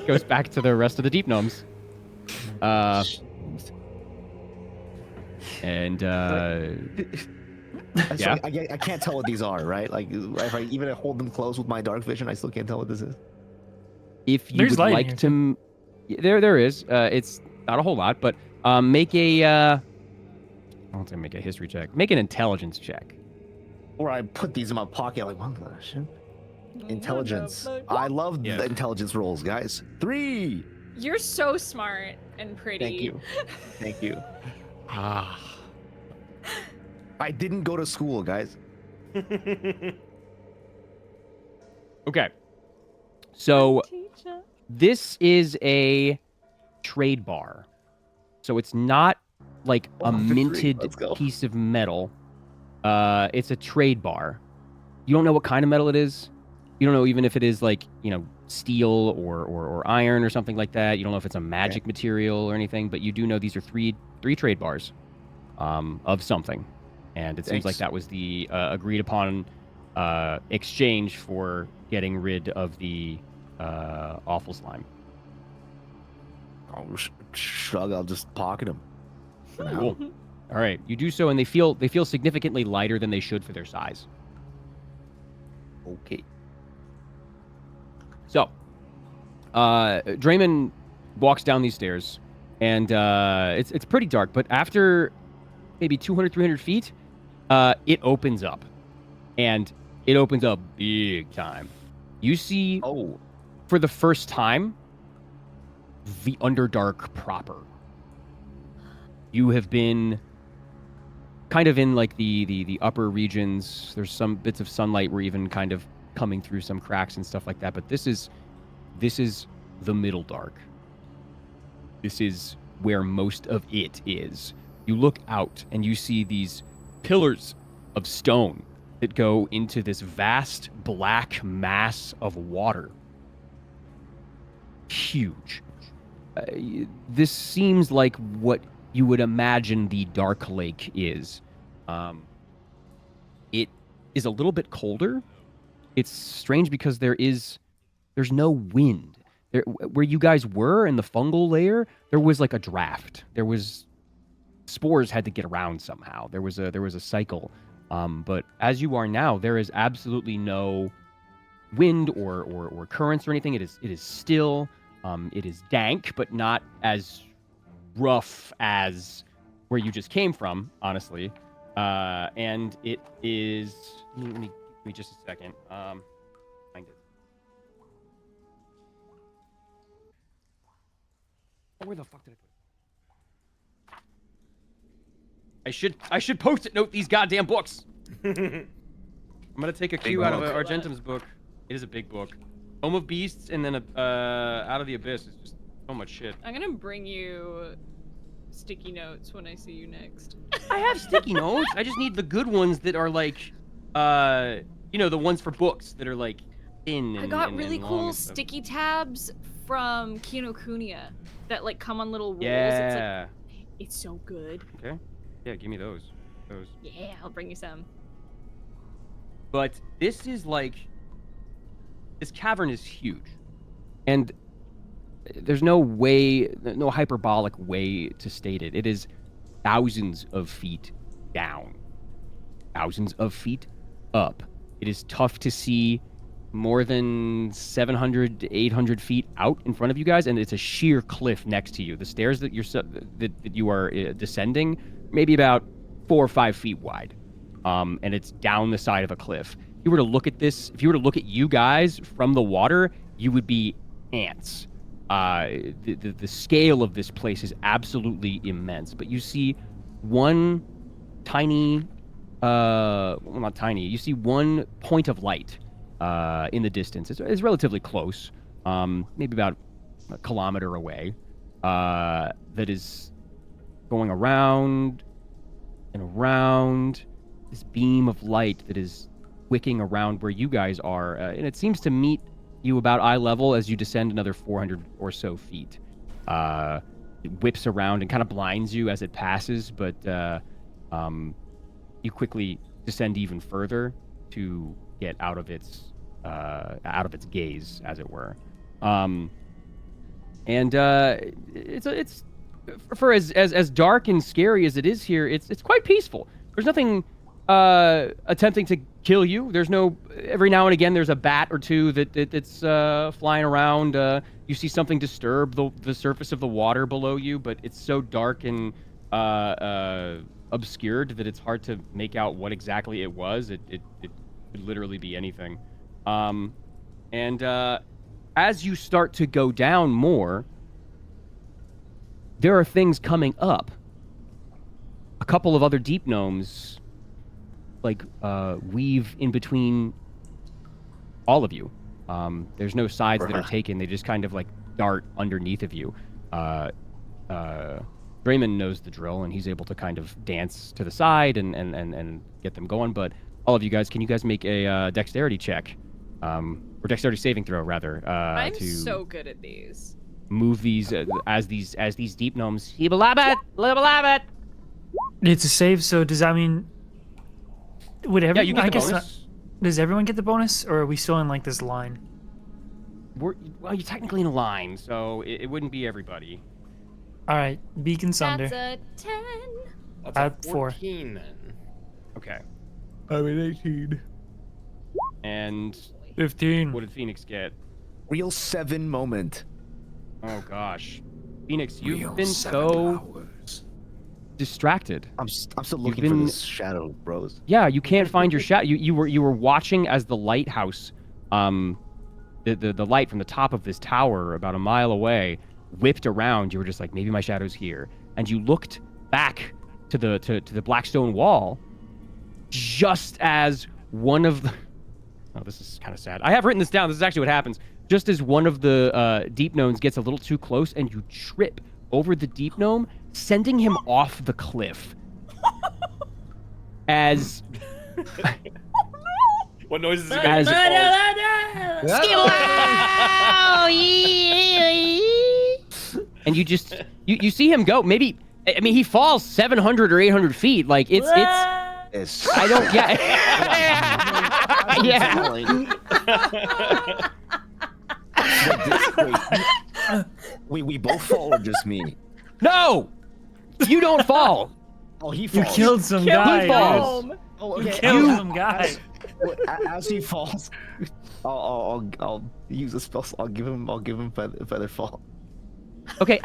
goes back to the rest of the deep gnomes. Yeah. I can't tell what these are, right? Like, if I even hold them close with my dark vision, I still can't tell what this is. If you There's would light in like here, to, there is. It's not a whole lot, but make a. I don't say make a history check. Make an intelligence check. Or I put these in my pocket, like, what the shit? Intelligence. I love the intelligence rolls, guys. 3. You're so smart and pretty. Thank you. Thank you. Ah. I didn't go to school, guys. Okay. So this is a trade bar. So it's not like a minted Let's go. piece of metal. It's a trade bar. You don't know what kind of metal it is. You don't know even if it is like, steel or iron or something like that. You don't know if it's a magic material or anything, but you do know these are three trade bars of something. And it seems like that was the agreed upon exchange for getting rid of the awful slime. I'll shrug. I'll just pocket them. Cool. All right, you do so, and they feel significantly lighter than they should for their size. Okay. So, Draymond walks down these stairs, and it's pretty dark. But after maybe 200, 300 feet, it opens up, and it opens up big time. You see, for the first time, the Underdark proper. You have been kind of in like the upper regions. There's some bits of sunlight were even kind of coming through some cracks and stuff like that. But this is the Middle Dark. This is where most of it is. You look out and you see these pillars of stone that go into this vast black mass of water. Huge. This seems like what you would imagine the Dark Lake is. It is a little bit colder. It's strange because there's no wind. Where you guys were in the fungal layer, there was like a draft. There was spores had to get around somehow. There was a cycle. But as you are now, there is absolutely no wind or currents or anything. It is still. It is dank, but not as rough as where you just came from, honestly. And it is. Let me just a second. Find it. Oh, where the fuck did I put it? I should post-it note these goddamn books. I'm gonna take a cue out of Argentum's book. It is a big book. Home of Beasts, and then Out of the Abyss is just so much shit. I'm gonna bring you sticky notes when I see you next. I have sticky notes. I just need the good ones that are like, the ones for books that are like thin. I got really long cool and stuff. sticky tabs from Kinokuniya that like come on little rolls. Yeah. It's so good. Okay. Yeah, give me those. Yeah, I'll bring you some. But this is like, this cavern is huge, and there's no hyperbolic way to state it. It is thousands of feet down, thousands of feet up. It is tough to see more than 700 to 800 feet out in front of you guys, and it's a sheer cliff next to you. The stairs that you are descending, maybe about 4 or 5 feet wide, and it's down the side of a cliff. If you were to look at this, if you were to look at you guys from the water, you would be ants. The scale of this place is absolutely immense. But you see one tiny well, not tiny. You see one point of light in the distance. It's relatively close, maybe about a kilometer away. That is going around and around. This beam of light that is wicking around where you guys are, and it seems to meet you about eye level as you descend another 400 or so feet. It whips around and kind of blinds you as it passes, but you quickly descend even further to get out of its gaze, as it were. It's for as dark and scary as it is here, it's quite peaceful. There's nothing attempting to kill you. There's no. Every now and again, there's a bat or two that's flying around. You see something disturb the surface of the water below you, but it's so dark and obscured that it's hard to make out what exactly it was. It could literally be anything. As you start to go down more, there are things coming up. A couple of other deep gnomes, weave in between all of you. There's no sides that are taken. They just kind of dart underneath of you. Draymond knows the drill, and he's able to kind of dance to the side and get them going. But all of you guys, can you guys make a dexterity check? Or dexterity saving throw, rather. I'm so good at these. Move these as these deep gnomes. It's a save, so does that mean... Would everyone, you get I the guess bonus. Does everyone get the bonus, or are we still in this line? Well, you're technically in a line, so it wouldn't be everybody. All right, Beacon Sunder. That's a 10. That's Add a 4. 14 then. Okay. I'm an 18. And 15. what did Phoenix get? Real 7 moment. Oh gosh, Phoenix, you've been so distracted. I'm still You've looking for been- this shadow, bros. Yeah, you can't find your shadow. You were watching as the lighthouse, the light from the top of this tower about a mile away whipped around. You were just like, maybe my shadow's here, and you looked back to the black stone wall, just as one of the. Oh, this is kind of sad. I have written this down. This is actually what happens. Just as one of the deep gnomes gets a little too close, and you trip over the deep gnome, sending him off the cliff. As What noises is he As- and you just you see him go. Maybe he falls 700 or 800 feet. It's I don't yeah. we both fall or just me? No, you don't fall. Oh, he You falls. killed some He guy. falls. dude. Oh, You okay. killed some guy. As he falls, I'll use a spell. I'll give him feather fall. Okay.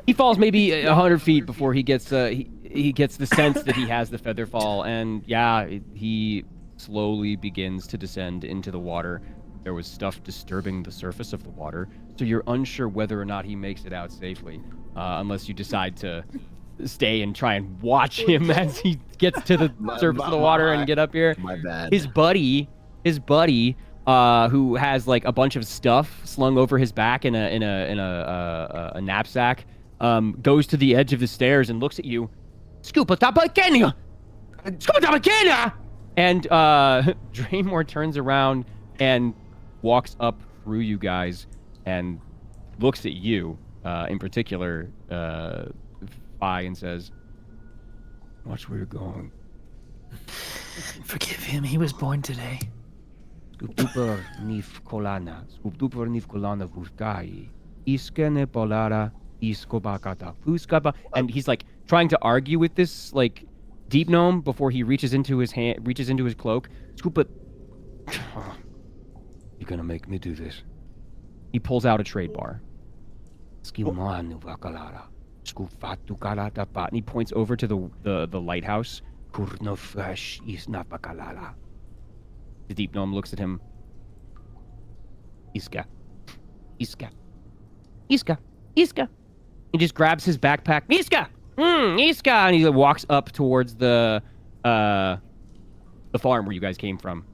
He falls maybe 100 feet before he gets he gets the sense that he has the feather fall, and he slowly begins to descend into the water. There was stuff disturbing the surface of the water, so you're unsure whether or not he makes it out safely, unless you decide to stay and try and watch him as he gets to the surface of the water and get up here. My bad. His buddy, who has a bunch of stuff slung over his back in a knapsack, goes to the edge of the stairs and looks at you. Scupa tapakenya! Scupa tapakenya! And Draymore turns around and walks up through you guys and looks at you, in particular, Phi, and says, "Watch where you're going." Forgive him. He was born today. Skupduper nif kolana, skupduper nif kolana vuskai, iskene polara, iskobakata fuskaba. And he's trying to argue with this deep gnome before he reaches into his cloak. Scupa, You're gonna make me do this. he pulls out a trade bar. Skimanu vakalara. Skufatu kalatapa. And he points over to the lighthouse. Kurnofash is napakalala. The deep gnome looks at him. Iska. Iska. Iska. Iska. He just grabs his backpack. Iska! Iska, and he walks up towards the farm where you guys came from.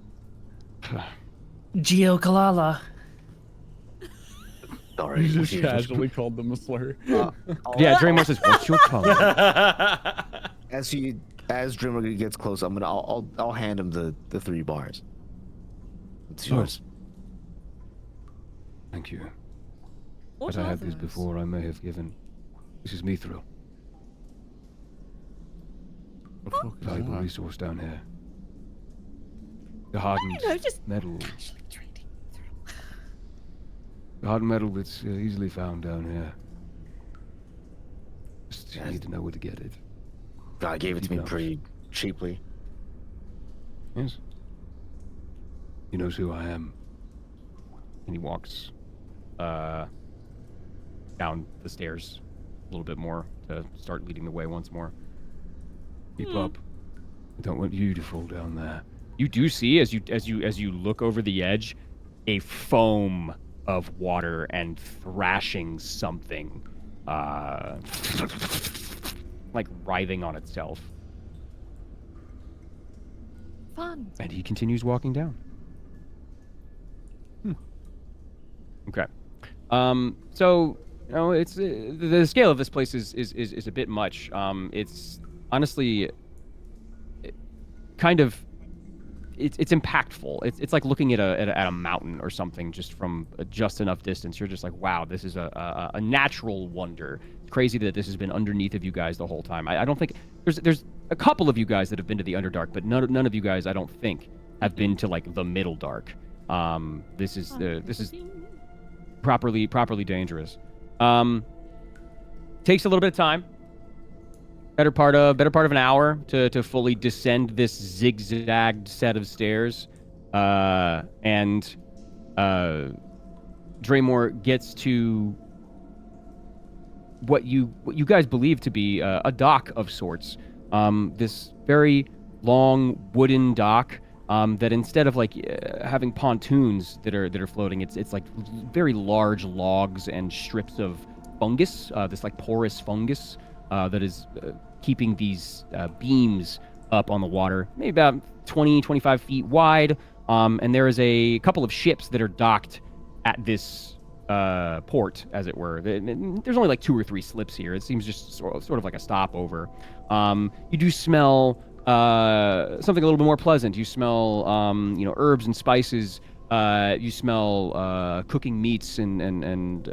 Geo Kalala. Sorry. You just we- casually called them a slur. I'll- Yeah, Draymore says, "What's your color?" As Dreamer gets close, I'll hand him the 3 bars. It's Oh. yours. Thank you. What As I are had these those? before, I may have given. This is Mithril, What the fuck is valuable that? resource down here. The hardened know, just metal. casually trading. The hardened metal that's easily found down here. Just you Yes. need to know where to get it. God gave it to me He knows. pretty cheaply. Yes. He knows who I am. And he walks down the stairs a little bit more to start leading the way once more. Keep up. I don't want you to fall down there. You do see as you look over the edge, a foam of water and thrashing something, like writhing on itself. Fun. And he continues walking down. Okay. So it's the scale of this place is a bit much. It's honestly kind of it's impactful. It's like looking at a mountain or something just from just enough distance. You're just like, wow, this is a natural wonder. It's crazy that this has been underneath of you guys the whole time. I don't think there's a couple of you guys that have been to the Underdark, but none of you guys I don't think have been to like the Middle Dark. This is properly dangerous. Takes a little bit of time. Better part of an hour to fully descend this zigzagged set of stairs, and Draymore gets to what you guys believe to be a dock of sorts. This very long wooden dock. That instead of like having pontoons that are floating, it's like very large logs and strips of fungus, this like porous fungus that is keeping these beams up on the water, maybe about 20, 25 feet wide. And there is a couple of ships that are docked at this port, as it were. There's only like 2 or 3 slips here. It seems just sort of like a stopover. You do smell something a little bit more pleasant. You smell, herbs and spices. You smell cooking meats and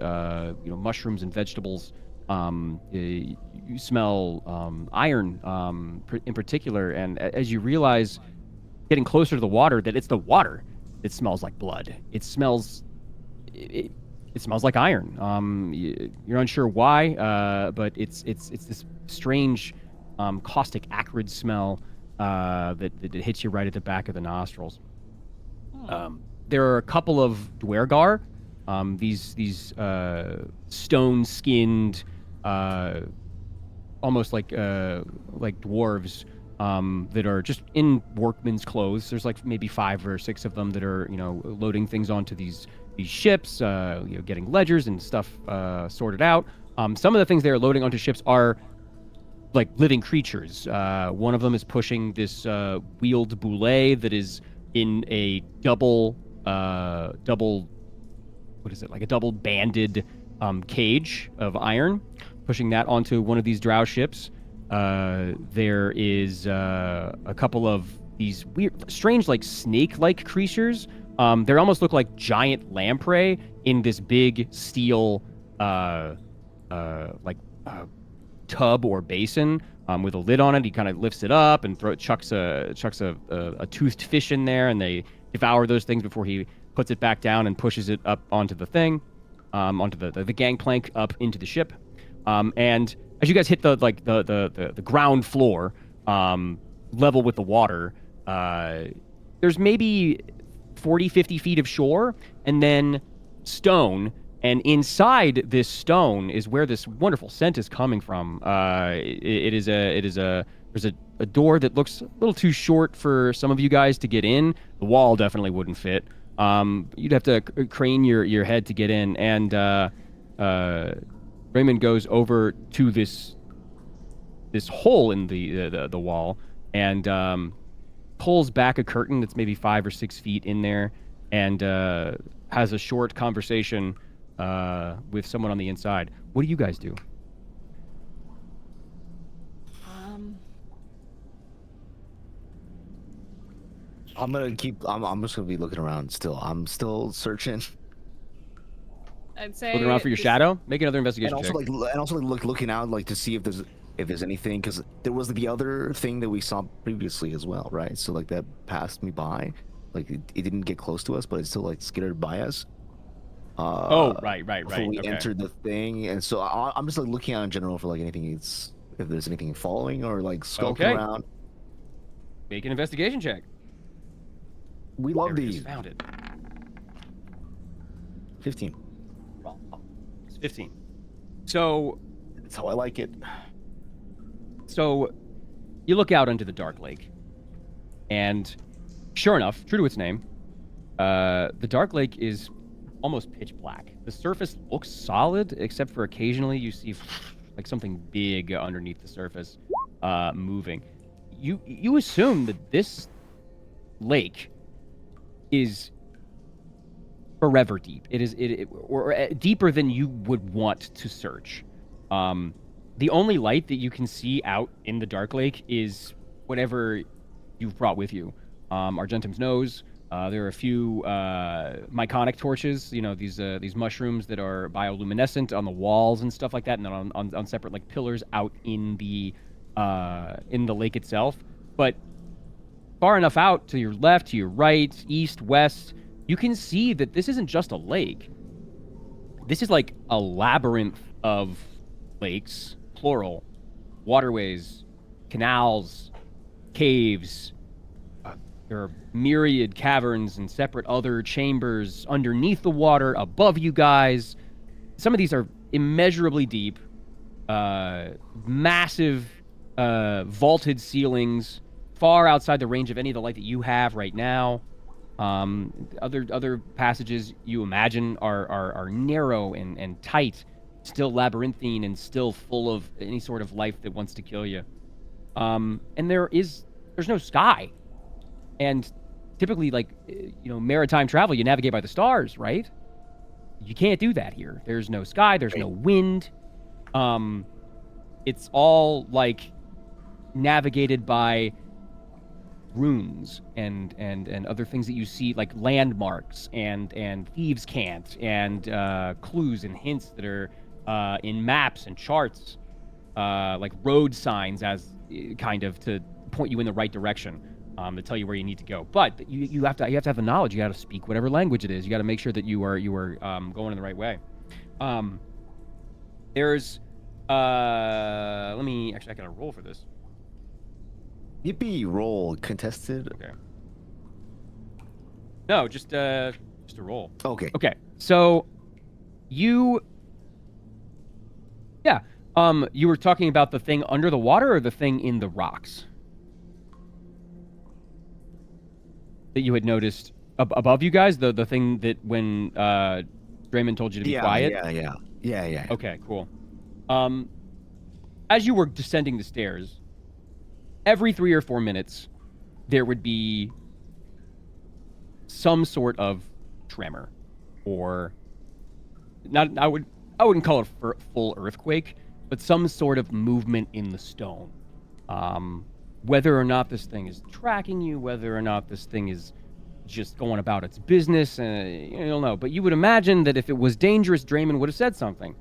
mushrooms and vegetables. You smell iron in particular. And as you realize, getting closer to the water, that it's the water. It smells like blood. It smells. It smells like iron. You're unsure why, but it's this strange, caustic, acrid smell that hits you right at the back of the nostrils. There are a couple of Dwergar, these stone-skinned, almost like dwarves, that are just in workman's clothes. There's like maybe 5 or 6 of them that are loading things onto these ships, getting ledgers and stuff sorted out. Some of the things they are loading onto ships are like living creatures. One of them is pushing this wheeled boulet that is in a double banded cage of iron, pushing that onto one of these drow ships. There is a couple of these weird, strange, like snake-like creatures. They almost look like giant lamprey in this big steel, tub or basin with a lid on it. He kind of lifts it up and chucks a toothed fish in there, and they devour those things before he puts it back down and pushes it up onto the thing, onto the gangplank up into the ship. And as you guys hit the ground floor, level with the water, there's maybe 40, 50 feet of shore, and then stone. And inside this stone is where this wonderful scent is coming from. There's a door that looks a little too short for some of you guys to get in. The wall definitely wouldn't fit. You'd have to crane your head to get in. And Raymond goes over to this this hole in the wall and pulls back a curtain that's maybe 5 or 6 feet in there and has a short conversation with someone on the inside. What do you guys do? I'm gonna keep. I'm just gonna be looking around still. I'm still searching. I'd say Looking around for your just- shadow? Make another And investigation also check. looking out like to see if there's anything, because there was the other thing that we saw previously as well, right? So like that passed me by, like it didn't get close to us, but it still like skittered by us. Oh, right. Before we Okay. entered the thing, and so I'm just like looking out in general for like anything. If there's anything following or like skulking Okay. around. Make an investigation check. We love There it is, these. found it. 15. It's 15. So That's how I like it. So you look out into the dark lake, and sure enough, true to its name, the dark lake is almost pitch black. The surface looks solid, except for occasionally you see like something big underneath the surface moving. You assume that this lake is forever deep. It is or deeper than you would want to search. The only light that you can see out in the dark lake is whatever you've brought with you. Argentum's nose. There are a few myconic torches. You know, these mushrooms that are bioluminescent on the walls and stuff like that, and then on separate like pillars out in the lake itself. But far enough out to your left, to your right, east, west, you can see that this isn't just a lake. This is like a labyrinth of lakes, plural, waterways, canals, caves. There are myriad caverns and separate other chambers underneath the water, above you guys. Some of these are immeasurably deep, massive vaulted ceilings, far outside the range of any of the light that you have right now. Other passages you imagine are narrow and tight, still labyrinthine and still full of any sort of life that wants to kill you. And there's no sky. And typically, like, maritime travel, you navigate by the stars, right? You can't do that here. There's no sky. There's no wind. It's all, like, navigated by runes and other things that you see, like landmarks and thieves' cant and clues and hints that are in maps and charts, like road signs as kind of to point you in the right direction. To tell you where you need to go, but you have to have the knowledge. You got to speak whatever language it is. You got to make sure that you are going in the right way. There's let me actually I gotta roll for this. Yippee! Roll contested. Okay. No, just a roll. Okay. Okay. So you were talking about the thing under the water or the thing in the rocks that you had noticed above you guys, the thing that when Draymond told you to be quiet? Yeah. Okay, cool. As you were descending the stairs, every 3 or 4 minutes, there would be some sort of tremor, or not. I wouldn't call it a full earthquake, but some sort of movement in the stone. Whether or not this thing is tracking you, whether or not this thing is just going about its business, you don't know. But you would imagine that if it was dangerous, Draymond would have said something.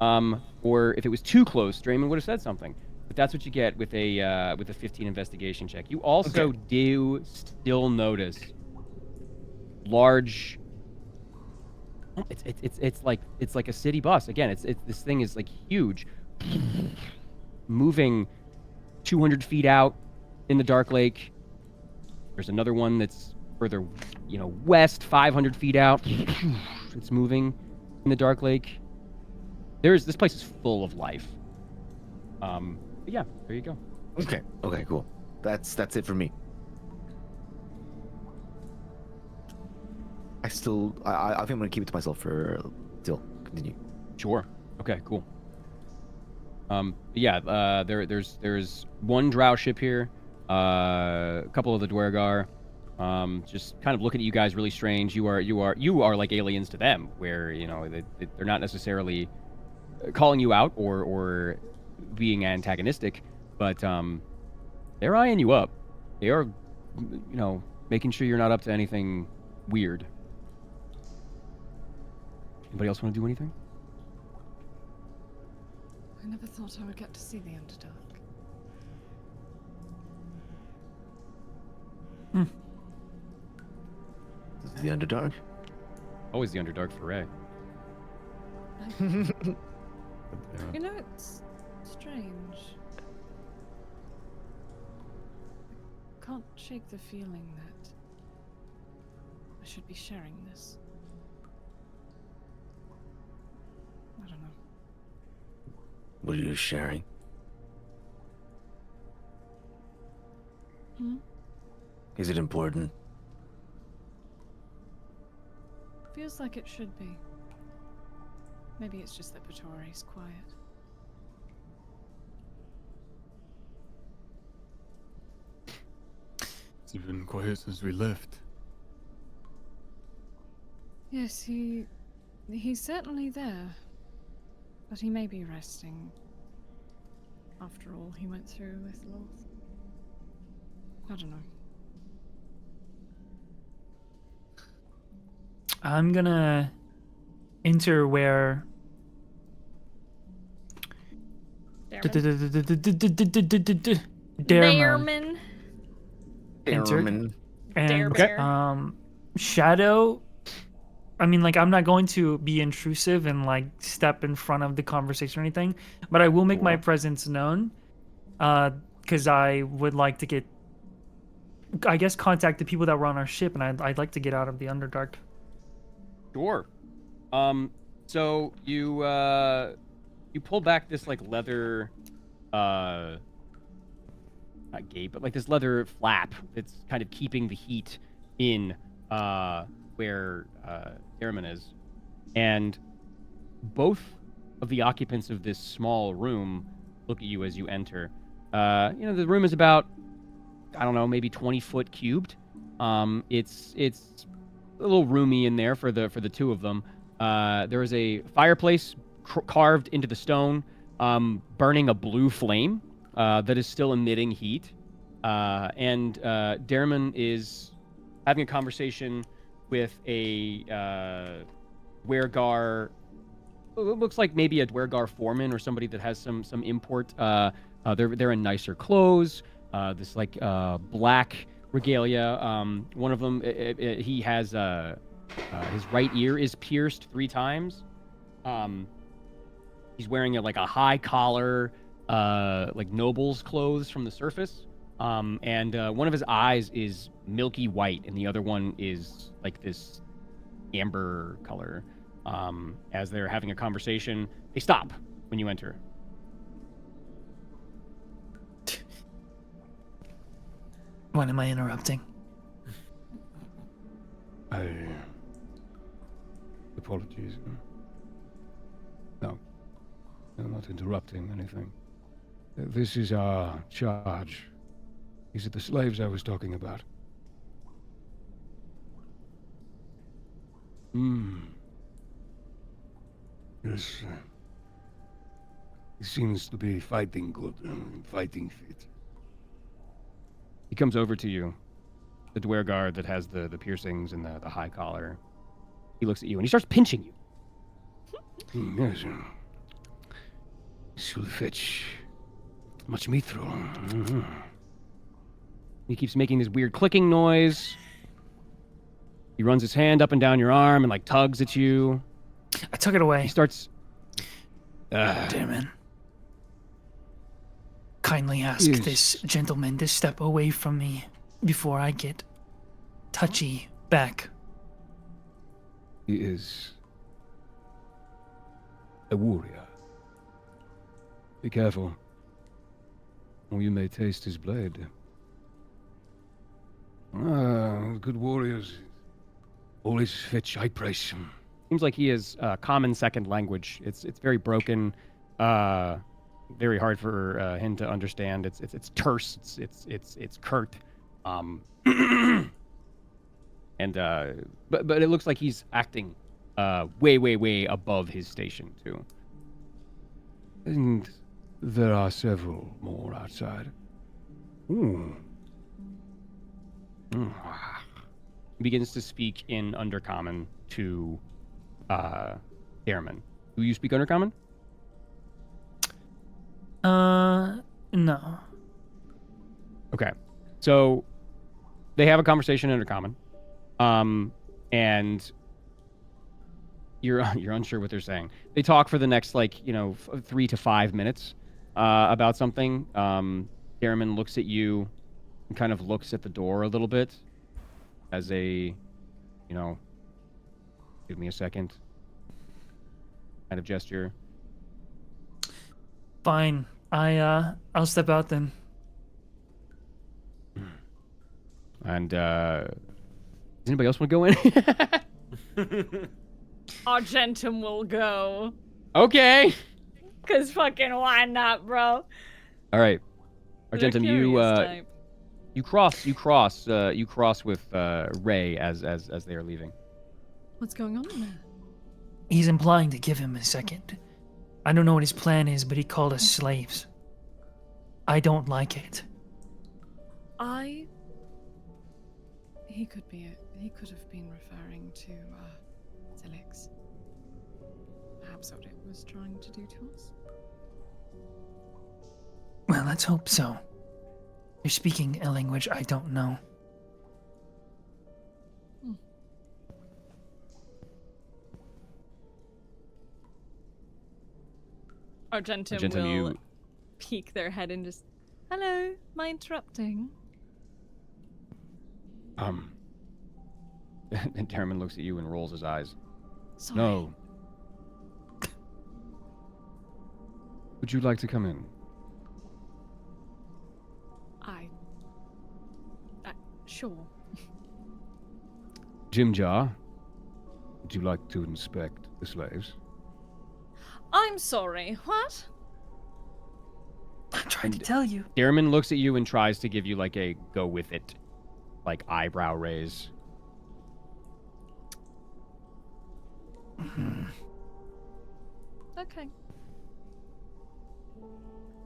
Or if it was too close, Draymond would have said something. But that's what you get with a 15 investigation check. You also do still notice large. It's like a city bus. Again, this thing is like huge, moving 200 feet out in the dark lake. There's another one that's further, west, 500 feet out. It's moving in the dark lake. This place is full of life. But yeah, there you go. Okay, cool. That's it for me. I think I'm gonna keep it to myself for still. Continue. Sure. Okay, cool. Yeah, there's one drow ship here, a couple of the Dwergar, just kind of looking at you guys really strange. You are like aliens to them, where they're not necessarily calling you out or being antagonistic, but they're eyeing you up. They are, making sure you're not up to anything weird. Anybody else want to do anything? I never thought I would get to see the Underdark. This is the Underdark. Always the Underdark for Ray. You know, it's strange. I can't shake the feeling that I should be sharing this. I don't know. What are you sharing? Is it important? Feels like it should be. Maybe it's just that Pretori's quiet. It's been quiet since we left. Yes, he's certainly there. But he may be resting. After all he went through with Lolth. I don't know. I'm gonna enter where Dareman entered. Airman. And Dare. Shadow, I mean, like, I'm not going to be intrusive and like step in front of the conversation or anything, but I will make my presence known, because I would like to get, I guess, contact the people that were on our ship, and I'd like to get out of the Underdark. Sure. So you pull back this like leather, not gate, but like this leather flap that's kind of keeping the heat in where Airman is, and both of the occupants of this small room look at you as you enter. The room is about, I don't know, maybe 20 foot cubed. It's a little roomy in there for the two of them. There is a fireplace carved into the stone, burning a blue flame that is still emitting heat. And Dareman is having a conversation with a Dwergar. It looks like maybe a Dwergar foreman or somebody that has some import. They're in nicer clothes. This like black regalia. One of them, he has his right ear is pierced 3 times. He's wearing a high collar, like noble's clothes from the surface. And one of his eyes is milky white, and the other one is like this amber color. As they're having a conversation, they stop when you enter. When am I interrupting? Apologies. No, I'm not interrupting anything. This is our charge. These are the slaves I was talking about. Yes. He seems to be fighting good, fighting fit. He comes over to you, the Dwergar that has the piercings and the high collar. He looks at you and he starts pinching you. Yes. She'll fetch much mithril. He keeps making this weird clicking noise. He runs his hand up and down your arm and like tugs at you. I took it away. He starts. Damn it. Kindly ask this gentleman to step away from me before I get touchy back. He is a warrior. Be careful, or you may taste his blade. Good warriors always fetch high price. Seems like he is common second language. It's very broken. very hard for him to understand. It's terse. It's curt. And but it looks like he's acting way above his station too. And there are several more outside. Ooh. He begins to speak in Undercommon to Airman. Do you speak Undercommon? No. Okay. So they have a conversation in Undercommon. And you're unsure what they're saying. They talk for the next 3 to 5 minutes about something. Airman looks at you and kind of looks at the door a little bit as a, give me a second kind of gesture. Fine. I'll step out then. And does anybody else want to go in? Argentum will go. Okay. Cause fucking why not, bro? All right. The Argentum, curious type. you cross with Ray as they are leaving. What's going on in there? He's implying to give him a second. I don't know what his plan is, but he called us slaves. I don't like it. He could have been referring to Zelix. Perhaps what it was trying to do to us. Well, let's hope so. You're speaking a language I don't know. Argentum will peek their head and just, hello, am I interrupting? And Darman looks at you and rolls his eyes. Sorry. No. Would you like to come in? Sure. Jimjar, would you like to inspect the slaves? I'm sorry, what? I'm trying to tell you. Darman looks at you and tries to give you a go with it, eyebrow raise. Okay.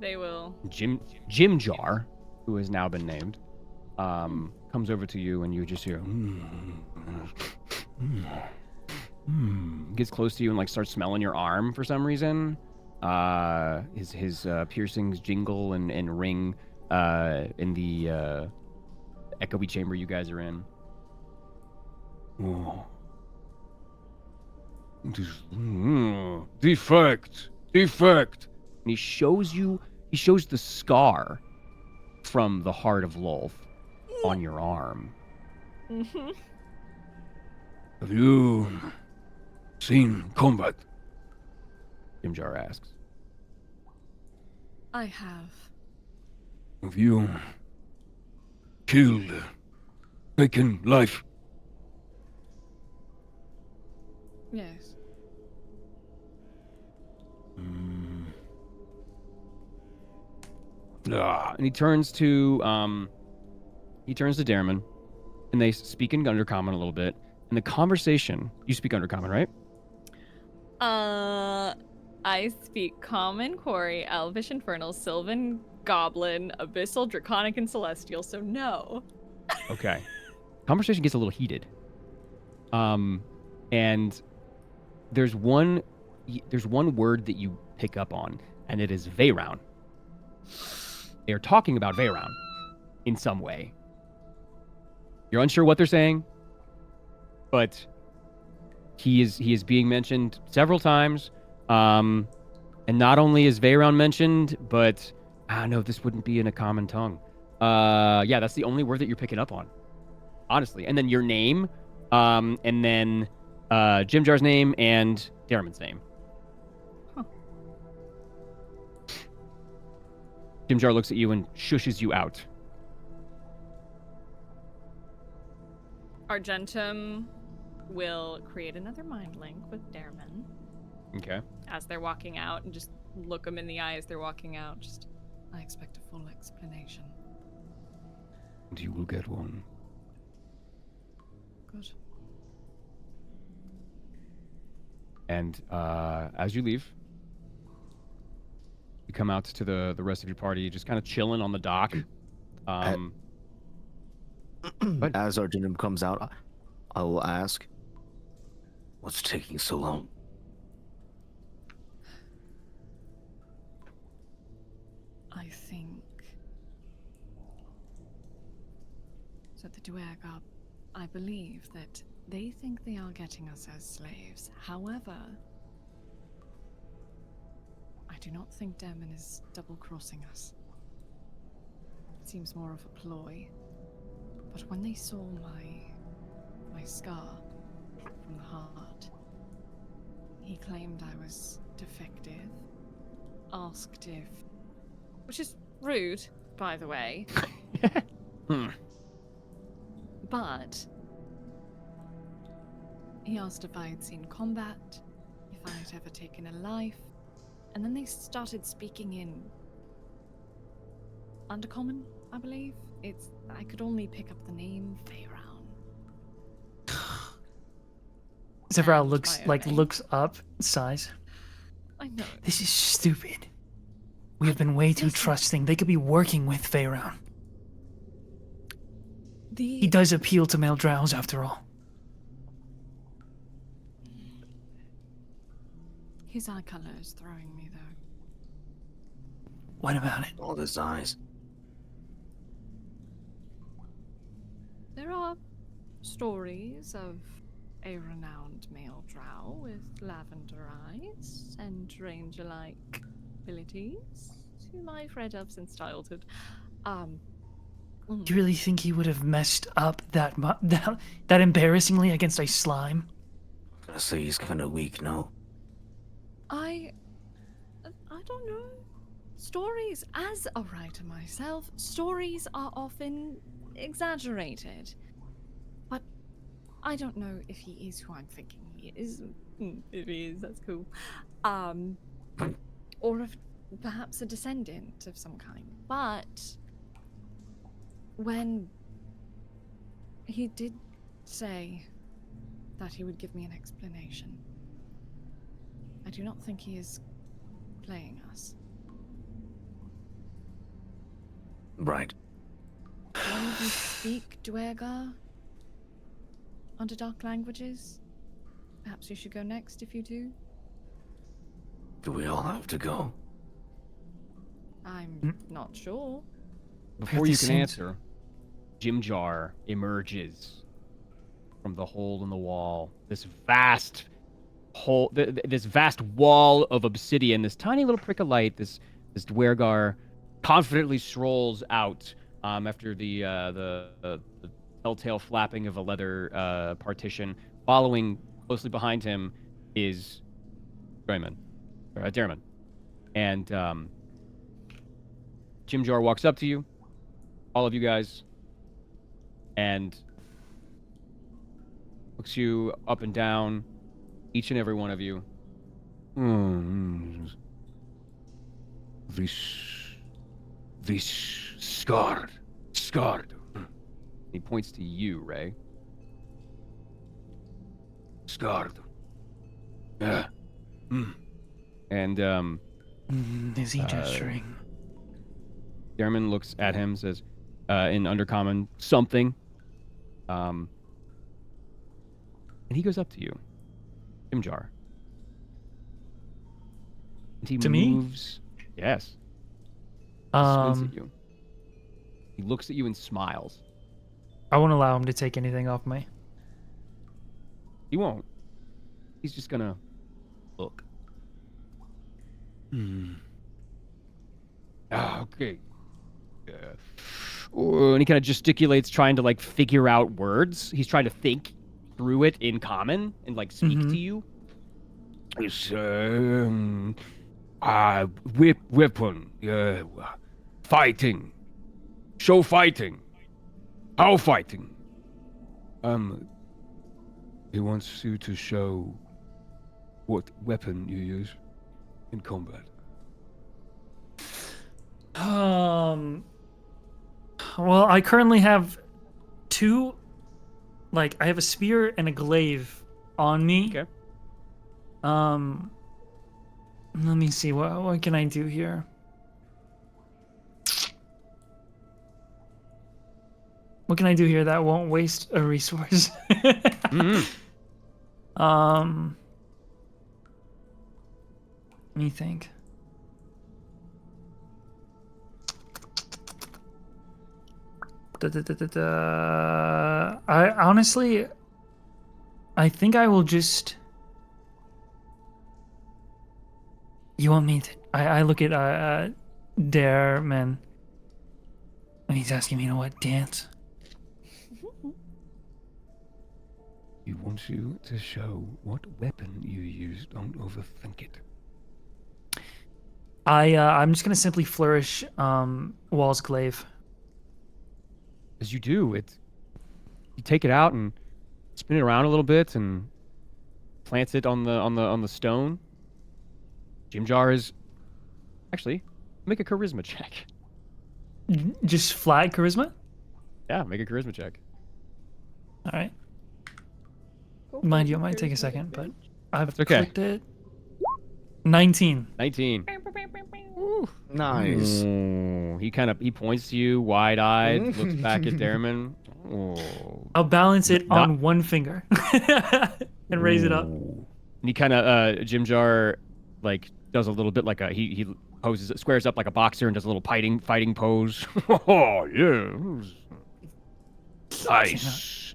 They will. Jimjar, who has now been named, comes over to you and you just hear gets close to you and starts smelling your arm for some reason. His piercings jingle and ring in the echoey chamber you guys are in. Oh. Defect. And he shows the scar from the heart of Lolth on your arm. Mm-hmm. Have you seen combat? Jimjar asks. I have. Have you killed, taken life? Yes. And he turns to Darman, and they speak in Undercommon a little bit. And the conversation, you speak Undercommon, right? I speak Common, Quarry, Elvish, Infernal, Sylvan, Goblin, Abyssal, Draconic, and Celestial, so no. Okay. Conversation gets a little heated. And there's one word that you pick up on, and it is Veyround. They are talking about Veyround in some way. You're unsure what they're saying, but he is being mentioned several times. And not only is Veyround mentioned, but I don't know if this wouldn't be in a common tongue. Yeah, that's the only word that you're picking up on, honestly. And then your name, and then Jimjar's name and Darman's name. Huh. Jimjar looks at you and shushes you out. Argentum will create another mind link with Darman Okay. as they're walking out and just look them in the eye as they're walking out. Just, I expect a full explanation. And you will get one. Good. And as you leave, you come out to the rest of your party, just kind of chilling on the dock. As Arjunum comes out, I will ask, "What's taking so long?" I think so. The Duergar, I believe that they think they are getting us as slaves. However, I do not think Demon is double-crossing us. It seems more of a ploy. But when they saw my scar from the heart, he claimed I was defective. Asked if, which is rude, by the way. But he asked if I had seen combat, if I had ever taken a life, and then they started speaking in Undercommon, I believe. I could only pick up the name Feyrown. Zephyr And looks my own name. looks up, sighs. I know. This is stupid. We have been way too Listen. trusting. They could be working with Feyrown. He The does appeal to male drows after all. his eye color is throwing me though. What about it? All his eyes. There are stories of a renowned male drow with lavender eyes and ranger-like abilities, whom I've read of since childhood. Do you really think he would have messed up that embarrassingly against a slime? I'm gonna say he's kind of weak, no? I don't know. Stories, as a writer myself, stories are often exaggerated. But I don't know if he is who I'm thinking he is. If he is, that's cool. Or if perhaps a descendant of some kind. But when he did say that he would give me an explanation, I do not think he is playing us. Right. Do any of you speak Duergar? Underdark languages? Perhaps you should go next if you do. Do we all have to go? I'm not sure. Before you can same- answer, Jimjar emerges from the hole in the wall. This vast hole, this vast wall of obsidian, this tiny little prick of light. This Duergar confidently strolls out after the telltale flapping of a leather partition. Following closely behind him is Darman. And Jimjar walks up to you, all of you guys, and looks you up and down, each and every one of you. This scarred. He points to you, Ray. Scarred. Yeah. And Is he gesturing? Darman looks at him, says, in Undercommon, something. And he goes up to you, Jimjar. And he To me? moves. Yes. He squints at you. He looks at you and smiles. I won't allow him to take anything off me. He won't. He's just gonna look. Okay. And he kind of gesticulates, trying to like figure out words. He's trying to think through it in common and like speak to you. It's weapon. Fighting. Show fighting. How fighting? He wants you to show what weapon you use in combat. Well, I currently have two. Like, I have a spear and a glaive on me. Okay. Let me see. What can I do here? What can I do here that won't waste a resource? Let me think. I honestly, I think I will just. You want me to? I look at Dareman, and he's asking me to what dance. He wants you to show what weapon you use. Don't overthink it. I'm just gonna simply flourish Wall's glaive. As you do, you take it out and spin it around a little bit and plants it on the stone. Jimjar is actually make a charisma check. Just flat charisma? Yeah, make a charisma check. All right. Mind you, it might take a second, but I've okay. clicked it. 19. 19. Nice. Oh, he points to you, wide-eyed, looks back at Dareman. Oh. I'll balance it on one finger and raise it up. And he kind of Jimjar like does a little bit like he poses, squares up like a boxer and does a little fighting pose. Oh yeah,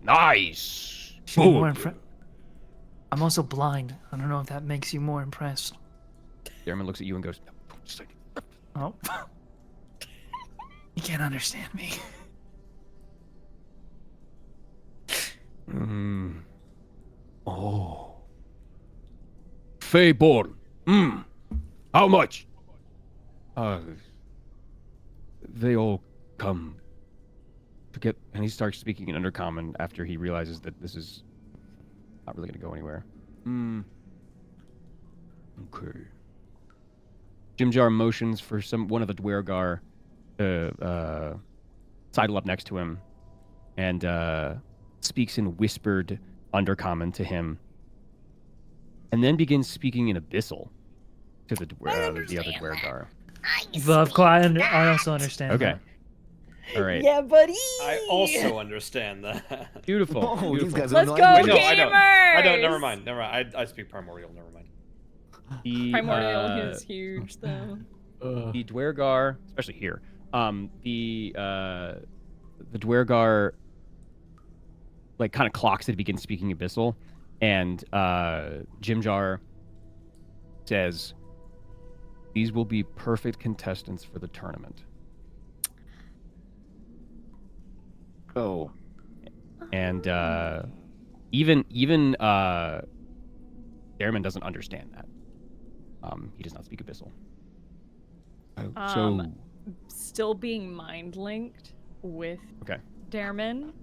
nice. Should be more I'm also blind. I don't know if that makes you more impressed. Dareman looks at you and goes, no, just like, oh. You can't understand me. Oh. Feyborn. How much? They all come to get, and he starts speaking in Undercommon after he realizes that this is not really going to go anywhere. Okay. Jimjar motions for one of the Dwergar to sidle up next to him and speaks in whispered Undercommon to him, and then begins speaking in Abyssal to the other Dwergar. I also understand. Okay. That. All right. Yeah, buddy. I also understand that. Beautiful. Oh, Beautiful. these guys Let's are go, like- No, I don't. I don't. Never gamers! mind. Never mind. I speak primordial. Never mind. Primordial is huge, though. The Dwergar, especially here, the Dwergar like kind of clocks it, begins speaking Abyssal, and Jimjar says, "These will be perfect contestants for the tournament." Oh. And even Dareman doesn't understand that. He does not speak Abyssal. So Still being mind linked with Okay. Dareman,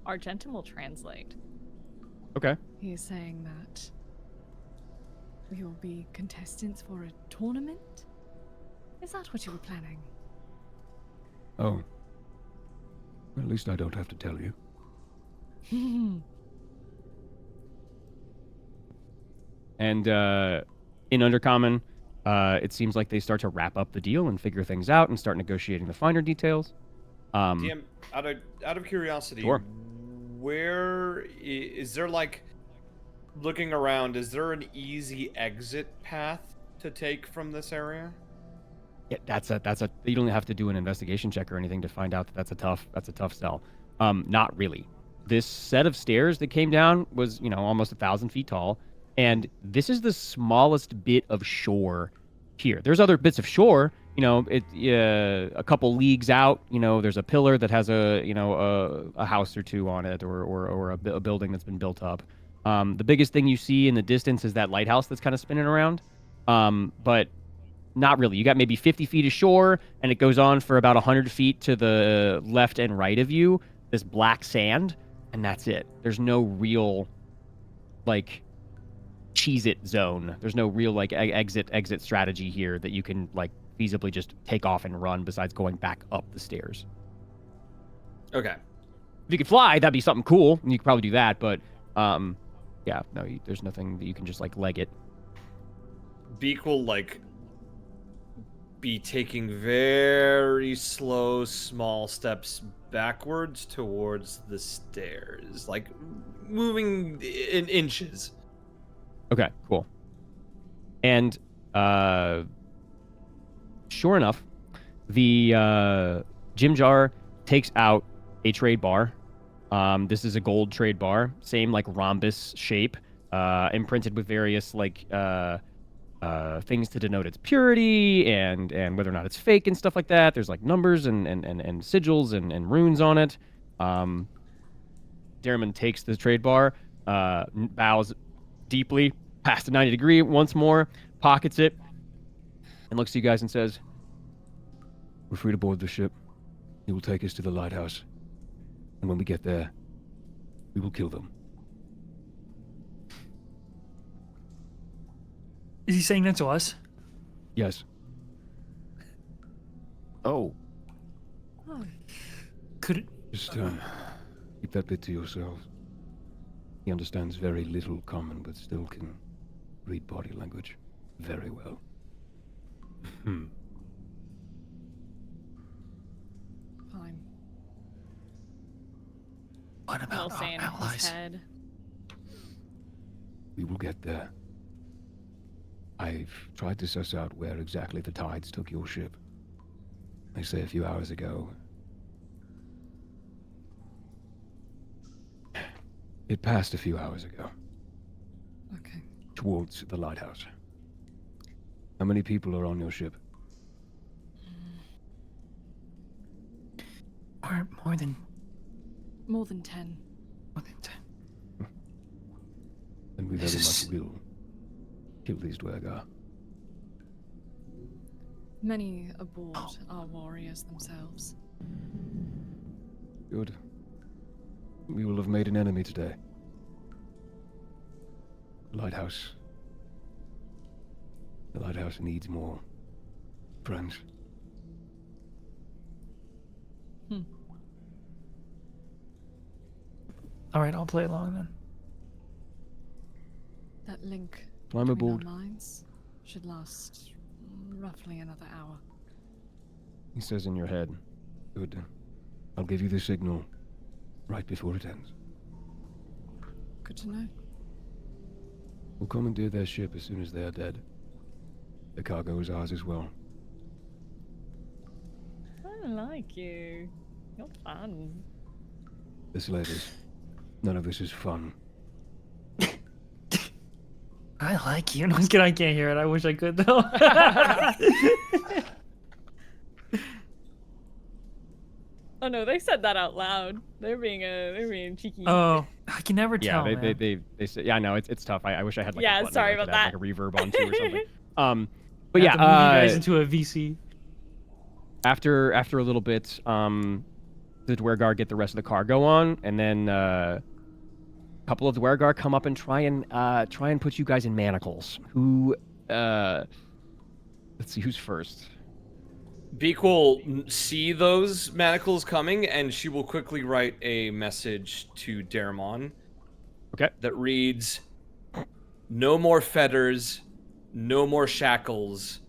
Argentum will translate. Okay. He is saying that we will be contestants for a tournament? Is that what you were planning? well, at least I don't have to tell you. And in Undercommon, it seems like they start to wrap up the deal and figure things out and start negotiating the finer details. DM, out of curiosity, Sure. where is there, like, looking around, is there an easy exit path to take from this area? Yeah, that's a. You don't have to do an investigation check or anything to find out that that's a tough sell. Not really. This set of stairs that came down was, almost 1,000 feet tall, and this is the smallest bit of shore here. There's other bits of shore, a couple leagues out. There's a pillar that has a house or two on it, or a building that's been built up. The biggest thing you see in the distance is that lighthouse that's kind of spinning around, but not really. You got maybe 50 feet of shore, and it goes on for about 100 feet to the left and right of you, this black sand, and that's it. There's no real, Cheez-It zone. There's no real, exit strategy here that you can, feasibly just take off and run besides going back up the stairs. Okay. If you could fly, that'd be something cool, and you could probably do that. But yeah, no, there's nothing that you can just like leg it. Beak will like be taking very slow, small steps backwards towards the stairs, like moving in inches. Okay, cool. And sure enough, the Jim Jar takes out a trade bar. This is a gold trade bar, same like rhombus shape, imprinted with various like things to denote its purity and whether or not it's fake and stuff like that. There's like numbers and sigils and runes on it. Darriman takes the trade bar, bows deeply past the 90 degree once more, pockets it, and looks to you guys and says, We're free to board the ship. He will take us to the lighthouse. And when we get there, we will kill them. Is he saying that to us? Yes. Oh, Could it... Just keep that bit to yourself. He understands very little common, but still can read body language very well. Fine. What about our Saying his allies? head. We will get there. I've tried to suss out where exactly the tides took your ship. They say a few hours ago. It passed a few hours ago. Okay. Towards the lighthouse. How many people are on your ship? More than More than 10. 10. Then we very much will kill these Dwergar. Many aboard are warriors themselves. Good. We will have made an enemy today. Lighthouse. The lighthouse needs more friends. All right, I'll play along then. That link Climb between aboard. our minds should last roughly another hour. He says in your head. Good. I'll give you the signal right before it ends. Good to know. We'll commandeer their ship as soon as they are dead. The cargo is ours as well. I like you. You're fun. The slavers. None of this is fun. I like you. No, I can't hear it. I wish I could though. Oh no, they said that out loud. They're being cheeky. Oh, I can never yeah, tell. man. they say, yeah, no, it's tough. I wish I had like Yeah, a button sorry I could about add, like a reverb onto or something. But I yeah, have to move you guys into a VC. after a little bit, the Dwergar get the rest of the cargo on, and then a couple of Dwergar come up and try and put you guys in manacles. Who let's see who's first. Beak will see those manacles coming, and she will quickly write a message to Darriman. Okay. That reads, "No more fetters, no more shackles.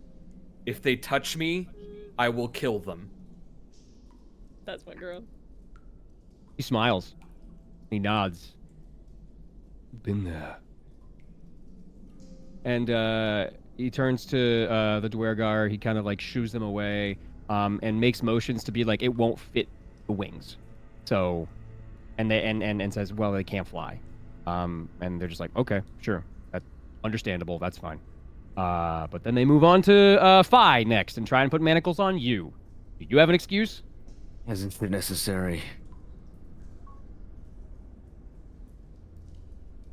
If they touch me, I will kill them." That's my girl. He smiles. He nods. Been there. And he turns to the Dwergar. He kind of like shoos them away, and makes motions to be like it won't fit the wings. So, and they and says, well, they can't fly. And they're just like, okay, sure, that's understandable. That's fine. But then they move on to Phi next and try and put manacles on you. Do you have an excuse? isn't it necessary?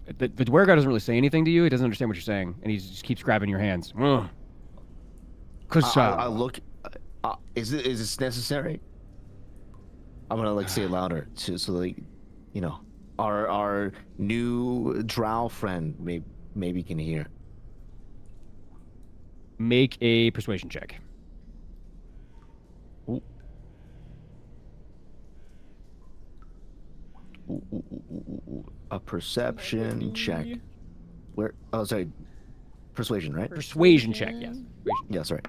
The Dwergar doesn't really say anything to you. He doesn't understand what you're saying, and he just keeps grabbing your hands. Cause I look. Is this necessary? I'm gonna like say it louder, so like, you know, our new drow friend maybe can hear. make a persuasion check. Ooh. Ooh. A perception check. Where? Oh, sorry. Persuasion, right? Persuasion check, yes. Persuasion. Yeah, sorry.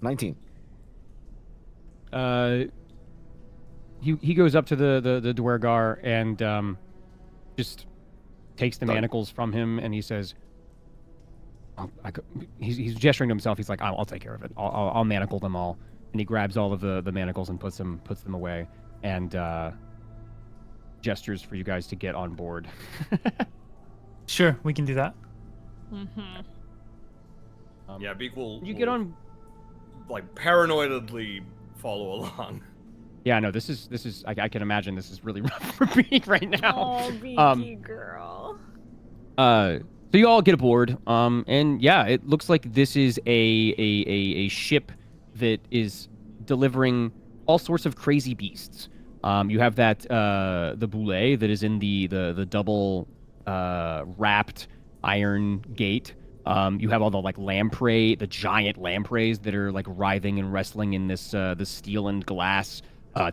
19. He goes up to the Dwergar and just takes the manacles from him, and he says, he's gesturing to himself. He's like, I'll take care of it. I'll manacle them all. And he grabs all of the manacles and puts them away, and gestures for you guys to get on board. Sure, we can do that. Yeah, Beak will. You get on. Like paranoidly follow along. Yeah, no, this is. I can imagine this is really rough for Beak right now. Oh, Beaky girl. So you all get aboard, and yeah, it looks like this is a ship that is delivering all sorts of crazy beasts. You have that the boulet that is in the double wrapped iron gate. You have all the like lamprey, the giant lampreys that are like writhing and wrestling in this steel and glass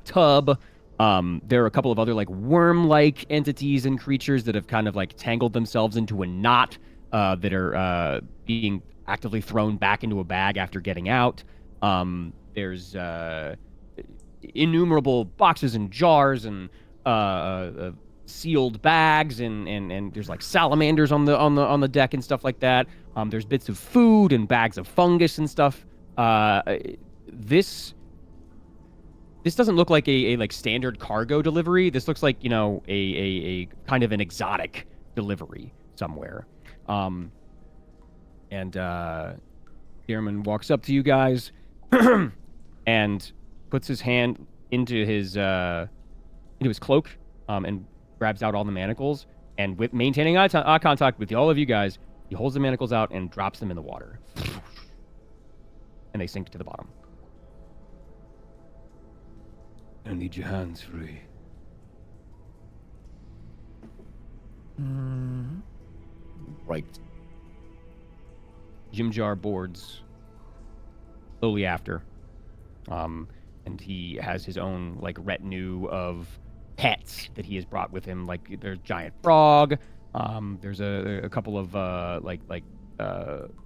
tub. There are a couple of other like worm-like entities and creatures that have kind of like tangled themselves into a knot that are being actively thrown back into a bag after getting out. There's innumerable boxes and jars and sealed bags and there's like salamanders on the deck and stuff like that. There's bits of food and bags of fungus and stuff. This doesn't look like a like standard cargo delivery. This looks like, you know, a kind of an exotic delivery somewhere. And Dearman walks up to you guys and puts his hand into his cloak and grabs out all the manacles, and with maintaining eye contact with all of you guys, he holds the manacles out and drops them in the water. And they sink to the bottom. I need your hands free. Right. Jimjar boards slowly after. And he has his own like retinue of pets that he has brought with him. Like there's a giant frog. There's a couple of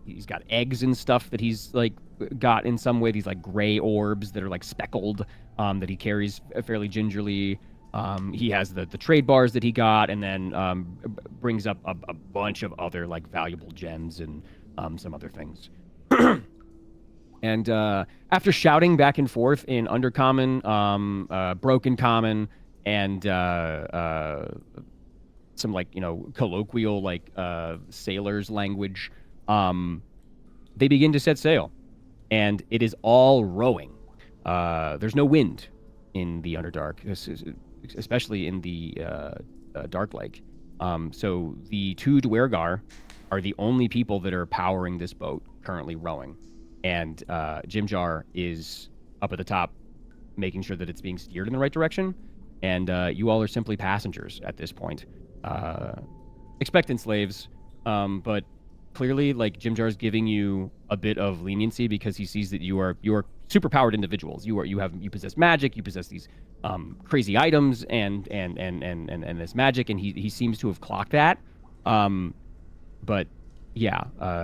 he's got eggs and stuff that he's like got in some way. These like gray orbs that are like speckled that he carries fairly gingerly. He has the trade bars that he got, and then brings up a bunch of other like valuable gems and some other things. And after shouting back and forth in Undercommon, Broken Common, and some like, you know, colloquial like sailors language, they begin to set sail, and it is all rowing. There's no wind in the Underdark, especially in the Dark Lake. So the two Dwergar are the only people that are powering this boat currently rowing. And Jimjar is up at the top, making sure that it's being steered in the right direction. And you all are simply passengers at this point. Expectant slaves, but clearly, like, Jimjar's giving you a bit of leniency because he sees that you are superpowered individuals. You possess magic, you possess these crazy items and this magic, and he seems to have clocked that. But yeah,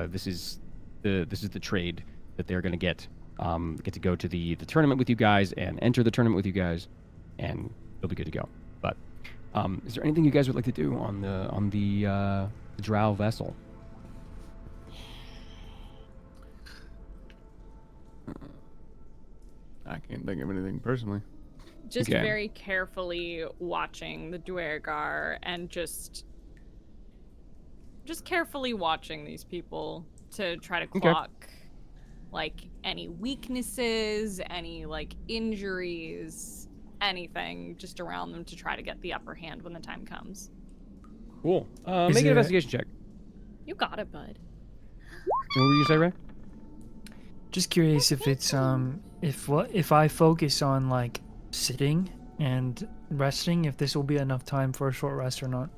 this is the trade that they're going to get to go to the tournament with you guys and enter the tournament with you guys, and they'll be good to go. But is there anything you guys would like to do on the drow vessel? I can't think of anything personally. Just Okay. very carefully watching the Dwergar and just carefully watching these people to try to clock like any weaknesses, any like injuries, anything just around them to try to get the upper hand when the time comes. Cool. Is Make an there- investigation check. You got it, bud. What were you say, Ray? Just curious if it's if I focus on like sitting and resting, if this will be enough time for a short rest or not.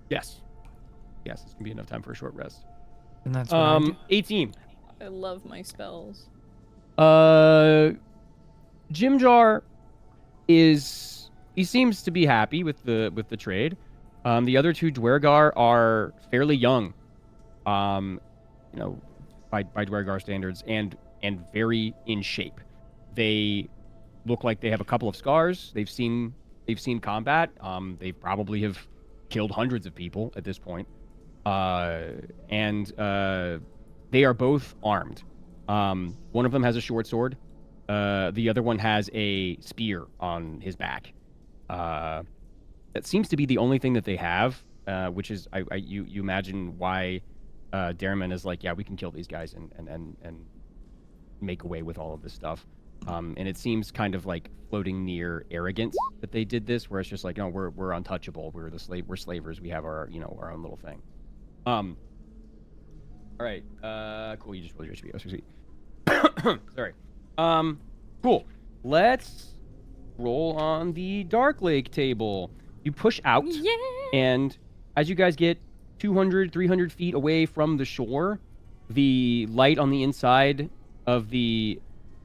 Yes. Yes, it's gonna be enough time for a short rest. And that's what I do. 18. I love my spells. Jim Jar he seems to be happy with the trade. The other two Dwergar are fairly young, you know, by Dwergar standards, and very in shape. They look like they have a couple of scars. They've seen combat. They probably have killed hundreds of people at this point. And they are both armed. One of them has a short sword. The other one has a spear on his back. That seems to be the only thing that they have, which is you imagine why Darman is like, yeah, we can kill these guys and make away with all of this stuff. And it seems kind of like floating near arrogance that they did this, where it's just like, no, we're untouchable. We're slavers. We have our our own little thing. All right. Cool. You just rolled your HBO. So sweet. Sorry. Cool. Let's roll on the Dark Lake table. You push out, and as you guys get 200, 300 feet away from the shore, the light on the inside of the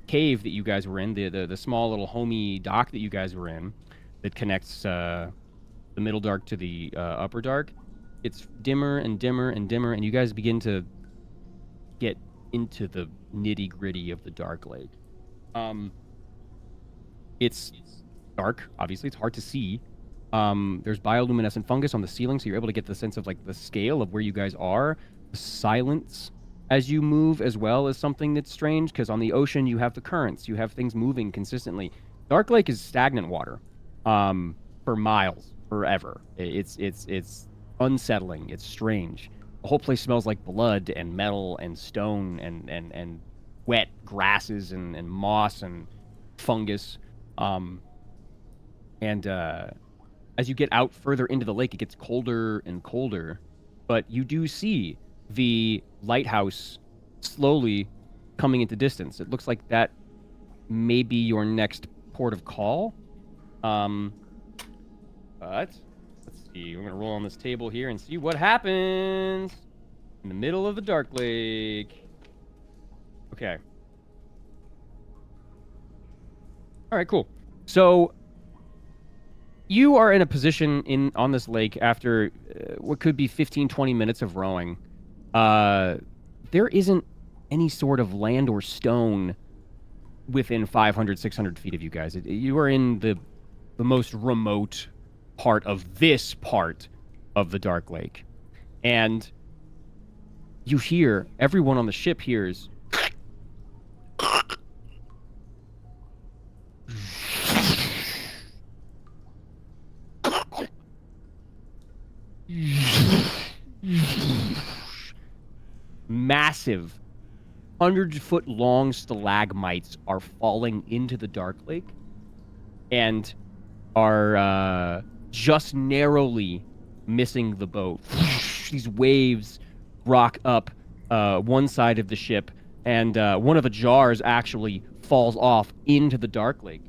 cave that you guys were in, the small little homey dock that you guys were in, that connects the middle dark to the upper dark, it's dimmer and dimmer and dimmer, and you guys begin to get into the nitty gritty of the Dark Lake. It's dark, obviously. It's hard to see. There's bioluminescent fungus on the ceiling, so you're able to get the sense of like the scale of where you guys are. The silence as you move as well is something that's strange, because on the ocean you have the currents, you have things moving consistently. Dark Lake is stagnant water, for miles, forever. It's unsettling. It's strange. The whole place smells like blood and metal and stone and wet grasses and moss and fungus. As you get out further into the lake, it gets colder and colder, but you do see the lighthouse slowly coming into distance. It looks like that may be your next port of call. But let's see. We're going to roll on this table here and see what happens in the middle of the Dark Lake. Okay. All right, cool. So you are in a position on this lake after what could be 15, 20 minutes of rowing. There isn't any sort of land or stone within 500, 600 feet of you guys. You are in the most remote part of this part of the Dark Lake. And you hear, everyone on the ship hears, massive 100-foot long stalagmites are falling into the Dark Lake and are just narrowly missing the boat. These waves rock up one side of the ship, and one of the jars actually falls off into the Dark Lake.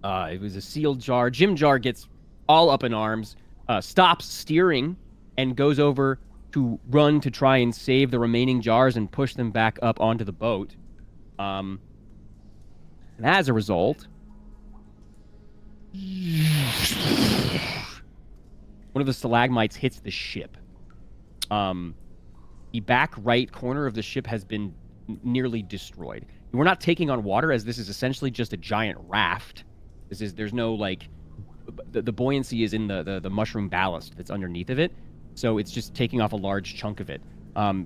It was a sealed jar. Jim Jar gets all up in arms, stops steering, and goes over to run to try and save the remaining jars and push them back up onto the boat. And as a result, one of the stalagmites hits the ship. The back right corner of the ship has been nearly destroyed. We're not taking on water, as this is essentially just a giant raft. There's no, like, the buoyancy is in the mushroom ballast that's underneath of it. So it's just taking off a large chunk of it.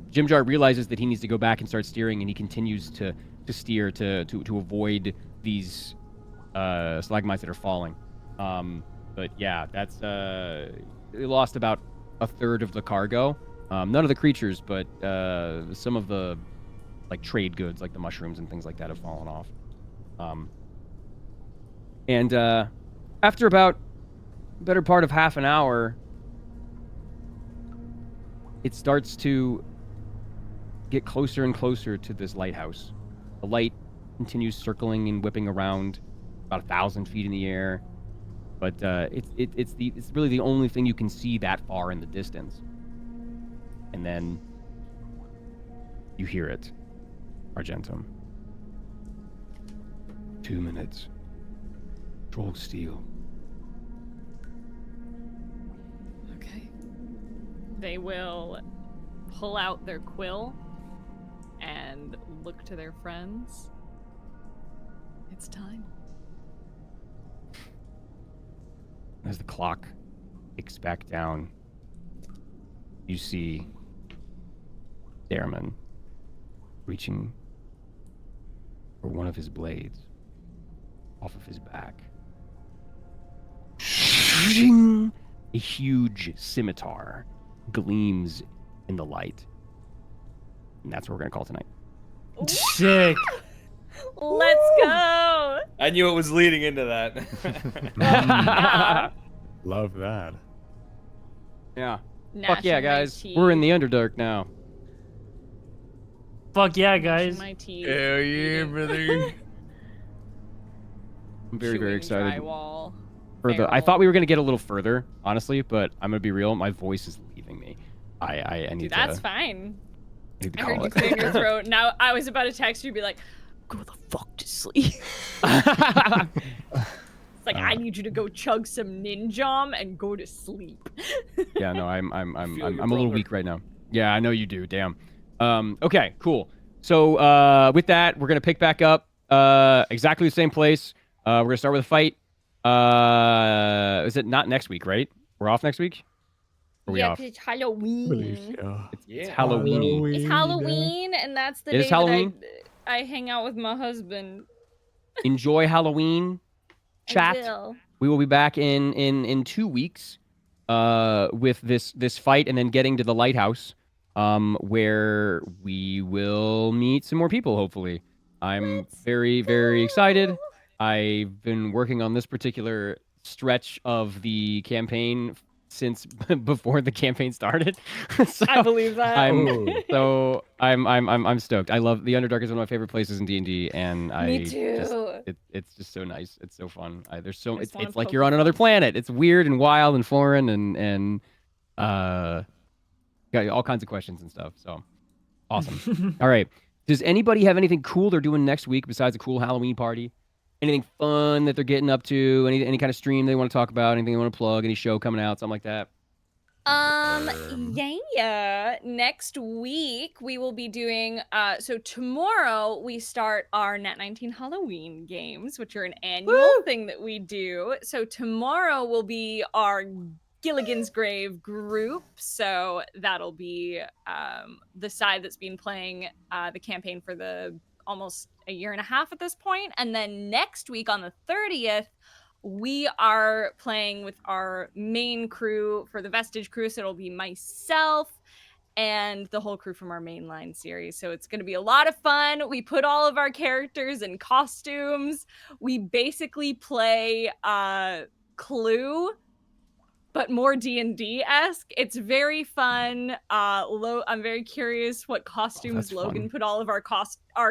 Jim Jar realizes that he needs to go back and start steering, and he continues to steer to avoid these stalagmites that are falling. But yeah, that's they lost about a third of the cargo. None of the creatures, but some of the like trade goods, like the mushrooms and things like that, have fallen off. And after about the better part of half an hour, it starts to get closer and closer to this lighthouse. The light continues circling and whipping around about 1,000 feet in the air, but it's really the only thing you can see that far in the distance. And then you hear it, Argentum. 2 minutes. Troll steel. Okay. They will pull out their quill and look to their friends. It's time. As the clock ticks back down, you see Darman reaching for one of his blades off of his back. A huge scimitar gleams in the light. And that's what we're going to call tonight. Sick. Let's go! I knew it was leading into that. Yeah. Love that. Yeah. Gnashing Fuck yeah, my guys. teeth. We're in the Underdark now. Fuck yeah, Gnashing guys. my teeth. Hell yeah, brother. I'm very, very Chewing excited. drywall. I thought we were going to get a little further, honestly, but I'm going to be real. My voice is leaving me. I need Dude, to... that's fine. I need to I call heard you it. clear your throat. Now I was about to text you and be like, go the fuck to sleep. It's like, I need you to go chug some ninjom and go to sleep. Yeah, no, I'm Feel a your little brother. weak right now. Yeah, I know you do. Damn. Okay, cool. So with that, we're gonna pick back up exactly the same place. We're gonna start with a fight. Is it not next week, right? We're off next week? Or are we Yeah, off? 'cause it's Halloween. It's Halloween. It's Halloween, and that's the It day is Halloween? that I hang out with my husband. Enjoy Halloween, chat. I will. We will be back in 2 weeks with this fight, and then getting to the lighthouse, where we will meet some more people, hopefully. I'm very, very excited. I've been working on this particular stretch of the campaign since before the campaign started. So I believe that. I'm stoked. I love the Underdark is one of my favorite places in D&D, and Me too. it's just so nice. It's so fun. There's so I just it's wanna like poke you're on the another fun. planet. It's weird and wild and foreign and got all kinds of questions and stuff. So awesome. All right. Does anybody have anything cool they're doing next week besides a cool Halloween party? Anything fun that they're getting up to? Any kind of stream they want to talk about? Anything they want to plug? Any show coming out? Something like that? Yeah. Next week we will be doing so tomorrow we start our Nat 19 Halloween games, which are an annual thing that we do. So tomorrow will be our Gilligan's Grave group. So that'll be the side that's been playing the campaign for the almost a year and a half at this point. And then next week on the 30th, we are playing with our main crew for the Vestige crew. So it'll be myself and the whole crew from our mainline series. So it's going to be a lot of fun. We put all of our characters in costumes. We basically play Clue, but more D&D-esque. It's very fun. I'm very curious what costumes Logan fun. put all of our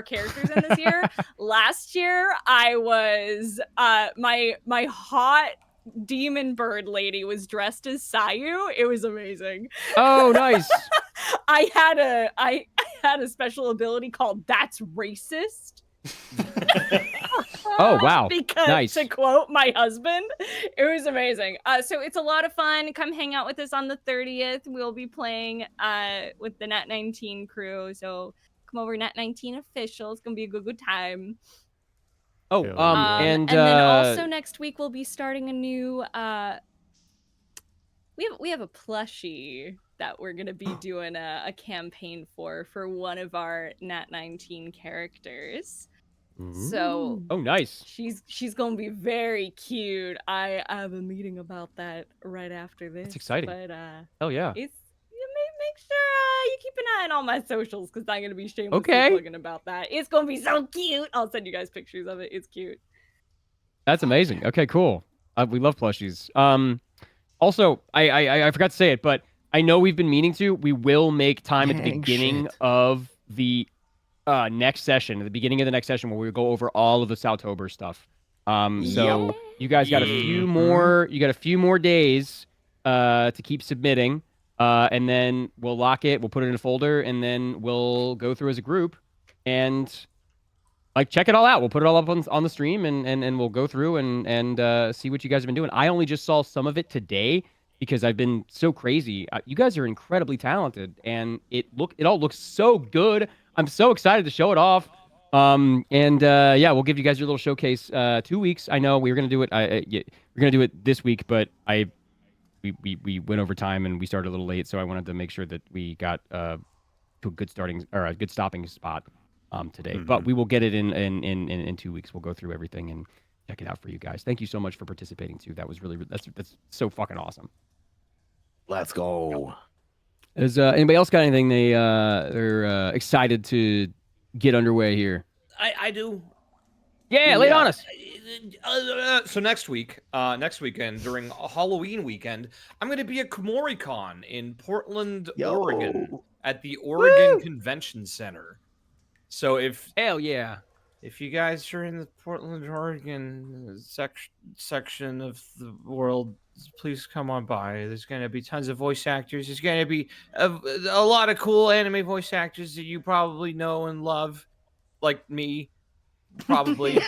characters in this year. Last year, I was my hot demon bird lady was dressed as Sayu. It was amazing. Oh, nice. I had a special ability called "That's Racist." Oh, wow. Because Nice. to quote my husband, it was amazing. So it's a lot of fun. Come hang out with us on the 30th. We'll be playing with the Nat 19 crew. So come over, Nat 19 official. It's gonna be a good time. Oh, And then also next week we'll be starting a new we have a plushie that we're gonna be doing a campaign for one of our Nat 19 characters. So oh, nice. She's gonna be very cute. I have a meeting about that right after this. That's exciting. But Hell yeah. it's make sure you keep an eye on all my socials because I'm gonna be shamelessly Okay. plugging about that. It's gonna be so cute. I'll send you guys pictures of it. It's cute. That's amazing. Okay, cool. We love plushies. Also, I forgot to say it, but I know we've been meaning to. We will make time at the Dang beginning shit. of the next session, at the beginning of the next session, where we go over all of the Southtober stuff. So you guys got a few more. You got a few more days to keep submitting, and then we'll lock it. We'll put it in a folder, and then we'll go through as a group and like check it all out. We'll put it all up on the stream and we'll go through and see what you guys have been doing. I only just saw some of it today because I've been so crazy. You guys are incredibly talented, and it all looks so good. I'm so excited to show it off. Yeah, we'll give you guys your little showcase. 2 weeks. I know we were gonna do it. We're gonna do it this week, but we went over time and we started a little late, so I wanted to make sure that we got to a good starting or a good stopping spot today. But we will get it in 2 weeks. We'll go through everything and check it out for you guys. Thank you so much for participating too. That was really that's so fucking awesome. Let's go. Has anybody else got anything they're excited to get underway here? I do. Yeah, lay it on us. So next weekend during a Halloween weekend, I'm going to be at KomoriCon in Portland, Oregon, at the Oregon Convention Center. So hell yeah, if you guys are in the Portland, Oregon section of the world, please come on by. There's going to be tons of voice actors. There's going to be a lot of cool anime voice actors that you probably know and love, like me. Probably.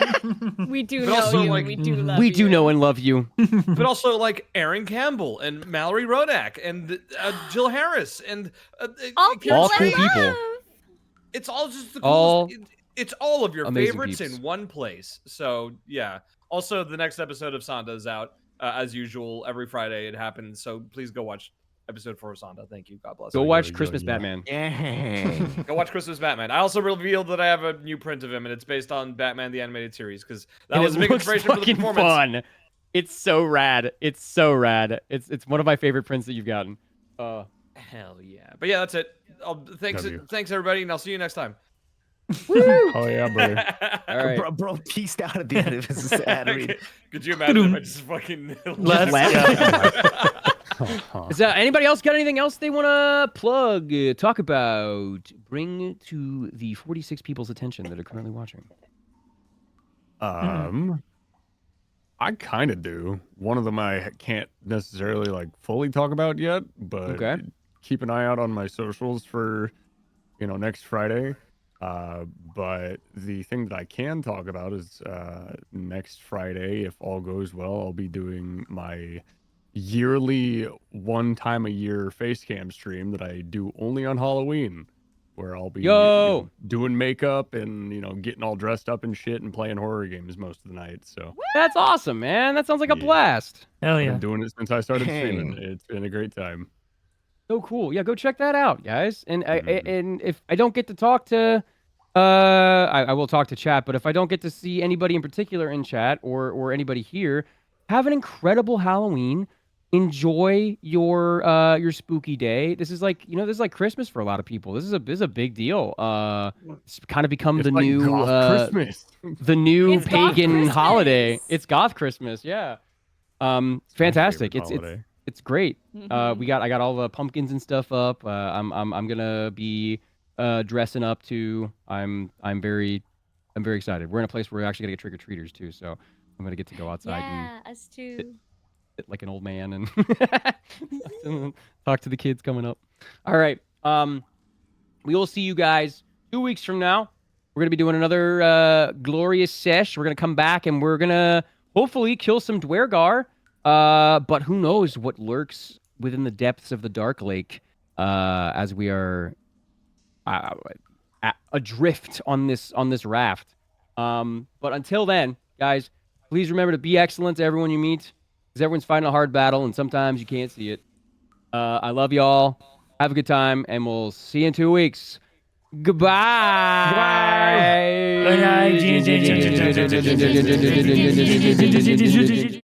We do But know also, you. like, We do love we you. do know and love you. But also like Aaron Campbell and Mallory Rodak and Jill Harris and All All I cool people. love. it's all just the All coolest. It's all of your amazing favorites peeps. in one place. So yeah. Also, the next episode of Sonda is out as usual every Friday. It happens. So please go watch episode 4 of Sonda. Thank you. God bless. Go watch Christmas Batman. Yeah. Go watch Christmas Batman. I also revealed that I have a new print of him, and it's based on Batman the Animated Series because that And was it a big looks inspiration for the fucking performance. fun. It's so rad. It's so rad. It's one of my favorite prints that you've gotten. Hell yeah! But yeah, that's it. Thanks everybody, and I'll see you next time. Oh yeah, brother. All right. Bro peaced out at the end of his ad read. Could you imagine if I just fucking Let's Is anybody else got anything else they want to plug, talk about, bring to the 46 people's attention that are currently watching? I kind of do. One of them I can't necessarily like fully talk about yet, but Okay. keep an eye out on my socials for, next Friday. But the thing that I can talk about is next Friday, if all goes well, I'll be doing my yearly one time a year face cam stream that I do only on Halloween, where I'll be doing makeup and getting all dressed up and shit and playing horror games most of the night. So That's awesome, man. That sounds like a blast. Hell I've yeah. been doing it since I started streaming. Dang. It's been a great time. So cool. Yeah, go check that out, guys. And and if I don't get to talk to, I will talk to chat. But if I don't get to see anybody in particular in chat or anybody here, have an incredible Halloween. Enjoy your spooky day. This is like this is like Christmas for a lot of people. This is a big deal. It's kind of become It's the like new goth Christmas. the new It's goth pagan holiday. Christmas. It's goth Christmas. Yeah. My Fantastic. favorite It's holiday. it's great. Mhm. I got all the pumpkins and stuff up. I'm gonna be dressing up too. I'm very excited. We're in a place where we're actually gonna get trick or treaters too. So I'm gonna get to go outside and Yeah, us too. sit like an old man and talk to the kids coming up. All right. We will see you guys 2 weeks from now. We're gonna be doing another glorious sesh. We're gonna come back and we're gonna hopefully kill some Dwergar. But who knows what lurks within the depths of the Dark Lake as we are adrift on this raft. But until then, guys, please remember to be excellent to everyone you meet, because everyone's fighting a hard battle, and sometimes you can't see it. I love y'all. Have a good time, and we'll see you in 2 weeks. Goodbye. Good night.